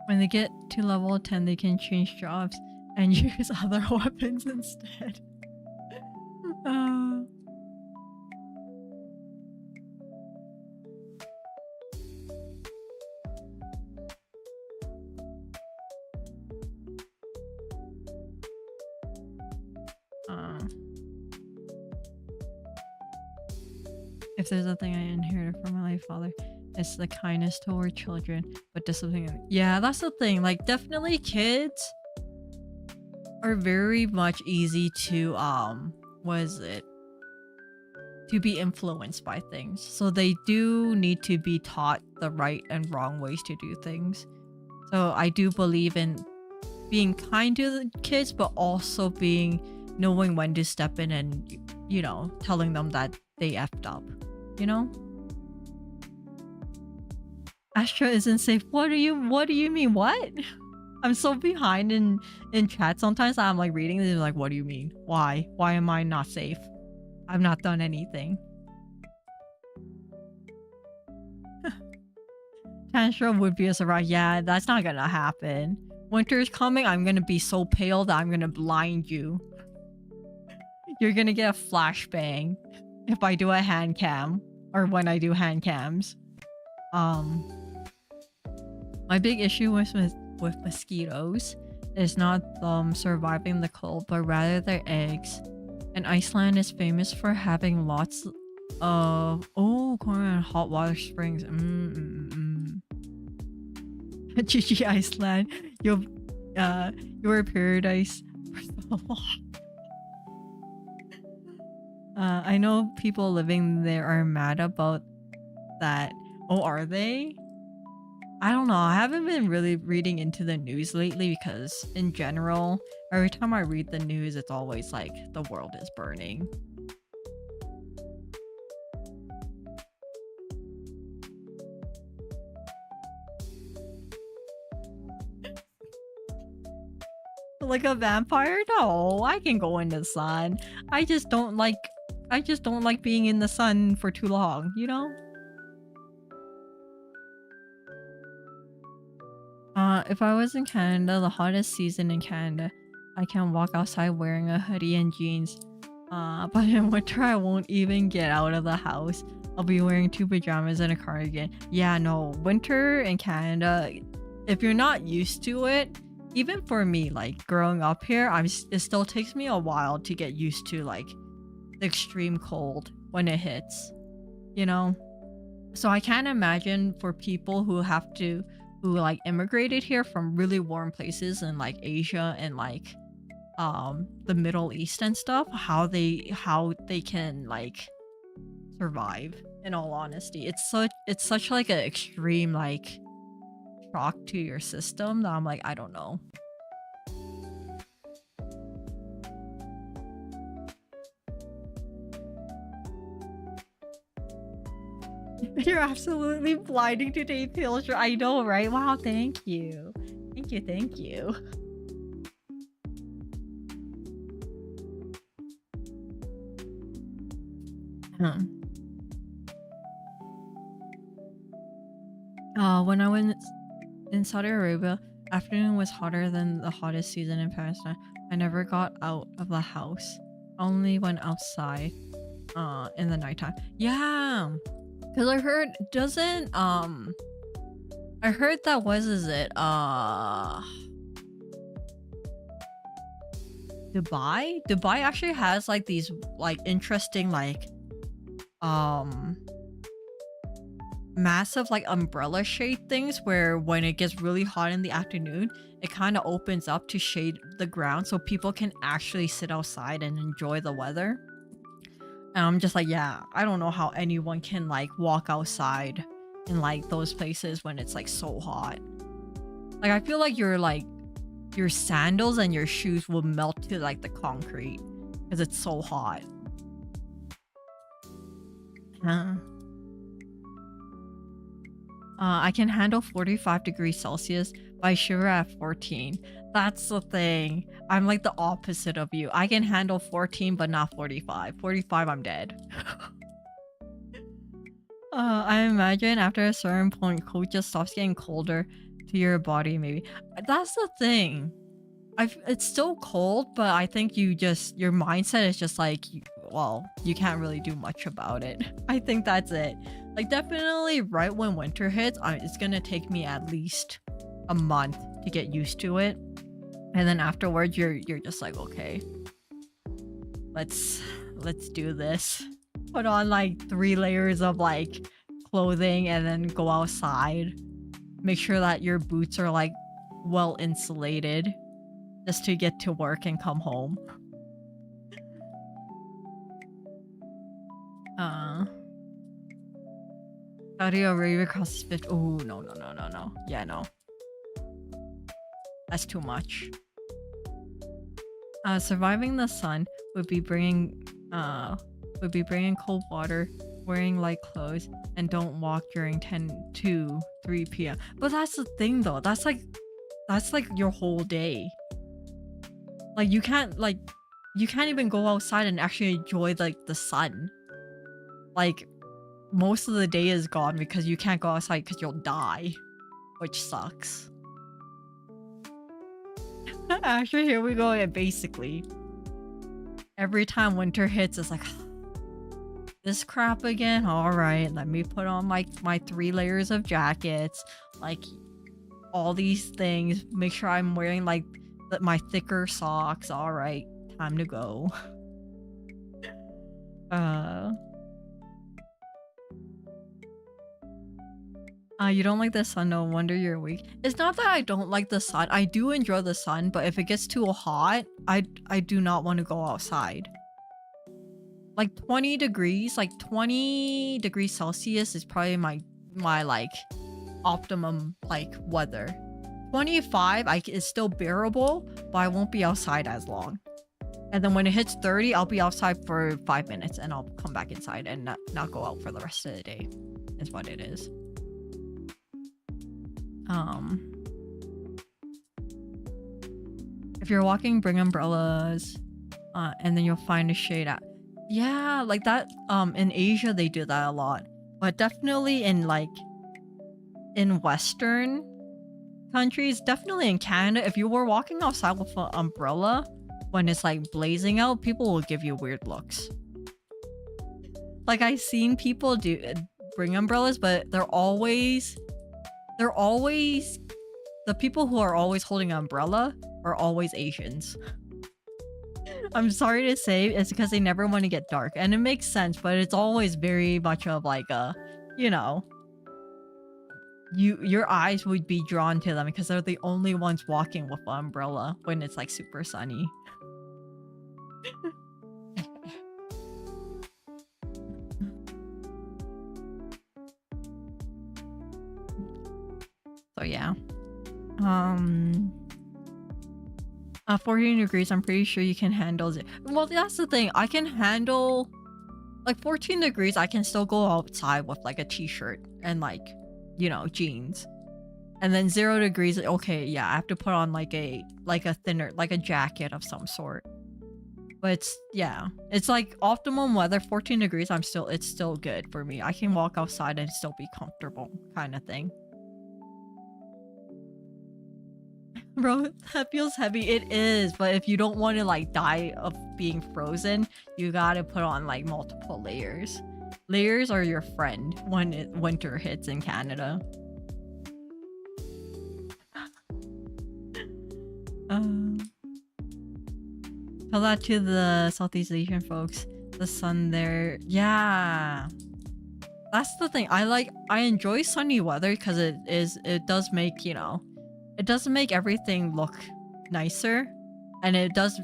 When they get to level 10, they can change jobs and use other weapons instead. If there's a thing I inherited from my late father, it's the kindness toward children, but discipline. Yeah, that's the thing. Like, definitely kids are very much easy to to be influenced by things. So they do need to be taught the right and wrong ways to do things. So I do believe in being kind to the kids, but also knowing when to step in and, you know, telling them that they effed up, you know? Astra isn't safe. What do you mean? What? I'm so behind in chat sometimes. I'm like reading this like, what do you mean? Why am I not safe? I've not done anything. Tantra would be a surprise. Yeah, that's not gonna happen. Winter's coming. I'm gonna be so pale that I'm gonna blind you. You're gonna get a flashbang if I do a hand cam, or when I do hand cams. My big issue with mosquitoes is not them surviving the cold, but rather their eggs. And Iceland is famous for having lots of corn and hot water springs. GG Iceland, you're a paradise for so long. I know people living there are mad about that. Oh, are they? I don't know. I haven't been really reading into the news lately because in general, every time I read the news, it's always like the world is burning. Like a vampire? No, I can go in the sun. I just don't like being in the sun for too long, you know? If I was in Canada, the hottest season in Canada, I can walk outside wearing a hoodie and jeans. But in winter, I won't even get out of the house. I'll be wearing 2 pajamas and a cardigan. Yeah, no, winter in Canada, if you're not used to it, even for me, like growing up here, it still takes me a while to get used to like the extreme cold when it hits, you know? So I can't imagine for people who like immigrated here from really warm places in like Asia and like the Middle East and stuff, how they can like survive. In all honesty, it's such like an extreme like shock to your system that I'm like, I don't know. You're absolutely blinding today, Pilcher. I know, right? Wow, thank you. Thank you, thank you. When I went in Saudi Arabia, afternoon was hotter than the hottest season in Palestine. I never got out of the house. Only went outside in the nighttime. Yeah. Cause I heard doesn't I heard that is it Dubai? Dubai actually has like these like interesting like massive like umbrella shade things where when it gets really hot in the afternoon, it kind of opens up to shade the ground so people can actually sit outside and enjoy the weather. And I'm just like, yeah, I don't know how anyone can like walk outside in like those places when it's like so hot. Like I feel like your sandals and your shoes will melt to like the concrete because it's so hot. I can handle 45 degrees Celsius, but I shiver at 14. That's the thing. I'm like the opposite of you. I can handle 14, but not 45. 45, I'm dead. I imagine after a certain point, cold just stops getting colder to your body, maybe. That's the thing. It's still cold, but I think your mindset is just like, well, you can't really do much about it. I think that's it. Like definitely right when winter hits, it's gonna take me at least a month to get used to it. And then afterwards, you're just like, okay, let's do this. Put on like 3 layers of like clothing and then go outside. Make sure that your boots are like well insulated just to get to work and come home. Saudi Arabia crosses 50. Oh, no. Yeah, no. That's too much. Surviving the sun would be bringing cold water, wearing light clothes, and don't walk during 10 to 3 p.m. But that's the thing though. That's like your whole day. Like you can't even go outside and actually enjoy like the sun. Like most of the day is gone because you can't go outside because you'll die, which sucks. Actually, here we go. And basically, every time winter hits, it's like this crap again. All right, let me put on my 3 layers of jackets, like all these things. Make sure I'm wearing like my thicker socks. All right, time to go. You don't like the sun, no wonder you're weak. It's not that I don't like the sun. I do enjoy the sun, but if it gets too hot, I do not want to go outside. Like 20 degrees Celsius is probably my like optimum like weather. 25 is still bearable, but I won't be outside as long. And then when it hits 30, I'll be outside for 5 minutes and I'll come back inside and not go out for the rest of the day. Is what it is. If you're walking, bring umbrellas, and then you'll find a shade out. Yeah, like that. In Asia they do that a lot, but definitely in Western countries, definitely in Canada, if you were walking outside with an umbrella when it's like blazing out, people will give you weird looks. Like I've seen people bring umbrellas, but they're always the people who are always holding an umbrella are always Asians. I'm sorry to say, it's because they never want to get dark, and it makes sense, but it's always very much of like a, you know, your eyes would be drawn to them because they're the only ones walking with an umbrella when it's like super sunny. So yeah. 14 degrees, I'm pretty sure you can handle it. Well, that's the thing. I can handle like 14 degrees. I can still go outside with like a t-shirt and like, you know, jeans. And then 0 degrees, okay, yeah, I have to put on like a thinner, like a jacket of some sort. But it's, yeah, it's like optimum weather. 14 degrees, it's still good for me. I can walk outside and still be comfortable, kind of thing. Bro, that feels heavy. It is, but if you don't want to like die of being frozen, you gotta put on like multiple layers. Layers are your friend when winter hits in Canada. Tell that to the Southeast Asian folks. The sun there, yeah. That's the thing. I enjoy sunny weather because it does make, you know, it does make everything look nicer, and it does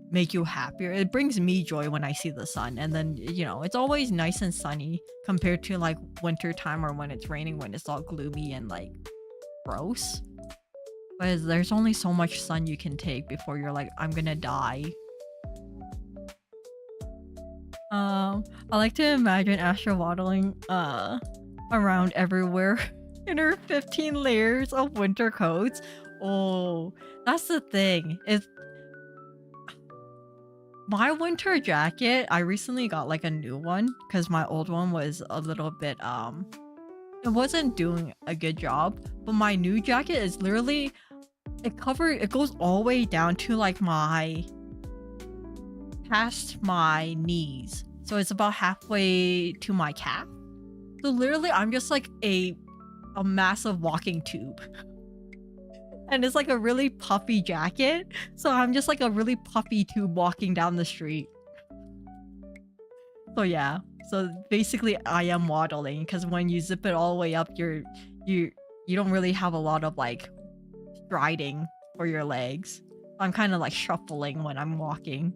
make you happier. It brings me joy when I see the sun, and then, you know, it's always nice and sunny compared to like winter time or when it's raining, when it's all gloomy and like gross. But there's only so much sun you can take before you're like, I'm gonna die. I like to imagine Astra waddling around everywhere in her 15 layers of winter coats. Oh, that's the thing. Is my winter jacket, I recently got like a new one because my old one was a little bit it wasn't doing a good job. But my new jacket is literally, it goes all the way down to like past my knees. So it's about halfway to my calf. So literally I'm just like a massive walking tube. And it's like a really puffy jacket. So I'm just like a really puffy tube walking down the street. So yeah. So basically I am waddling because when you zip it all the way up, you don't really have a lot of like striding for your legs. I'm kind of like shuffling when I'm walking.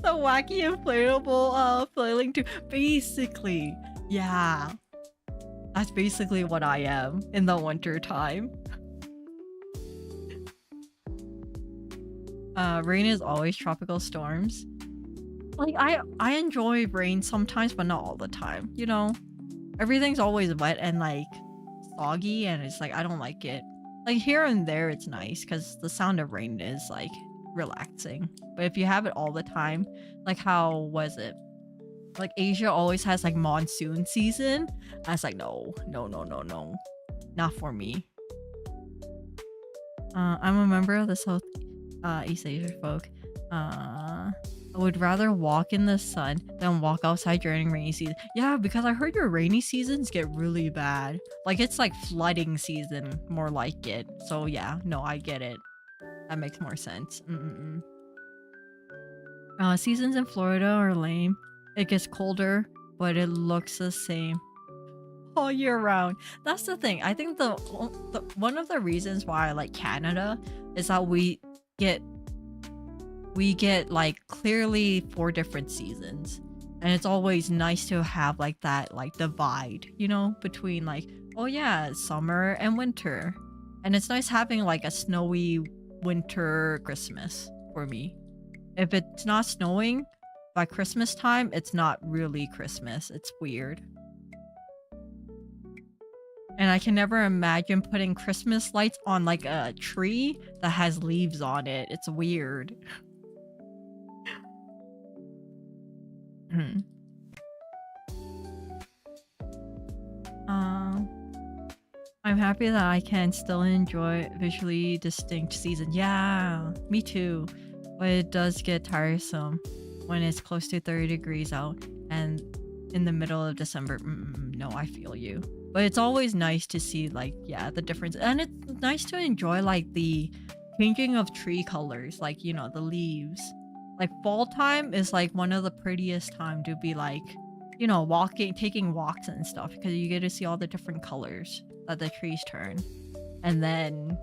The wacky inflatable flailing tube. Basically, yeah. That's basically what I am in the winter time. Rain is always tropical storms. Like I enjoy rain sometimes, but not all the time, you know? Everything's always wet and like soggy, and it's like I don't like it. Like here and there it's nice because the sound of rain is like relaxing. But if you have it all the time, like how was it? Like Asia always has like monsoon season. I was like, no. Not for me. I'm a member of the South East Asia folk. I would rather walk in the sun than walk outside during rainy season. Yeah, because I heard your rainy seasons get really bad. Like it's like flooding season, more like it. So yeah, no, I get it. That makes more sense. Seasons in Florida are lame. It gets colder, but it looks the same all year round. That's the thing. I think the one of the reasons why I like Canada is that we get like clearly 4 different seasons, and it's always nice to have like that like divide, you know, between like, oh yeah, summer and winter. And it's nice having like a snowy winter Christmas for me. If it's not snowing by Christmas time, it's not really Christmas. It's weird. And I can never imagine putting Christmas lights on like a tree that has leaves on it. It's weird. I'm happy that I can still enjoy visually distinct season. Yeah, me too. But it does get tiresome when it's close to 30 degrees out and in the middle of December. No, I feel you. But it's always nice to see like, yeah, the difference. And it's nice to enjoy like the changing of tree colors, like, you know, the leaves. Like fall time is like one of the prettiest time to be like, you know, taking walks and stuff, because you get to see all the different colors that the trees turn. And then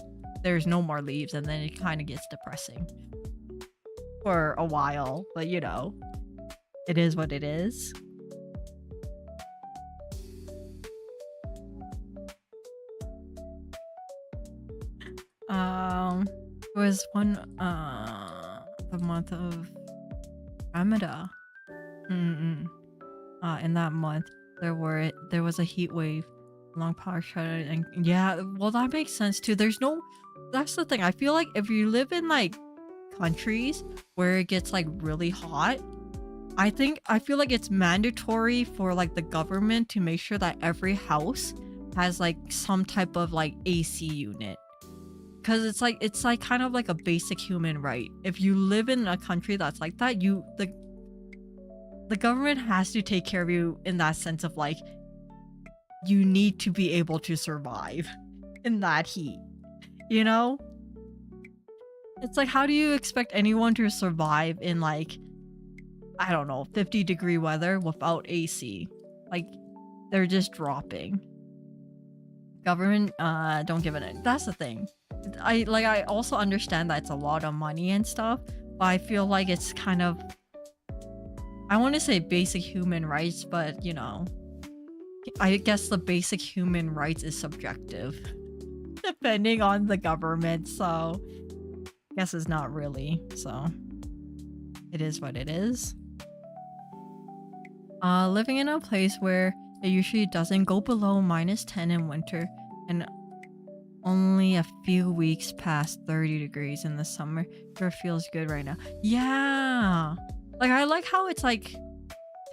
there's no more leaves, and then it kind of gets depressing for a while, but you know, it is what it is. it was the month of Ramadan. In that month, there was a heat wave, long power shut, and yeah, well, that makes sense too. That's the thing. I feel like if you live in like countries where it gets like really hot, I feel like it's mandatory for like the government to make sure that every house has like some type of like AC unit. Cause it's like kind of like a basic human right. If you live in a country that's like that, the government has to take care of you in that sense of like, you need to be able to survive in that heat, you know? It's like, how do you expect anyone to survive in like, I don't know, 50-degree weather without AC? Like, they're just dropping. Government, don't give it. That's the thing. I also understand that it's a lot of money and stuff, but I feel like it's kind of, I want to say basic human rights, but you know, I guess the basic human rights is subjective depending on the government, so I guess it's not really, so it is what it is. Living in a place where it usually doesn't go below -10 in winter and only a few weeks past 30 degrees in the summer sure feels good right now. Yeah, like I like how it's like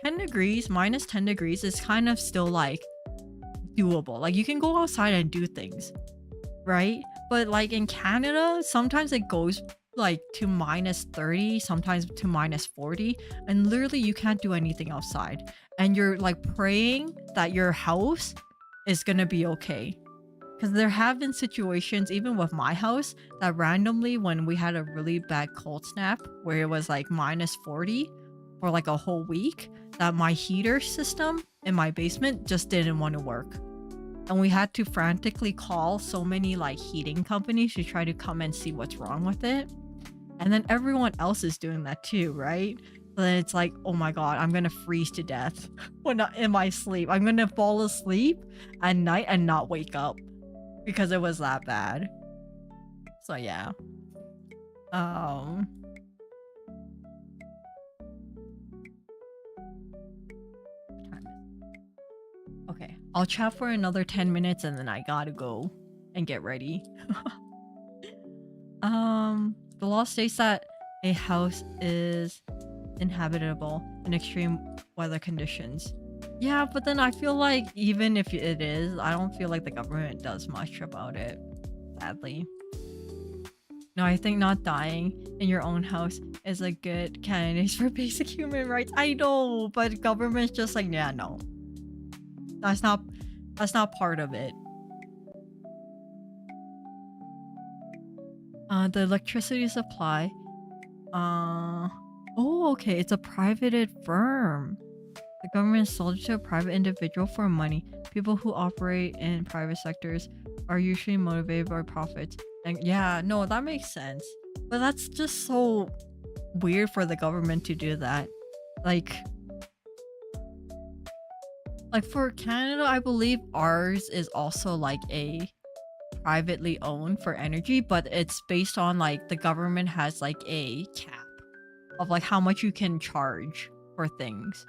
10 degrees, -10 degrees is kind of still like doable. Like you can go outside and do things, right? But like in Canada, sometimes it goes like to -30, sometimes to -40, and literally you can't do anything outside. And you're like praying that your house is gonna be okay. Because there have been situations, even with my house, that randomly when we had a really bad cold snap where it was like -40 for like a whole week, that my heater system in my basement just didn't want to work. And we had to frantically call so many like heating companies to try to come and see what's wrong with it. And then everyone else is doing that too, right? So then it's like, oh my god, I'm gonna freeze to death when in my sleep. I'm gonna fall asleep at night and not wake up because it was that bad. So yeah. Okay, I'll chat for another 10 minutes and then I gotta go and get ready. The law states that a house is inhabitable in extreme weather conditions. Yeah, but then I feel like even if it is, I don't feel like the government does much about it, sadly. No, I think not dying in your own house is a good candidate for basic human rights. I know, but government's just like, yeah, no. That's not part of it. The electricity supply. Oh, okay. It's a privated firm. The government sold it to a private individual for money. People who operate in private sectors are usually motivated by profits. And yeah, no, that makes sense. But that's just so weird for the government to do that. Like for Canada, I believe ours is also like a privately owned for energy, but it's based on like the government has like a cap of like how much you can charge for things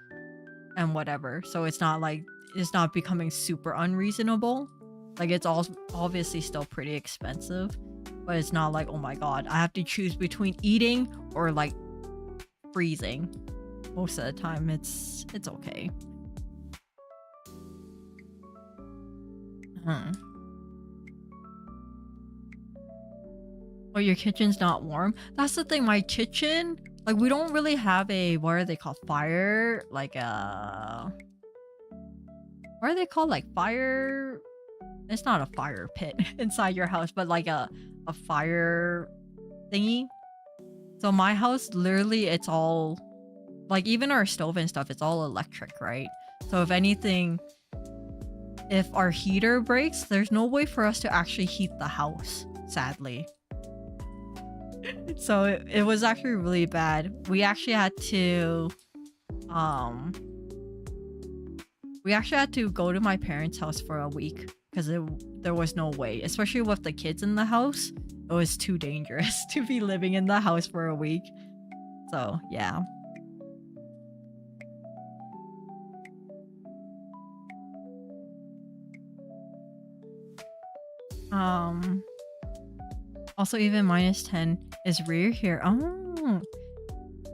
and whatever. So it's not becoming super unreasonable. Like it's all obviously still pretty expensive, but it's not like, oh my god, I have to choose between eating or like freezing. Most of the time it's okay. Oh, your kitchen's not warm? That's the thing, my kitchen, like we don't really have a, what are they called? Fire, like what are they called? Like fire, it's not a fire pit inside your house, but like a fire thingy. So my house, literally, it's all, like even our stove and stuff, it's all electric, right? So if anything, if our heater breaks, there's no way for us to actually heat the house, sadly. So it was actually really bad. We actually had to go to my parents' house for a week because there was no way, especially with the kids in the house. it was too dangerous to be living in the house for a week. So yeah. Also, even -10 is rare here. Oh,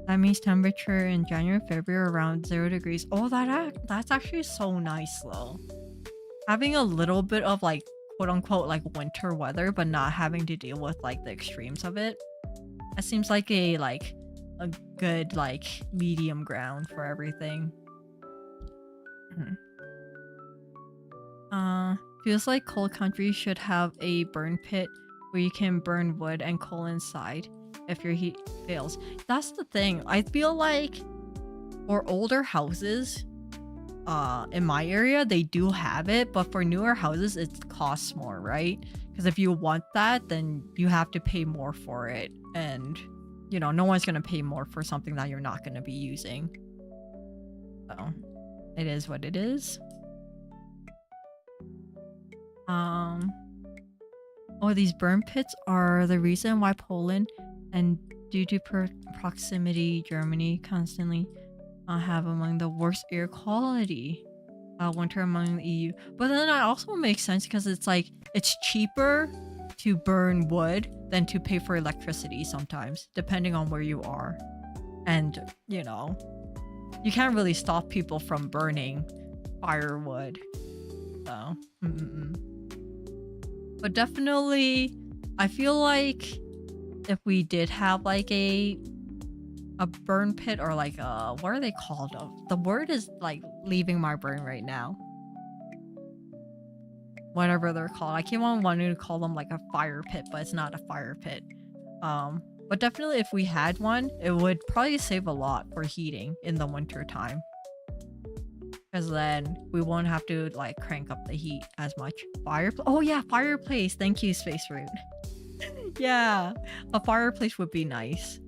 that means temperature in January, February around 0 degrees. Oh, that's actually so nice though. Having a little bit of like quote unquote like winter weather, but not having to deal with like the extremes of it. That seems like a good like medium ground for everything. Feels like cold countries should have a burn pit where you can burn wood and coal inside if your heat fails. That's the thing. I feel like for older houses, in my area, they do have it, but for newer houses, it costs more, right? Because if you want that, then you have to pay more for it. And, you know, no one's going to pay more for something that you're not going to be using. So, it is what it is. Oh, these burn pits are the reason why Poland and due to proximity, Germany constantly have among the worst air quality winter among the EU. But then that also makes sense because it's like it's cheaper to burn wood than to pay for electricity sometimes, depending on where you are. And, you know, you can't really stop people from burning firewood. So, But definitely, I feel like if we did have like a burn pit or like what are they called? The word is like leaving my brain right now. Whatever they're called. I keep on wanting to call them like a fire pit, but it's not a fire pit. But definitely if we had one, it would probably save a lot for heating in the winter time. Because then we won't have to like crank up the heat as much. Oh yeah, fireplace. Thank you, Space Root. Yeah, a fireplace would be nice.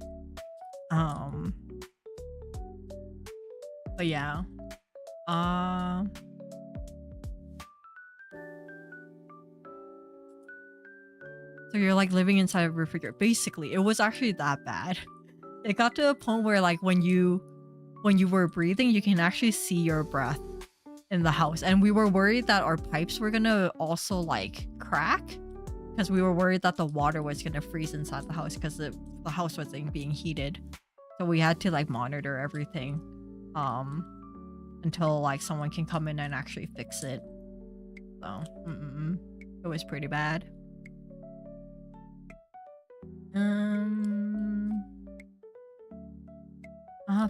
But yeah. So you're like living inside a refrigerator. Basically, it was actually that bad. It got to a point where like when you were breathing, you can actually see your breath in the house. And we were worried that our pipes were gonna also like crack because we were worried that the water was gonna freeze inside the house because the house wasn't being heated. So we had to like monitor everything until like someone can come in and actually fix it. So it was pretty bad.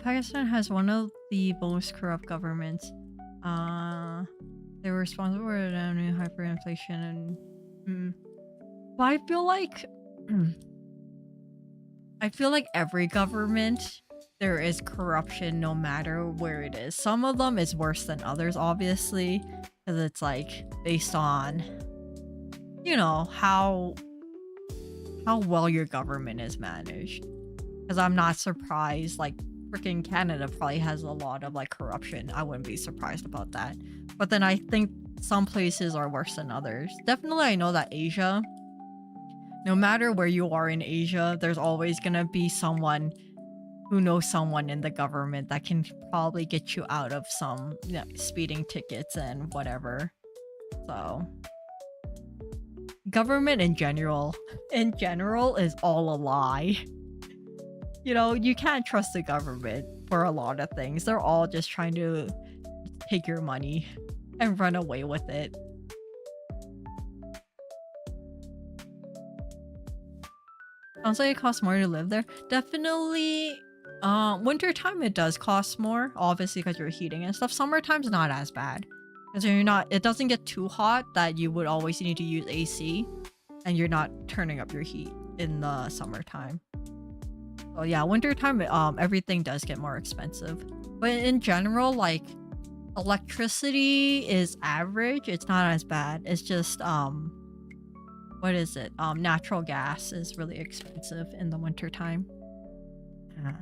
Pakistan has one of the most corrupt governments. They were responsible for hyperinflation and but I feel like every government there is corruption no matter where it is. Some of them is worse than others, obviously, because it's like based on, you know, how well your government is managed. Because I'm not surprised, like freaking Canada probably has a lot of like corruption. I wouldn't be surprised about that. But then I think some places are worse than others. Definitely I know that Asia, no matter where you are in Asia, there's always gonna be someone who knows someone in the government that can probably get you out of some, you know, speeding tickets and whatever. So government in general is all a lie. You know, you can't trust the government for a lot of things. They're all just trying to take your money and run away with it. Sounds like it costs more to live there. Definitely, wintertime it does cost more, obviously because you're heating and stuff. Summertime's not as bad. Because it doesn't get too hot that you would always need to use AC. And you're not turning up your heat in the summertime. So yeah, wintertime, everything does get more expensive. But in general, like, electricity is average. It's not as bad. It's just, what is it? Natural gas is really expensive in the wintertime. Yeah.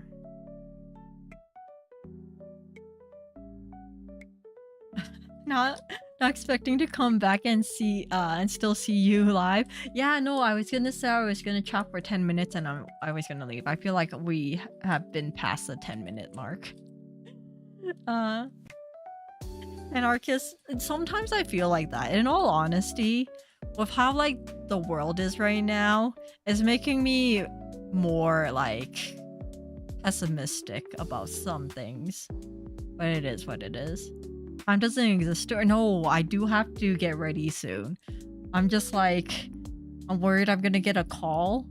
not expecting to come back and see and still see you live. Yeah, no, I was gonna say I was gonna chat for 10 minutes and I was gonna leave. I feel like we have been past the 10-minute mark. And Arcus, sometimes I feel like that. In all honesty, with how like the world is right now, it's making me more like pessimistic about some things. But it is what it is. Time doesn't exist. Or no, I do have to get ready soon. I'm just like, I'm worried I'm gonna get a call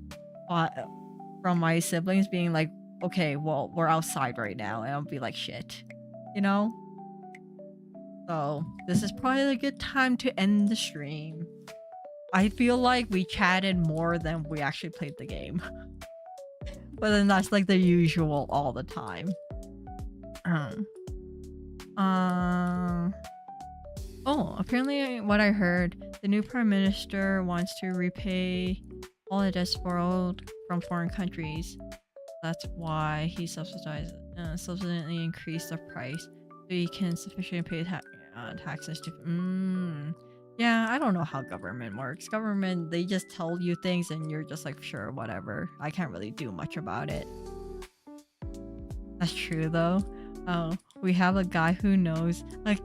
from my siblings being like, okay, well, we're outside right now. And I'll be like, shit. You know? So, this is probably a good time to end the stream. I feel like we chatted more than we actually played the game. But then that's like the usual all the time. Oh, apparently what I heard, the new prime minister wants to repay all the debts borrowed from foreign countries. That's why he subsequently increased the price so he can sufficiently pay taxes to. Yeah, I don't know how government works. Government, they just tell you things and you're just like, sure, whatever. I can't really do much about it. That's true though. Oh, we have a guy who knows. Like,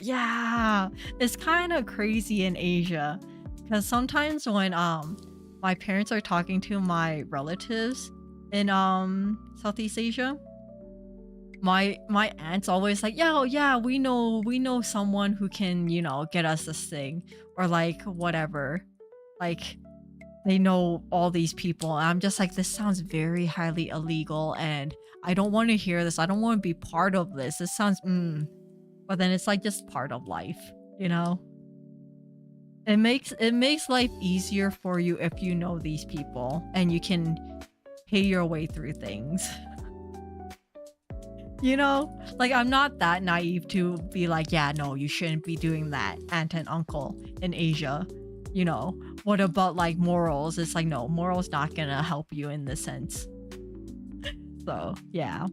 yeah, it's kind of crazy in Asia. Because sometimes when my parents are talking to my relatives in Southeast Asia, my aunt's always like, yeah, we know someone who can, you know, get us this thing, or like whatever, like they know all these people. And I'm just like, this sounds very highly illegal and I don't want to hear this. I don't want to be part of this. This sounds but then it's like just part of life, you know. It makes life easier for you if you know these people and you can pay your way through things. You know, like I'm not that naive to be like, yeah, no, you shouldn't be doing that, aunt and uncle in Asia. You know, what about like morals? It's like, no, morals not gonna help you in this sense. So yeah.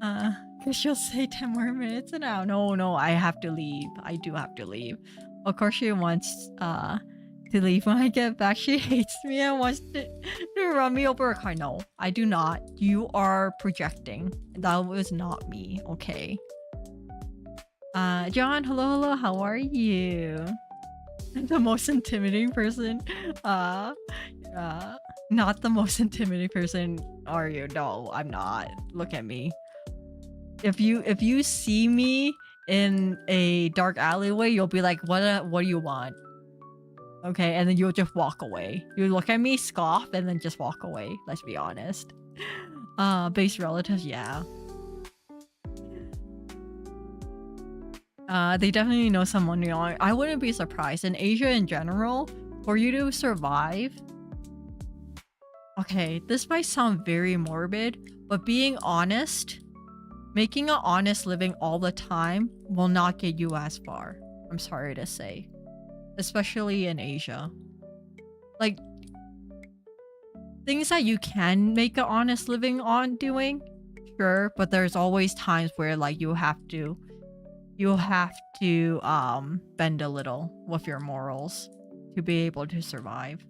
Cause she'll say 10 more minutes and now. No, I have to leave. I do have to leave. Of course she wants to leave when I get back. She hates me and wants to run me over a car. No, I do not. You are projecting. That was not me, okay? John, hello, how are you? The most intimidating person? Not the most intimidating person, are you? No, I'm not. Look at me. If you see me in a dark alleyway, you'll be like, what do you want? Okay, and then you'll just walk away. You look at me, scoff, and then just walk away. Let's be honest. Base relatives, yeah. They definitely know someone young. I wouldn't be surprised. In Asia in general, for you to survive... Okay, this might sound very morbid, but being honest, making an honest living all the time will not get you as far. I'm sorry to say. Especially in Asia. Like, things that you can make an honest living on doing, sure, but there's always times where like you have to bend a little with your morals to be able to survive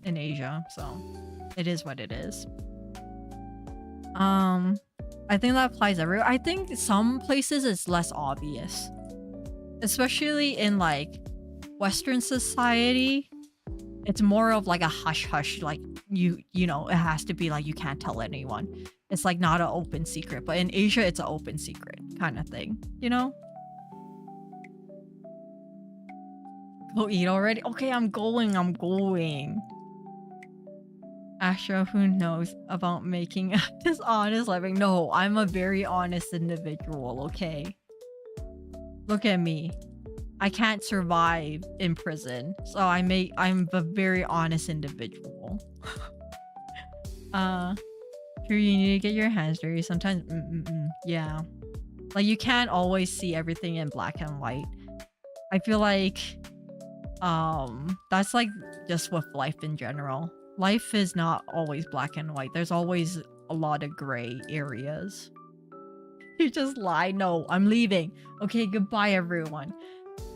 in Asia. So it is what it is. I think that applies everywhere. I think some places it's less obvious, especially in like Western society. It's more of like a hush hush, like you know, it has to be like you can't tell anyone. It's like not an open secret, but in Asia it's an open secret kind of thing, you know. Go eat already? Okay, I'm going. Astra, who knows about making a dishonest living? No, I'm a very honest individual, okay? Look at me. I can't survive in prison, so I'm a very honest individual. True, you need to get your hands dirty sometimes. Yeah. Like, you can't always see everything in black and white. I feel like that's like just with life in general. Life is not always black and white. There's always a lot of gray areas. You just lie. No, I'm leaving. Okay, goodbye everyone.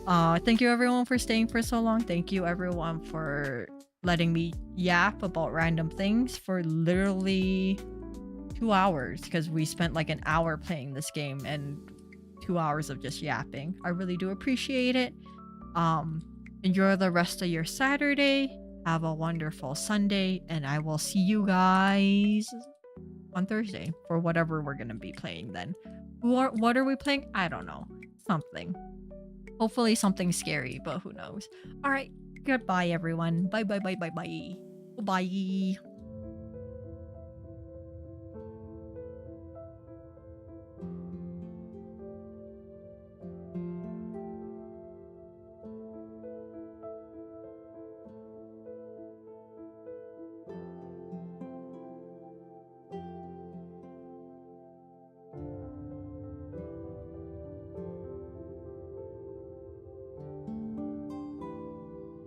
Thank you everyone for staying for so long. Thank you everyone for letting me yap about random things for literally 2 hours, because we spent like an hour playing this game and 2 hours of just yapping. I really do appreciate it. Enjoy the rest of your Saturday. Have a wonderful Sunday, and I will see you guys on Thursday for whatever we're gonna be playing then. What are we playing? I don't know. Something. Hopefully something scary, but who knows. Alright, goodbye everyone. Bye bye bye bye bye. Bye.